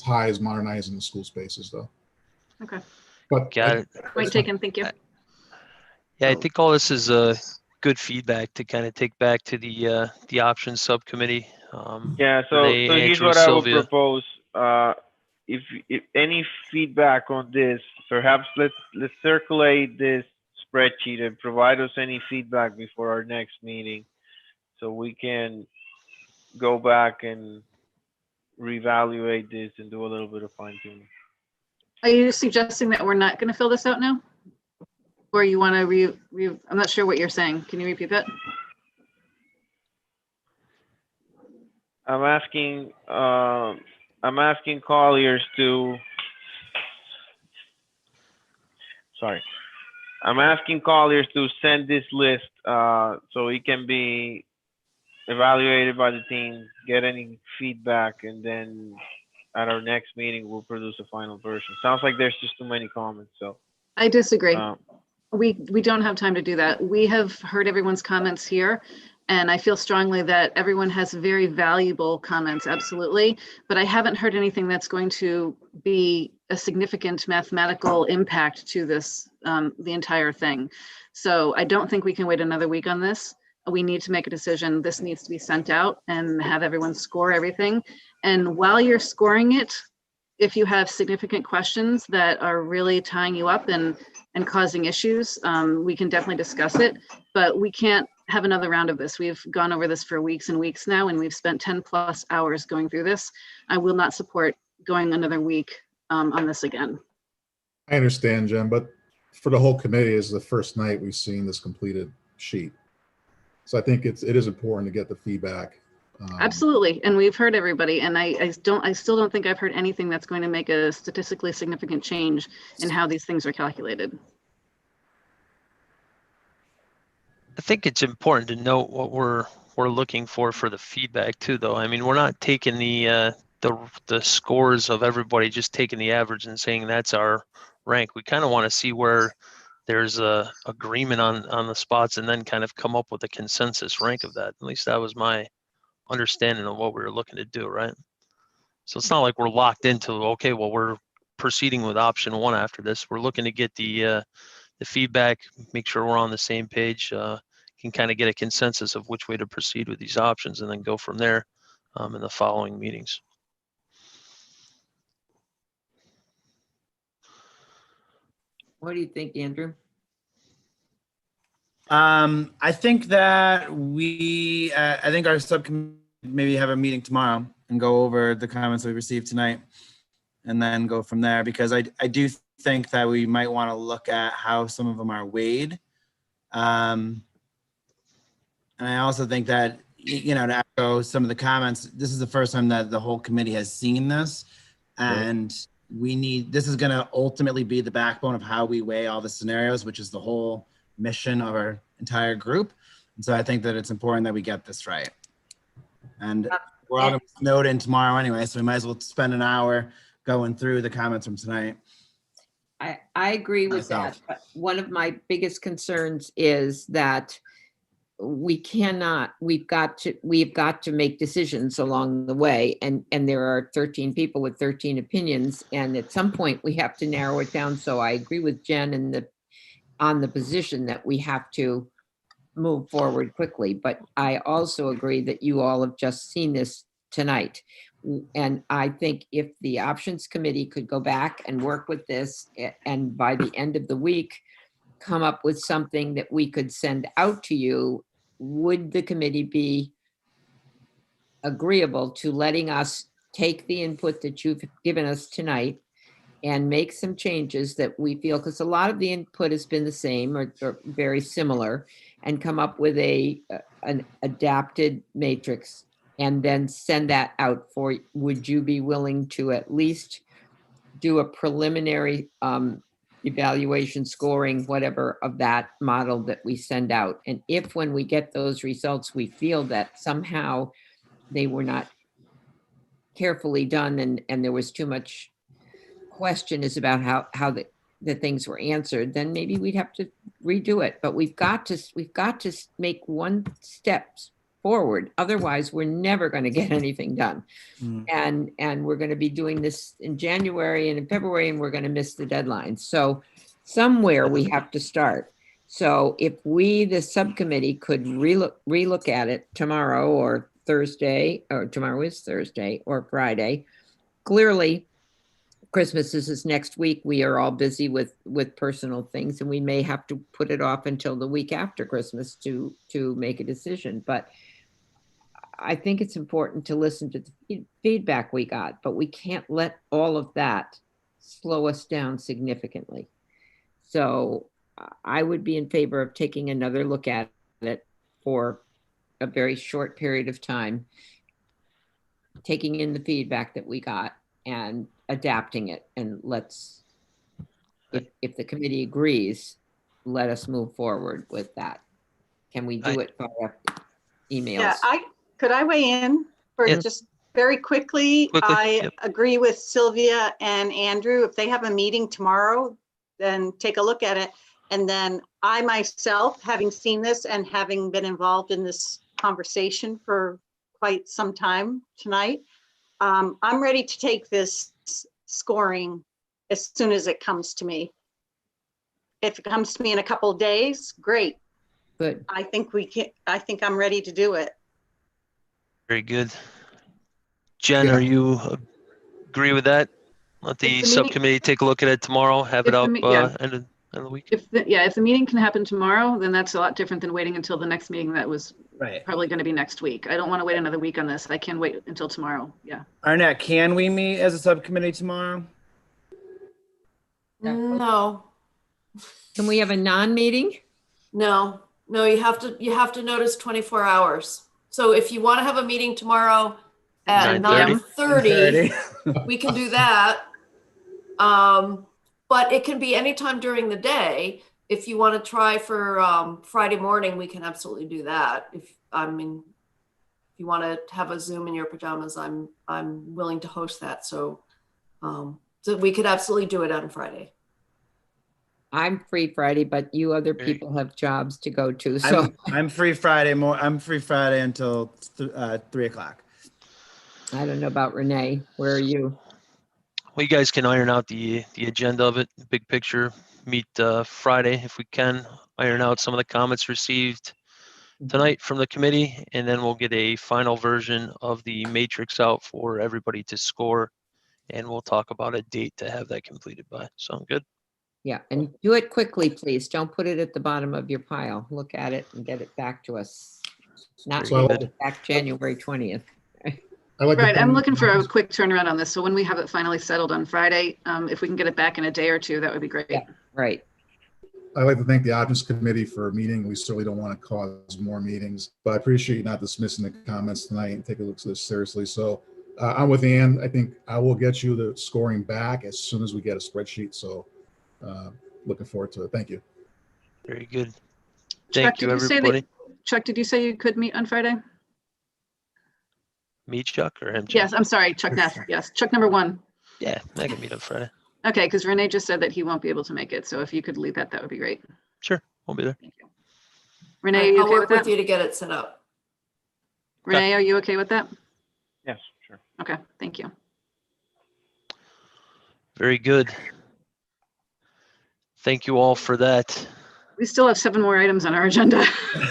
high as modernizing the school spaces, though. Okay. But got it. Point taken. Thank you. Yeah, I think all this is good feedback to kind of take back to the options subcommittee. Yeah, so here's what I would propose. If any feedback on this, perhaps let's circulate this spreadsheet and provide us any feedback before our next meeting, so we can go back and reevaluate this and do a little bit of fine tuning. Are you suggesting that we're not going to fill this out now? Or you want to I'm not sure what you're saying. Can you repeat that? I'm asking Colliers to, I'm asking Colliers to send this list so it can be evaluated by the team, get any feedback, and then at our next meeting, we'll produce a final version. Sounds like there's just too many comments, so. I disagree. We don't have time to do that. We have heard everyone's comments here, and I feel strongly that everyone has very valuable comments, absolutely. But I haven't heard anything that's going to be a significant mathematical impact to this, the entire thing. So I don't think we can wait another week on this. We need to make a decision. This needs to be sent out and have everyone score everything. And while you're scoring it, if you have significant questions that are really tying you up and causing issues, we can definitely discuss it, but we can't have another round of this. We've gone over this for weeks and weeks now, and we've spent 10+ hours going through this. I will not support going another week on this again. I understand, Jen, but for the whole committee, is the first night we've seen this completed sheet. So I think it is important to get the feedback. Absolutely, and we've heard everybody, and I still don't think I've heard anything that's going to make a statistically significant change in how these things are calculated. I think it's important to note what we're looking for the feedback too, though. I mean, we're not taking the scores of everybody, just taking the average and saying that's our rank. We kind of want to see where there's a agreement on the spots, and then kind of come up with a consensus rank of that. At least that was my understanding of what we were looking to do, right? So it's not like we're locked into, okay, well, we're proceeding with option one after this. We're looking to get the feedback, make sure we're on the same page, can kind of get a consensus of which way to proceed with these options, and then go from there in the following meetings. What do you think, Andrew? I think that I think our subcommittee maybe have a meeting tomorrow and go over the comments we received tonight, and then go from there, because I do think that we might want to look at how some of them are weighed. And I also think that, to echo some of the comments, this is the first time that the whole committee has seen this, and this is going to ultimately be the backbone of how we weigh all the scenarios, which is the whole mission of our entire group. And so I think that it's important that we get this right. And we're all going to snowed in tomorrow anyway, so we might as well spend an hour going through the comments from tonight. I agree with that. But one of my biggest concerns is that we've got to make decisions along the way. And there are 13 people with 13 opinions. And at some point we have to narrow it down. So I agree with Jen on the position that we have to move forward quickly. But I also agree that you all have just seen this tonight. And I think if the options committee could go back and work with this, and by the end of the week, come up with something that we could send out to you, would the committee be agreeable to letting us take the input that you've given us tonight and make some changes that we feel, because a lot of the input has been the same or very similar, and come up with an adapted matrix and then send that out for, would you be willing to at least do a preliminary evaluation, scoring, whatever, of that model that we send out? And if when we get those results, we feel that somehow they were not carefully done and there was too much question is about how the things were answered, then maybe we'd have to redo it. But we've got to make one step forward. Otherwise, we're never going to get anything done. And we're going to be doing this in January and in February, and we're going to miss the deadline. So somewhere we have to start. So if we, the subcommittee, could relook at it tomorrow or Thursday, or tomorrow is Thursday, or Friday. Clearly, Christmas is next week. We are all busy with personal things, and we may have to put it off until the week after Christmas to make a decision. But I think it's important to listen to the feedback we got, but we can't let all of that slow us down significantly. So I would be in favor of taking another look at it for a very short period of time, taking in the feedback that we got and adapting it. And let's, if the committee agrees, let us move forward with that. Can we do it via emails? Yeah, could I weigh in for just very quickly? I agree with Sylvia and Andrew. If they have a meeting tomorrow, then take a look at it. And then I myself, having seen this and having been involved in this conversation for quite some time tonight, I'm ready to take this scoring as soon as it comes to me. If it comes to me in a couple of days, great. Good. I think I'm ready to do it. Very good. Jen, are you agree with that? Let the subcommittee take a look at it tomorrow, have it up end of the week. If the meeting can happen tomorrow, then that's a lot different than waiting until the next meeting that was probably going to be next week. I don't want to wait another week on this. I can wait until tomorrow. Yeah. Arnett, can we meet as a subcommittee tomorrow? No. Can we have a non-meeting? No, you have to notice 24 hours. So if you want to have a meeting tomorrow at 9:30, we can do that. But it can be anytime during the day. If you want to try for Friday morning, we can absolutely do that. If you want to have a Zoom in your pajamas, I'm willing to host that. So we could absolutely do it on Friday. I'm free Friday, but you other people have jobs to go to. So I'm free Friday. I'm free Friday until 3 o'clock. I don't know about Renee. Where are you? Well, you guys can iron out the agenda of it, big picture. Meet Friday if we can. Iron out some of the comments received tonight from the committee, and then we'll get a final version of the matrix out for everybody to score, and we'll talk about a date to have that completed by. Sound good? Yeah, and do it quickly, please. Don't put it at the bottom of your pile. Look at it and get it back to us. Not back January 20th. Right, I'm looking for a quick turnaround on this. So when we have it finally settled on Friday, if we can get it back in a day or two, that would be great. Yeah, right. I'd like to thank the options committee for a meeting. We certainly don't want to cause more meetings, but I appreciate you not dismissing the comments tonight and take a look at this seriously. So I'm with Ann. I think I will get you the scoring back as soon as we get a spreadsheet. So looking forward to it. Thank you. Very good. Thank you, everybody. Chuck, did you say you could meet on Friday? Me, Chuck, or him? Chuck? Yes, I'm sorry, Chuck Nath. Yes, Chuck number 1. Yeah, I can meet on Friday. Okay, because Renee just said that he won't be able to make it. So if you could lead that, that would be great. Sure, we'll be there. Thank you. Renee, are you I'll okay work with with that? you to get it set up. Renee, are you okay with that? Yes, sure. Okay, thank you. Very good. Thank you all for that. We still have 7 more items on our agenda.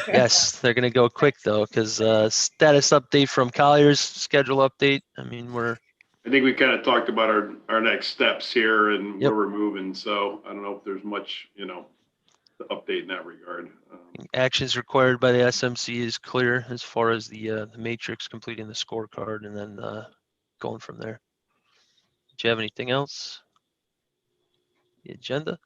Yes, they're gonna go quick though, because status update from Collier's, schedule update. I mean, I think we kind of talked about our next steps here and Yep. where we're moving. So I don't know if there's much, to update in that regard. actions required by the SMC is clear as far as the matrix, completing the scorecard, and then going from there. Do you have anything else? The agenda?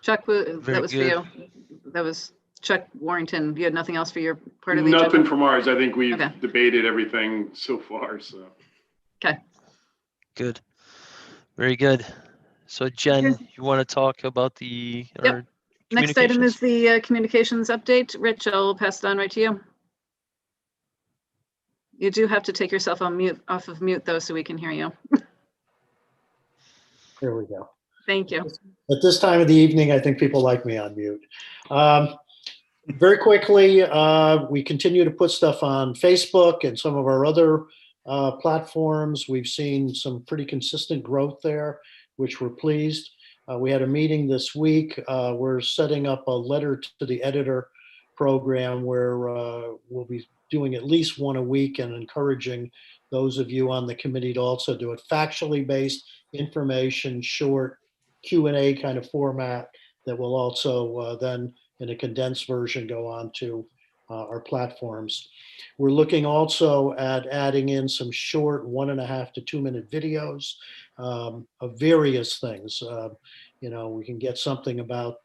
Chuck, that Very was good. for you. That was Chuck Warrington. You had nothing else for your part of the Nothing agenda? from ours. I think we've Okay. debated everything so far. So. Okay. Good. Very good. So Jen, you want to talk about the Yep. Next item is the communications update. Rich, I'll pass it on right to you. You do have to take yourself off of mute though, so we can hear you. There we go. Thank you. At this time of the evening, I think people like me on mute. Very quickly, we continue to put stuff on Facebook and some of our other platforms. We've seen some pretty consistent growth there, which we're pleased. We had a meeting this week. We're setting up a letter to the editor program where we'll be doing at least one a week and encouraging those of you on the committee to also do it. Factually based information, short Q&A kind of format that will also then in a condensed version go on to our platforms. We're looking also at adding in some short 1.5 to 2 minute videos of various things. We can get something about,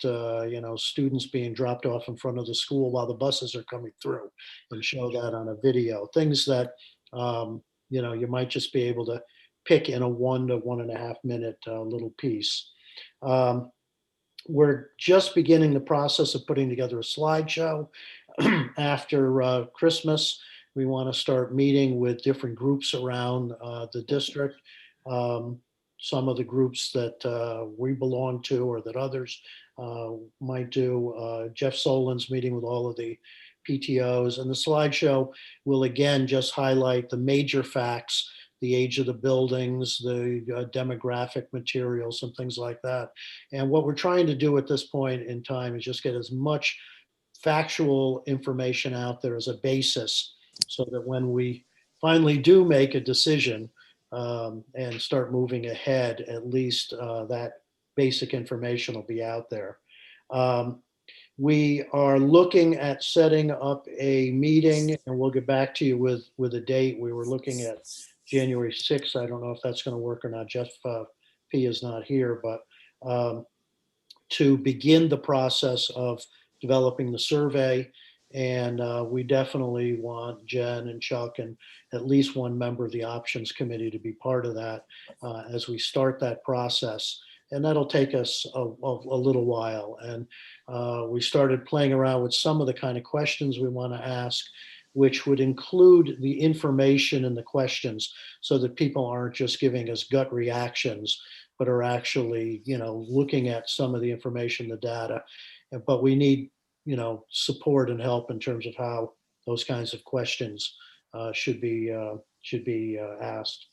students being dropped off in front of the school while the buses are coming through and show that on a video. Things that, you might just be able to pick in a 1 to 1.5 minute little piece. We're just beginning the process of putting together a slideshow. After Christmas, we want to start meeting with different groups around the district. Some of the groups that we belong to or that others might do. Jeff Solin's meeting with all of the PTOs, and the slideshow will again just highlight the major facts, the age of the buildings, the demographic materials and things like that. And what we're trying to do at this point in time is just get as much factual information out there as a basis so that when we finally do make a decision and start moving ahead, at least that basic information will be out there. We are looking at setting up a meeting, and we'll get back to you with a date. We were looking at January 6th. I don't know if that's going to work or not. Jeff P is not here, but to begin the process of developing the survey. And we definitely want Jen and Chuck and at least one member of the options committee to be part of that as we start that process. And that'll take us a little while. And we started playing around with some of the kind of questions we want to ask, which would include the information in the questions so that people aren't just giving us gut reactions, but are actually, looking at some of the information, the data. But we need, support and help in terms of how those kinds of questions should be asked.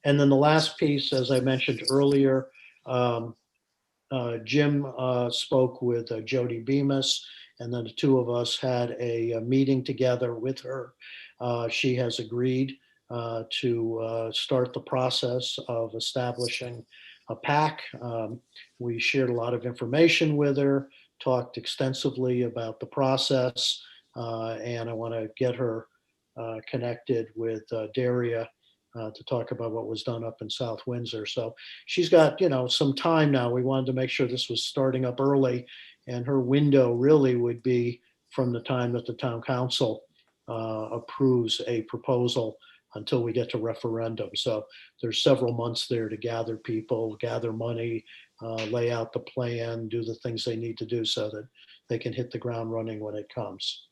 And then the last piece, as I mentioned earlier, Jim spoke with Jody Bemis, and then the two of us had a meeting together with her. She has agreed to start the process of establishing a PAC. We shared a lot of information with her, talked extensively about the process, and I want to get her connected with Daria to talk about what was done up in South Windsor. So she's got, some time now. We wanted to make sure this was starting up early, and her window really would be from the time that the town council approves a proposal until we get to referendum. So there's several months there to gather people, gather money, lay out the plan, do the things they need to do so that they can hit the ground running when it comes.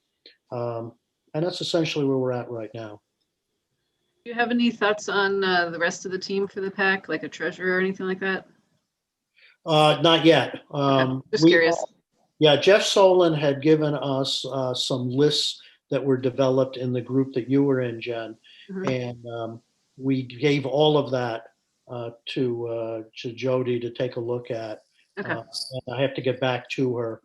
And that's essentially where we're at right now. Do you have any thoughts on the rest of the team for the PAC, like a treasurer or anything like that? Not yet. Just curious. Yeah, Jeff Solon had given us some lists that were developed in the group that you were in, Jen. And we gave all of that to Jody to take a look at. Okay. And I have to get back to her.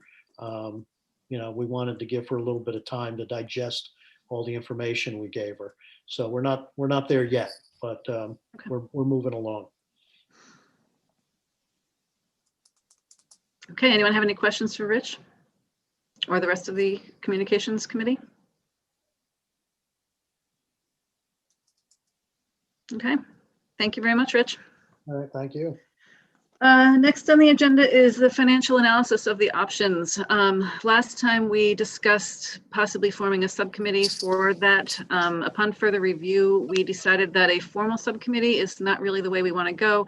We wanted to give her a little bit of time to digest all the information we gave her. So we're not there yet, but we're moving along. Okay, anyone have any questions for Rich or the rest of the communications committee? Okay, thank you very much, Rich. All right, thank you. Next on the agenda is the financial analysis of the options. Last time we discussed possibly forming a subcommittee for that. Upon further review, we decided that a formal subcommittee is not really the way we want to go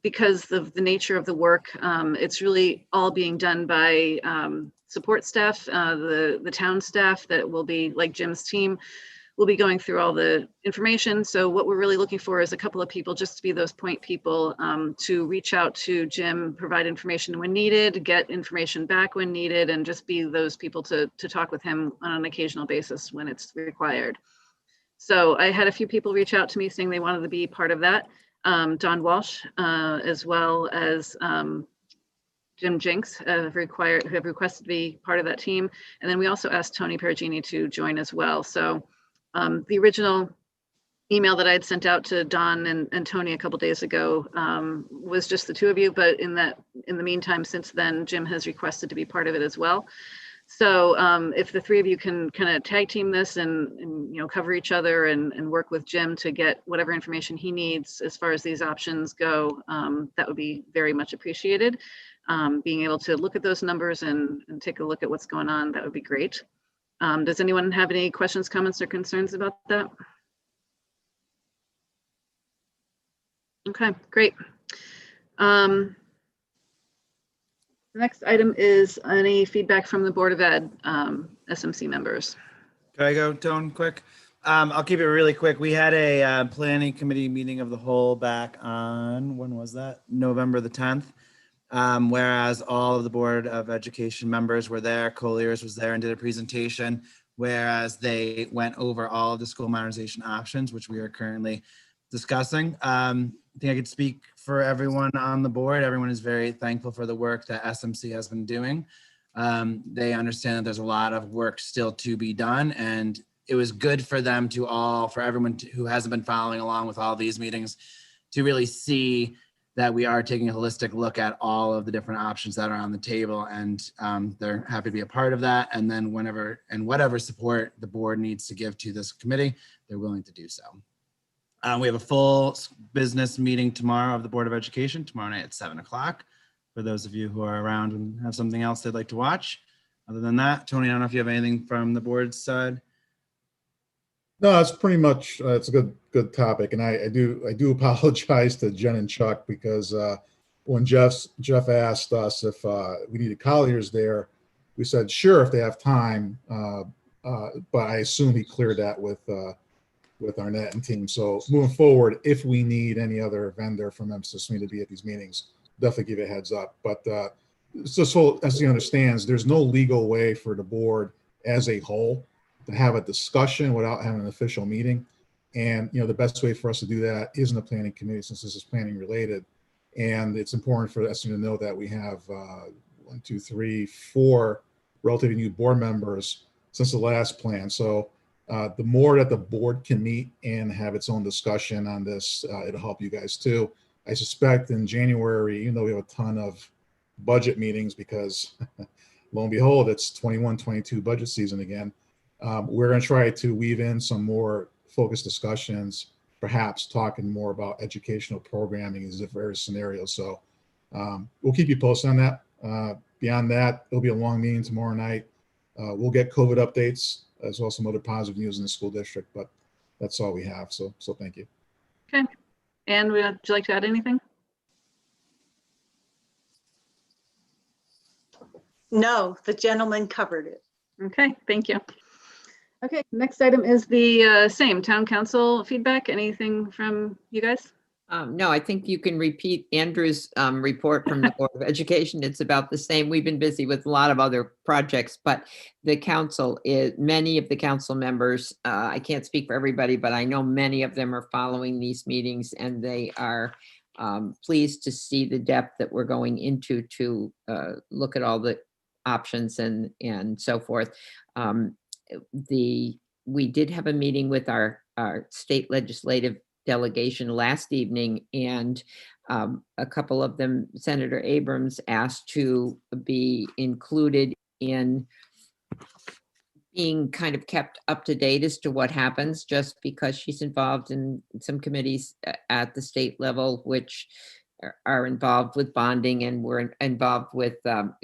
because of the nature of the work. It's really all being done by support staff, the town staff that will be like Jim's team. We'll be going through all the information. So what we're really looking for is a couple of people just to be those point people to reach out to Jim, provide information when needed, get information back when needed, and just be those people to talk with him on an occasional basis when it's required. So I had a few people reach out to me saying they wanted to be part of that. Don Walsh, as well as Jim Jinks have requested to be part of that team. And then we also asked Tony Perugini to join as well. So the original email that I had sent out to Don and Tony a couple days ago was just the two of you, but in the meantime, since then, Jim has requested to be part of it as well. So if the three of you can kind of tag team this and cover each other and work with Jim to get whatever information he needs as far as these options go, that would be very much appreciated. Being able to look at those numbers and take a look at what's going on, that would be great. Does anyone have any questions, comments, or concerns about that? Okay, great. The next item is any feedback from the Board of Ed SMC members. Can I go, Tone, quick? I'll keep it really quick. We had a planning committee meeting of the whole back on, when was that? November the 10th. Whereas all of the Board of Education members were there, Colliers was there and did a presentation, whereas they went over all of the school modernization options, which we are currently discussing. I think I could speak for everyone on the board. Everyone is very thankful for the work that SMC has been doing. They understand that there's a lot of work still to be done, and it was good for them to for everyone who hasn't been following along with all these meetings to really see that we are taking a holistic look at all of the different options that are on the table, and they're happy to be a part of that. And then whatever support the board needs to give to this committee, they're willing to do so. We have a full business meeting tomorrow of the Board of Education, tomorrow night at 7 o'clock, for those of you who are around and have something else they'd like to watch. Other than that, Tony, I don't know if you have anything from the board's side. No, it's pretty much it's a good topic, and I do apologize to Jen and Chuck because when Jeff asked us if we needed Colliers there, we said sure if they have time, but I assume he cleared that with Arnett and team. So moving forward, if we need any other vendor from MSSME to be at these meetings, definitely give a heads up. But so as he understands, there's no legal way for the board as a whole to have a discussion without having an official meeting. And, the best way for us to do that is in the planning committee, since this is planning related. And it's important for us to know that we have 4 relatively new board members since the last plan. So the more that the board can meet and have its own discussion on this, it'll help you guys too. I suspect in January, even though we have a ton of budget meetings because lo and behold, it's 21-22 budget season again. We're going to try to weave in some more focused discussions, perhaps talking more about educational programming in various scenarios. So we'll keep you posted on that. Beyond that, it'll be a long meeting tomorrow night. We'll get COVID updates as well as some other positive news in the school district, but that's all we have. So thank you. Okay. And would you like to add anything? No, the gentleman covered it. Okay, thank you. Okay, next item is the same town council feedback. Anything from you guys? No, I think you can repeat Andrew's report from the Board of Education. It's about the same. We've been busy with a lot of other projects, but the council is, many of the council members, I can't speak for everybody, but I know many of them are following these meetings, and they are pleased to see the depth that we're going into to look at all the options and so forth. We did have a meeting with our state legislative delegation last evening, and a couple of them, Senator Abrams asked to be included in being kind of kept up to date as to what happens, just because she's involved in some committees at the state level, which are involved with bonding, and we're involved with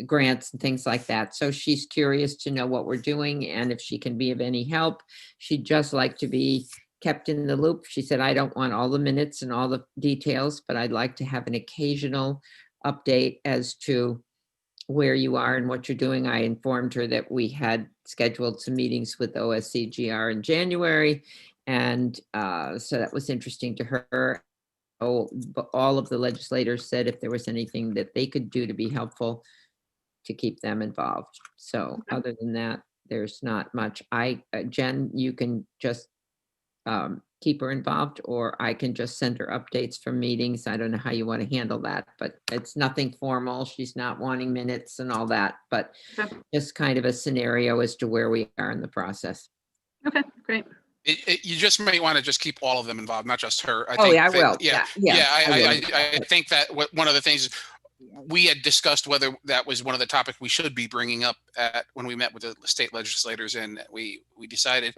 grants and things like that. So she's curious to know what we're doing, and if she can be of any help. She'd just like to be kept in the loop. She said, I don't want all the minutes and all the details, but I'd like to have an occasional update as to where you are and what you're doing. I informed her that we had scheduled some meetings with OSCGR in January, and so that was interesting to her. But all of the legislators said if there was anything that they could do to be helpful, to keep them involved. So other than that, there's not much. Jen, you can just keep her involved, or I can just send her updates from meetings. I don't know how you want to handle that, but it's nothing formal. She's not wanting minutes and all that, but just kind of a scenario as to where we are in the process. Okay, great. You just may want to just keep all of them involved, not just her. I will. Yeah. I think that one of the things we had discussed, whether that was one of the topics we should be bringing up when we met with the state legislators, and we decided,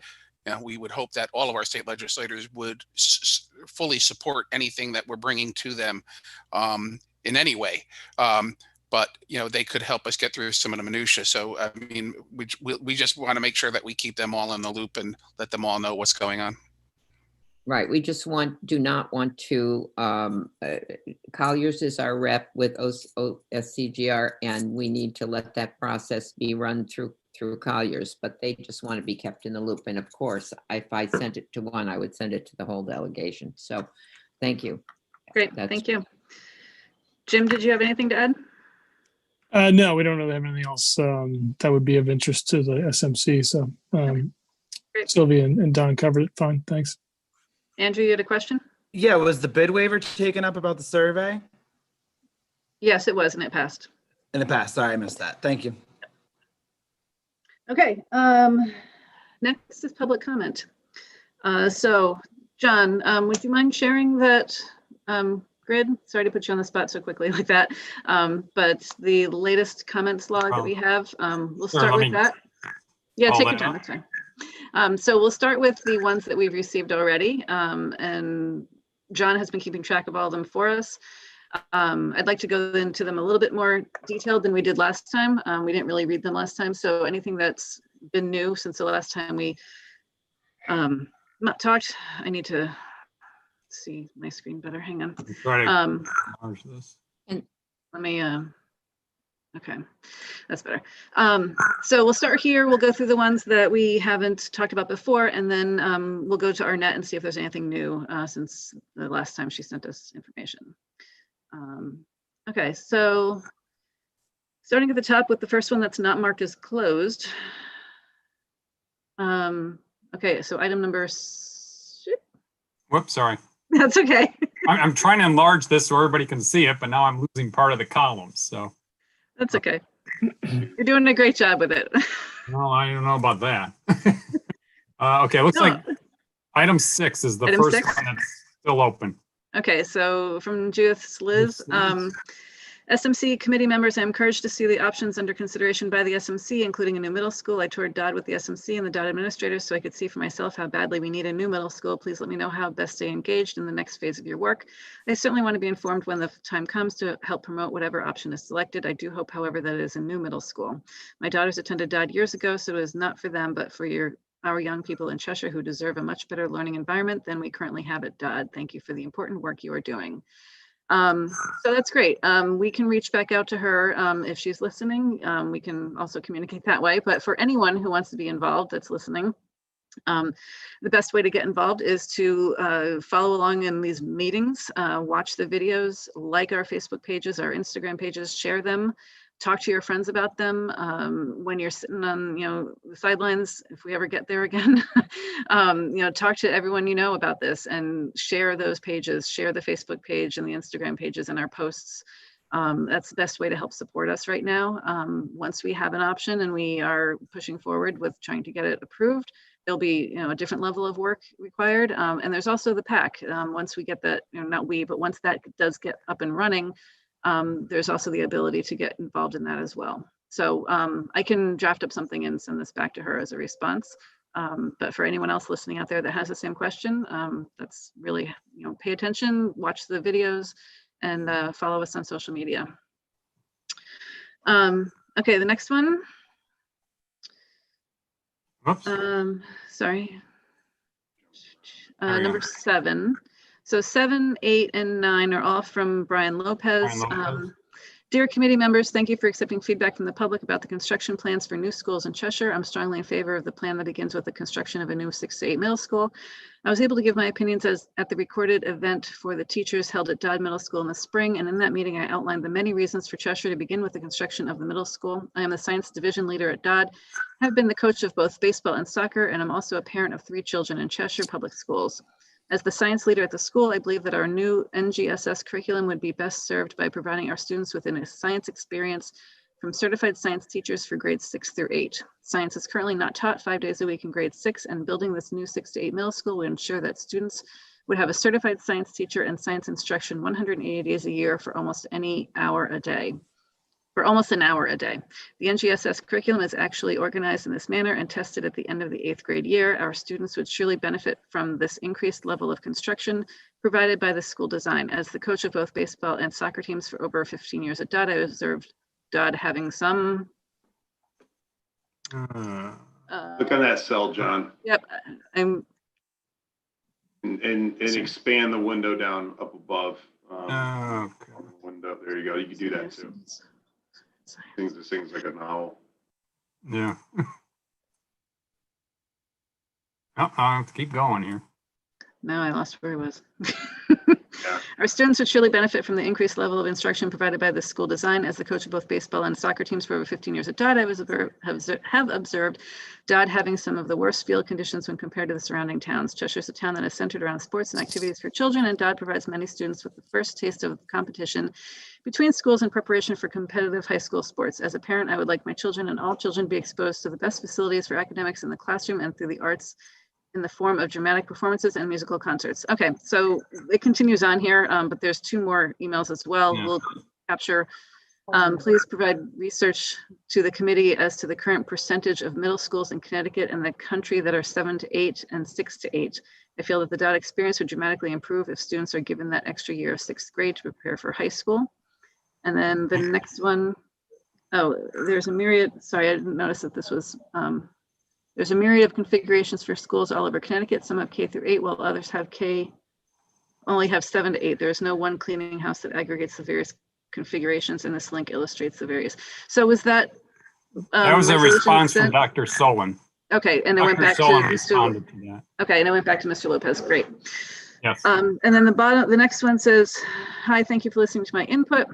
we would hope that all of our state legislators would fully support anything that we're bringing to them in any way. But they could help us get through some of the minutia. So I mean, we just want to make sure that we keep them all in the loop and let them all know what's going on. Right. We just do not want to. Colliers is our rep with OSCGR, and we need to let that process be run through Colliers. But they just want to be kept in the loop. And of course, if I sent it to one, I would send it to the whole delegation. So, thank you. Great. Thank you. Jim, did you have anything to add? No, we don't really have anything else that would be of interest to the SMC. So Sylvia and Don covered it fine. Thanks. Andrew, you had a question? Yeah, was the bid waiver taken up about the survey? Yes, it was, and it passed. And it passed. Sorry, I missed that. Thank you. Okay. Next is public comment. So, John, would you mind sharing that grid? Sorry to put you on the spot so quickly like that. But the latest comments log that we have, we'll start with that. Yeah, take your time, that's fine. So we'll start with the ones that we've received already. And John has been keeping track of all of them for us. I'd like to go into them a little bit more detailed than we did last time. We didn't really read them last time. So anything that's been new since the last time we talked, I need to see my screen better. Hang on. And let me, okay, that's better. So we'll start here. We'll go through the ones that we haven't talked about before, and then we'll go to Arnett and see if there's anything new since the last time she sent us information. Okay, so starting at the top with the first one that's not marked as closed. Okay, so item number. Whoops, sorry. That's okay. I'm trying to enlarge this so everybody can see it, but now I'm losing part of the columns. So that's okay. You're doing a great job with it. Well, I don't know about that. Okay, looks like item 6 is the first one that's still open. Okay, so from Judith Liz. SMC committee members, I'm encouraged to see the options under consideration by the SMC, including a new middle school. I toured Dodd with the SMC and the Dodd administrators so I could see for myself how badly we need a new middle school. Please let me know how best stay engaged in the next phase of your work. I certainly want to be informed when the time comes to help promote whatever option is selected. I do hope, however, that it is a new middle school. My daughters attended Dodd years ago, so it is not for them, but for our young people in Cheshire who deserve a much better learning environment than we currently have at Dodd. Thank you for the important work you are doing. So that's great. We can reach back out to her if she's listening. We can also communicate that way, but for anyone who wants to be involved that's listening, The best way to get involved is to follow along in these meetings, watch the videos, like our Facebook pages, our Instagram pages, share them, talk to your friends about them. When you're sitting on, the sidelines, if we ever get there again, talk to everyone you know about this and share those pages, share the Facebook page and the Instagram pages and our posts. That's the best way to help support us right now. Once we have an option and we are pushing forward with trying to get it approved, there'll be a different level of work required. And there's also the PAC. Once we get that, not we, but once that does get up and running, there's also the ability to get involved in that as well. So I can draft up something and send this back to her as a response. But for anyone else listening out there that has the same question, that's really, pay attention, watch the videos, and follow us on social media. Okay, the next one. Sorry. Number 7. So 7, 8, and 9 are all from Brian Lopez. Dear committee members, thank you for accepting feedback from the public about the construction plans for new schools in Cheshire. I'm strongly in favor of the plan that begins with the construction of a new 6 to 8 middle school. I was able to give my opinions at the recorded event for the teachers held at Dodd Middle School in the spring, and in that meeting I outlined the many reasons for Cheshire to begin with the construction of the middle school. I am the science division leader at Dodd, have been the coach of both baseball and soccer, and I'm also a parent of 3 children in Cheshire public schools. As the science leader at the school, I believe that our new NGSS curriculum would be best served by providing our students with a science experience from certified science teachers for grades 6 through 8. Science is currently not taught 5 days a week in grade 6, and building this new 6 to 8 middle school would ensure that students would have a certified science teacher and science instruction 180 days a year for almost an hour a day. The NGSS curriculum is actually organized in this manner and tested at the end of the 8th grade year. Our students would surely benefit from this increased level of construction provided by the school design. As the coach of both baseball and soccer teams for over 15 years at Dodd, I observed Dodd having some. Look on that cell, John. Yep, I'm. And expand the window down up above. Okay. Window. There you go. You can do that too. This thing's like a novel. Yeah. Oh, I'll have to keep going here. Now I lost where I was. Yeah. Our students would surely benefit from the increased level of instruction provided by the school design. As the coach of both baseball and soccer teams for over 15 years at Dodd, I have observed Dodd having some of the worst field conditions when compared to the surrounding towns. Cheshire is a town that is centered around sports and activities for children, and Dodd provides many students with the first taste of competition between schools in preparation for competitive high school sports. As a parent, I would like my children and all children be exposed to the best facilities for academics in the classroom and through the arts in the form of dramatic performances and musical concerts. Okay, so it continues on here, but there's 2 more emails as well. Yeah. We'll capture. Please provide research to the committee as to the current percentage of middle schools in Connecticut and the country that are 7 to 8 and 6 to 8. I feel that the Dodd experience would dramatically improve if students are given that extra year of 6th grade to prepare for high school. And then the next one, there's a myriad, sorry, I didn't notice that this was, there's a myriad of configurations for schools all over Connecticut. Some have K through 8, while others have only have 7 to 8. There is no one cleaning house that aggregates the various configurations, and this link illustrates the various. So was that? That was a response from sent? Dr. Solon. Okay, and it went back to Mr. that. Okay, and it went back to Mr. Lopez. Great. Yes. And then the next one says, "Hi, thank you for listening to my input.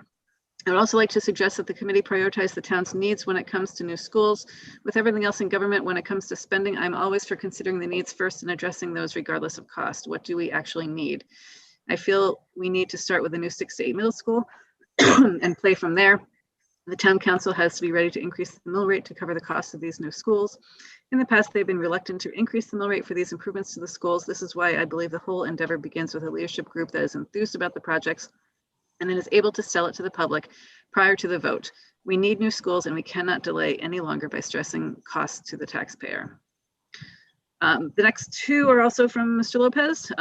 I would also like to suggest that the committee prioritize the town's needs when it comes to new schools. With everything else in government, when it comes to spending, I'm always for considering the needs first and addressing those regardless of cost. What do we actually need? I feel we need to start with a new 6 to 8 middle school and play from there. The town council has to be ready to increase the mill rate to cover the cost of these new schools. In the past, they've been reluctant to increase the mill rate for these improvements to the schools. This is why I believe the whole endeavor begins with a leadership group that is enthused about the projects and then is able to sell it to the public prior to the vote. We need new schools and we cannot delay any longer by stressing costs to the taxpayer." The next 2 are also from Mr. Lopez.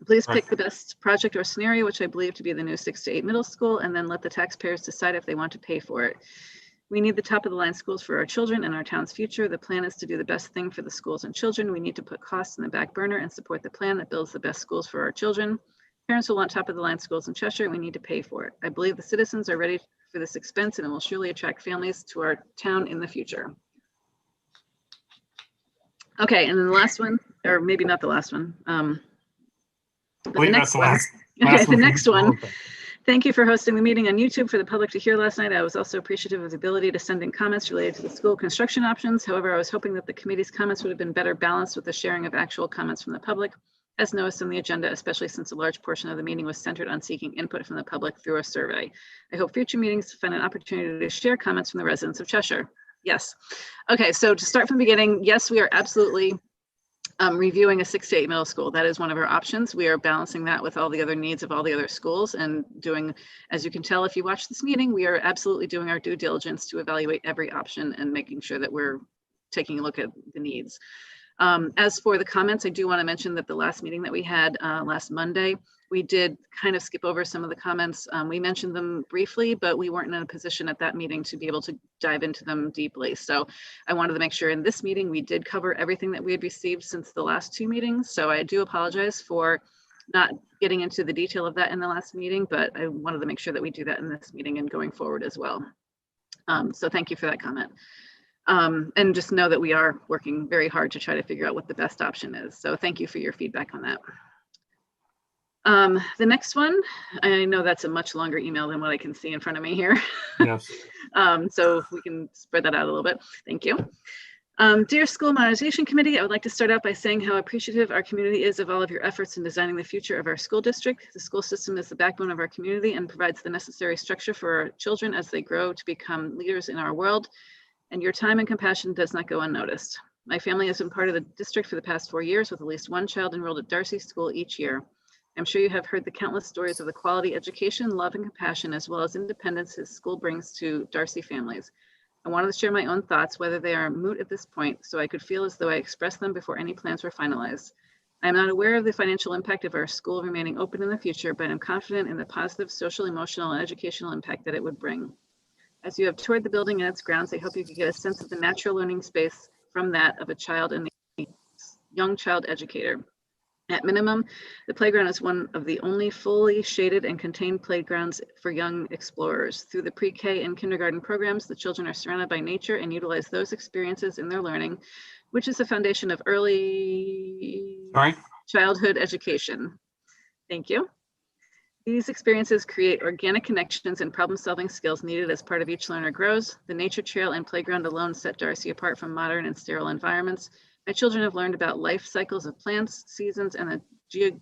Please pick the best project or scenario, which I believe to be the new 6 to 8 middle school, and then let the taxpayers decide if they want to pay for it. We need the top of the line schools for our children and our town's future. The plan is to do the best thing for the schools and children. We need to put costs in the back burner and support the plan that builds the best schools for our children. Parents will want top of the line schools in Cheshire. We need to pay for it. I believe the citizens are ready for this expense and it will surely attract families to our town in the future. Okay, and then the last one, or maybe not the last one. But believe that's the last. Okay, the one. next one. Okay. Thank you for hosting the meeting on YouTube for the public to hear last night. I was also appreciative of the ability to send in comments related to the school construction options. However, I was hoping that the committee's comments would have been better balanced with the sharing of actual comments from the public, as noticed on the agenda, especially since a large portion of the meeting was centered on seeking input from the public through a survey. I hope future meetings find an opportunity to share comments from the residents of Cheshire. Yes. Okay, so to start from the beginning, yes, we are absolutely reviewing a 6 to 8 middle school. That is one of our options. We are balancing that with all the other needs of all the other schools and doing, as you can tell, if you watch this meeting, we are absolutely doing our due diligence to evaluate every option and making sure that we're taking a look at the needs. As for the comments, I do want to mention that the last meeting that we had last Monday, we did kind of skip over some of the comments. We mentioned them briefly, but we weren't in a position at that meeting to be able to dive into them deeply. So I wanted to make sure in this meeting, we did cover everything that we had received since the last 2 meetings. So I do apologize for not getting into the detail of that in the last meeting, but I wanted to make sure that we do that in this meeting and going forward as well. So thank you for that comment. And just know that we are working very hard to try to figure out what the best option is. So thank you for your feedback on that. The next one, I know that's a much longer email than what I can see in front of me here. Yes. So if we can spread that out a little bit. Thank you. Dear School Modernization Committee, I would like to start out by saying how appreciative our community is of all of your efforts in designing the future of our school district. The school system is the backbone of our community and provides the necessary structure for our children as they grow to become leaders in our world. And your time and compassion does not go unnoticed. My family has been part of the district for the past 4 years with at least one child enrolled at Darcy School each year. I'm sure you have heard the countless stories of the quality education, love, and compassion, as well as independence his school brings to Darcy families. I wanted to share my own thoughts, whether they are moot at this point, so I could feel as though I expressed them before any plans were finalized. I am not aware of the financial impact of our school remaining open in the future, but I'm confident in the positive social, emotional, and educational impact that it would bring. As you have toured the building and its grounds, I hope you could get a sense of the natural learning space from that of a child and a young child educator. At minimum, the playground is one of the only fully shaded and contained playgrounds for young explorers. Through the pre-K and kindergarten programs, the children are surrounded by nature and utilize those experiences in their learning, which is the foundation of early childhood education. Thank you. These experiences create organic connections and problem-solving skills needed as part of each learner grows. The nature trail and playground alone set Darcy apart from modern and sterile environments. My children have learned about life cycles of plants, seasons, and the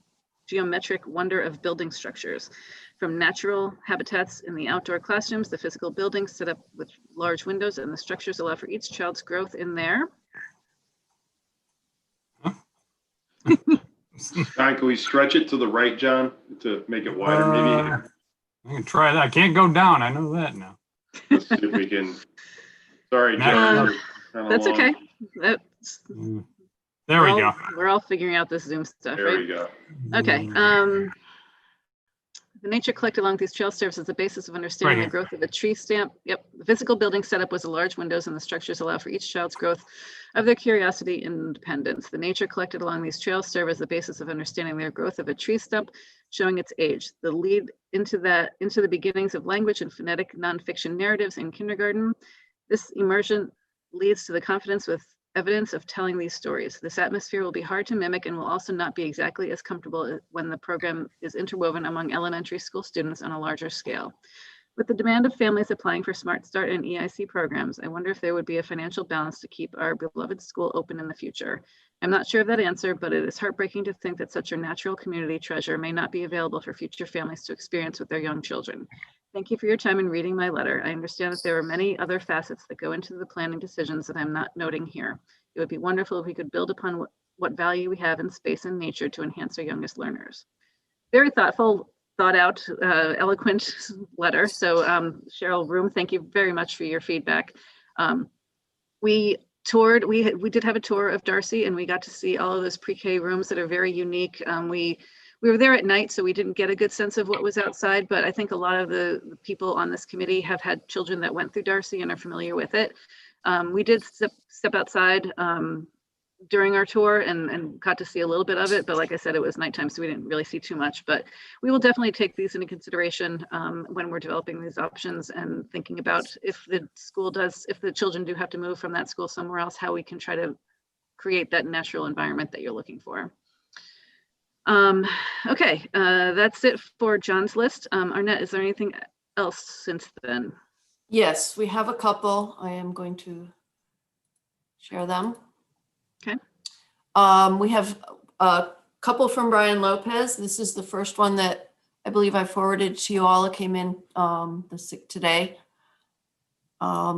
geometric wonder of building structures. From natural habitats in the outdoor classrooms, the physical buildings set up with large windows, and the structures allow for each child's growth in there. John, can we stretch it to the right, John, to make it wider maybe? I can try that. I can't go down. I know that now. Let's see if we can. Sorry, John. That's okay. There we go. We're all figuring out this Zoom stuff, there right? we go. Okay. The nature collected along these trails serves as the basis of understanding the growth of a tree stamp. Yep. The physical building setup was a large windows, and the structures allow for each child's growth of their curiosity and independence. The nature collected along these trails serve as the basis of understanding their growth of a tree stump, showing its age. The lead into the beginnings of language and phonetic nonfiction narratives in kindergarten. This immersion leads to the confidence with evidence of telling these stories. This atmosphere will be hard to mimic and will also not be exactly as comfortable when the program is interwoven among elementary school students on a larger scale. With the demand of families applying for Smart Start and EIC programs, I wonder if there would be a financial balance to keep our beloved school open in the future. I'm not sure of that answer, but it is heartbreaking to think that such a natural community treasure may not be available for future families to experience with their young children. Thank you for your time in reading my letter. I understand that there are many other facets that go into the planning decisions that I'm not noting here. It would be wonderful if we could build upon what value we have in space and nature to enhance our youngest learners. Very thoughtful, thought out, eloquent letter. So Cheryl Room, thank you very much for your feedback. We did have a tour of Darcy, and we got to see all of those pre-K rooms that are very unique. We were there at night, so we didn't get a good sense of what was outside, but I think a lot of the people on this committee have had children that went through Darcy and are familiar with it. We did step outside during our tour and got to see a little bit of it, but like I said, it was nighttime, so we didn't really see too much, but we will definitely take these into consideration when we're developing these options and thinking about if the children do have to move from that school somewhere else, how we can try to create that natural environment that you're looking for. Okay, that's it for John's list. Arnett, is there anything else since then? Yes, we have a couple. I am going to share them. Okay. We have a couple from Brian Lopez. This is the first one that I believe I forwarded to you all. It came in today. I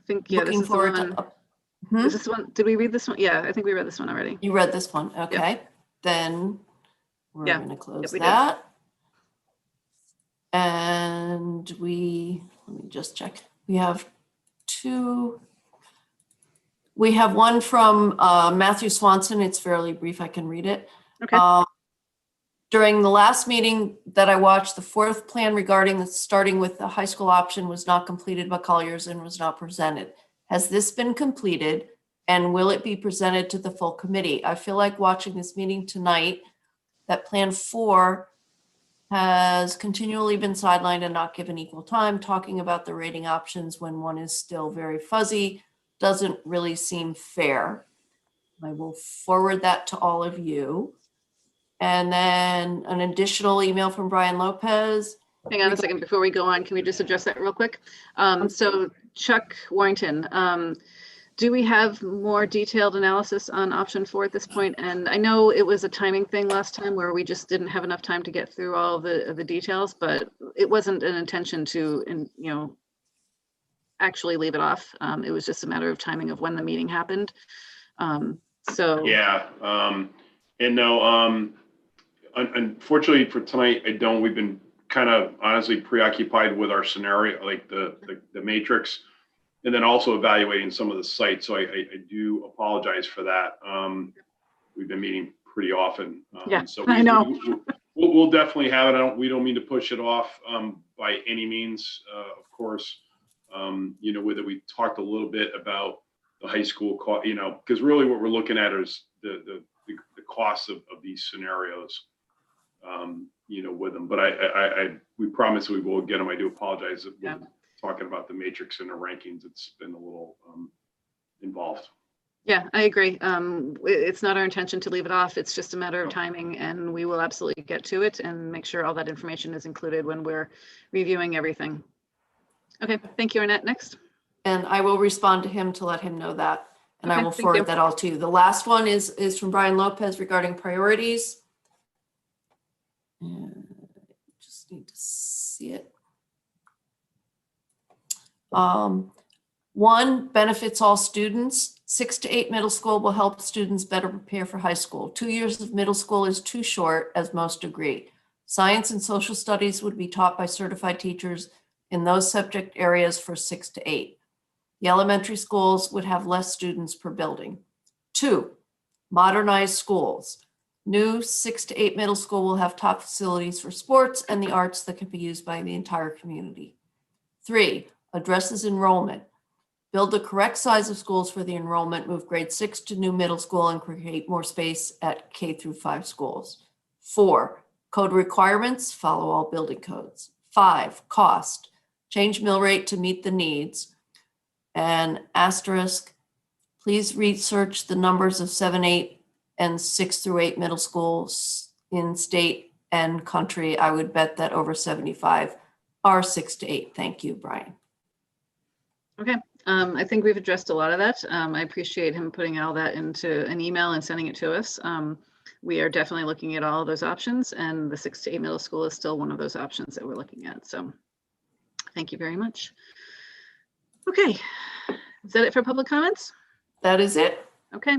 think, yeah, this Looking is the forward one. to. Is this one? Did we read this one? Yeah, I think we read this one already. You read this one. Okay. Then we're Yeah. going to close we did. that. And let me just check. We have two. We have one from Matthew Swanson. It's fairly brief. I can read it. Okay. During the last meeting that I watched, the fourth plan regarding starting with the high school option was not completed by Colliers and was not presented. Has this been completed and will it be presented to the full committee? I feel like watching this meeting tonight that Plan 4 has continually been sidelined and not given equal time. Talking about the rating options when one is still very fuzzy doesn't really seem fair. I will forward that to all of you. And then an additional email from Brian Lopez. Hang on a second before we go on. Can we just address that real quick? So Chuck Warrington, do we have more detailed analysis on option 4 at this point? And I know it was a timing thing last time where we just didn't have enough time to get through all the details, but it wasn't an intention to, actually leave it off. It was just a matter of timing of when the meeting happened. Yeah, and no, unfortunately for tonight, we've been kind of honestly preoccupied with our scenario, like the matrix, and then also evaluating some of the sites. So I do apologize for that. We've been meeting pretty often. Yeah, so I know. We'll definitely have it. We don't mean to push it off by any means, of course. Whether we talked a little bit about the high school cost, because really what we're looking at is the costs of these scenarios, with them. But we promise we will get them. I do apologize if we're talking about the matrix and the rankings. It's been a little involved. Yeah, I agree. It's not our intention to leave it off. It's just a matter of timing, and we will absolutely get to it and make sure all that information is included when we're reviewing everything. Okay, thank you, Arnett. Next. And I will respond to him to let him know that. And Okay, I will thank forward you. that all to you. The last one is from Brian Lopez regarding priorities. And just need to see it. 1, benefits all students. 6 to 8 middle school will help students better prepare for high school. 2 years of middle school is too short, as most agree. Science and social studies would be taught by certified teachers in those subject areas for 6 to 8. The elementary schools would have less students per building. 2, modernize schools. New 6 to 8 middle school will have top facilities for sports and the arts that can be used by the entire community. 3, addresses enrollment. Build the correct size of schools for the enrollment, move grade 6 to new middle school and create more space at K through 5 schools. 4, code requirements, follow all building codes. 5, cost, change mill rate to meet the needs. And asterisk, please research the numbers of 7, 8, and 6 through 8 middle schools in state and country. I would bet that over 75 are 6 to 8. Thank you, Brian. Okay, I think we've addressed a lot of that. I appreciate him putting all that into an email and sending it to us. We are definitely looking at all of those options, and the 6 to 8 middle school is still one of those options that we're looking at. So thank you very much. Okay, is that it for public comments? That is it. Okay,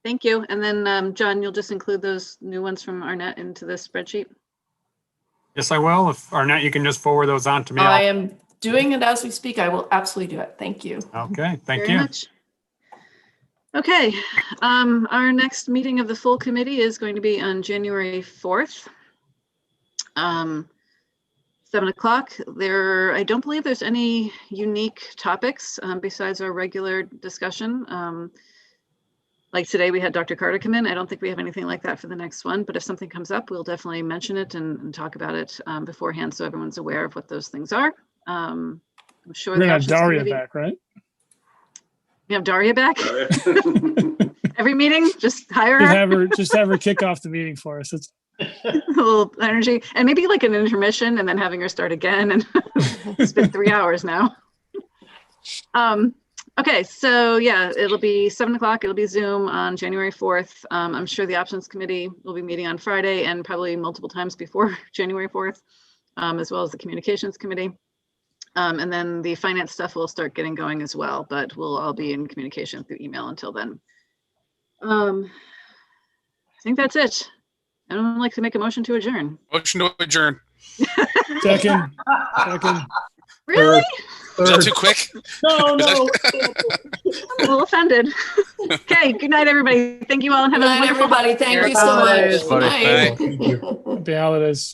thank you. And then John, you'll just include those new ones from Arnett into this spreadsheet? Yes, I will. If Arnett, you can just forward those on to me. I am doing it as we speak. I will absolutely do it. Thank you. Okay, thank Very you. much. Okay, our next meeting of the full committee is going to be on January 4th. 7 o'clock. I don't believe there's any unique topics besides our regular discussion. Like today we had Dr. Carter come in. I don't think we have anything like that for the next one, but if something comes up, we'll definitely mention it and talk about it beforehand so everyone's aware of what those things are. I'm sure We're gonna have options Daria committee- back, right? We have Daria back? Everyone every meeting, just hire Just her. have her kick off the meeting for us. It's A little energy, and maybe like an intermission, and then having her start again. And it's been 3 hours now. Okay, so yeah, it'll be 7 o'clock. It'll be Zoom on January 4th. I'm sure the options committee will be meeting on Friday and probably multiple times before January 4th, as well as the communications committee. And then the finance stuff will start getting going as well, but we'll all be in communication through email until then. I think that's it. I'd like to make a motion to adjourn. Motion to adjourn. Second. Really? Is that too quick? No, Is no. I'm a little offended. Okay, good night, everybody. Thank you all and have Good a night, wonderful everybody. Thank you so holidays. much. Good night. Happy holidays.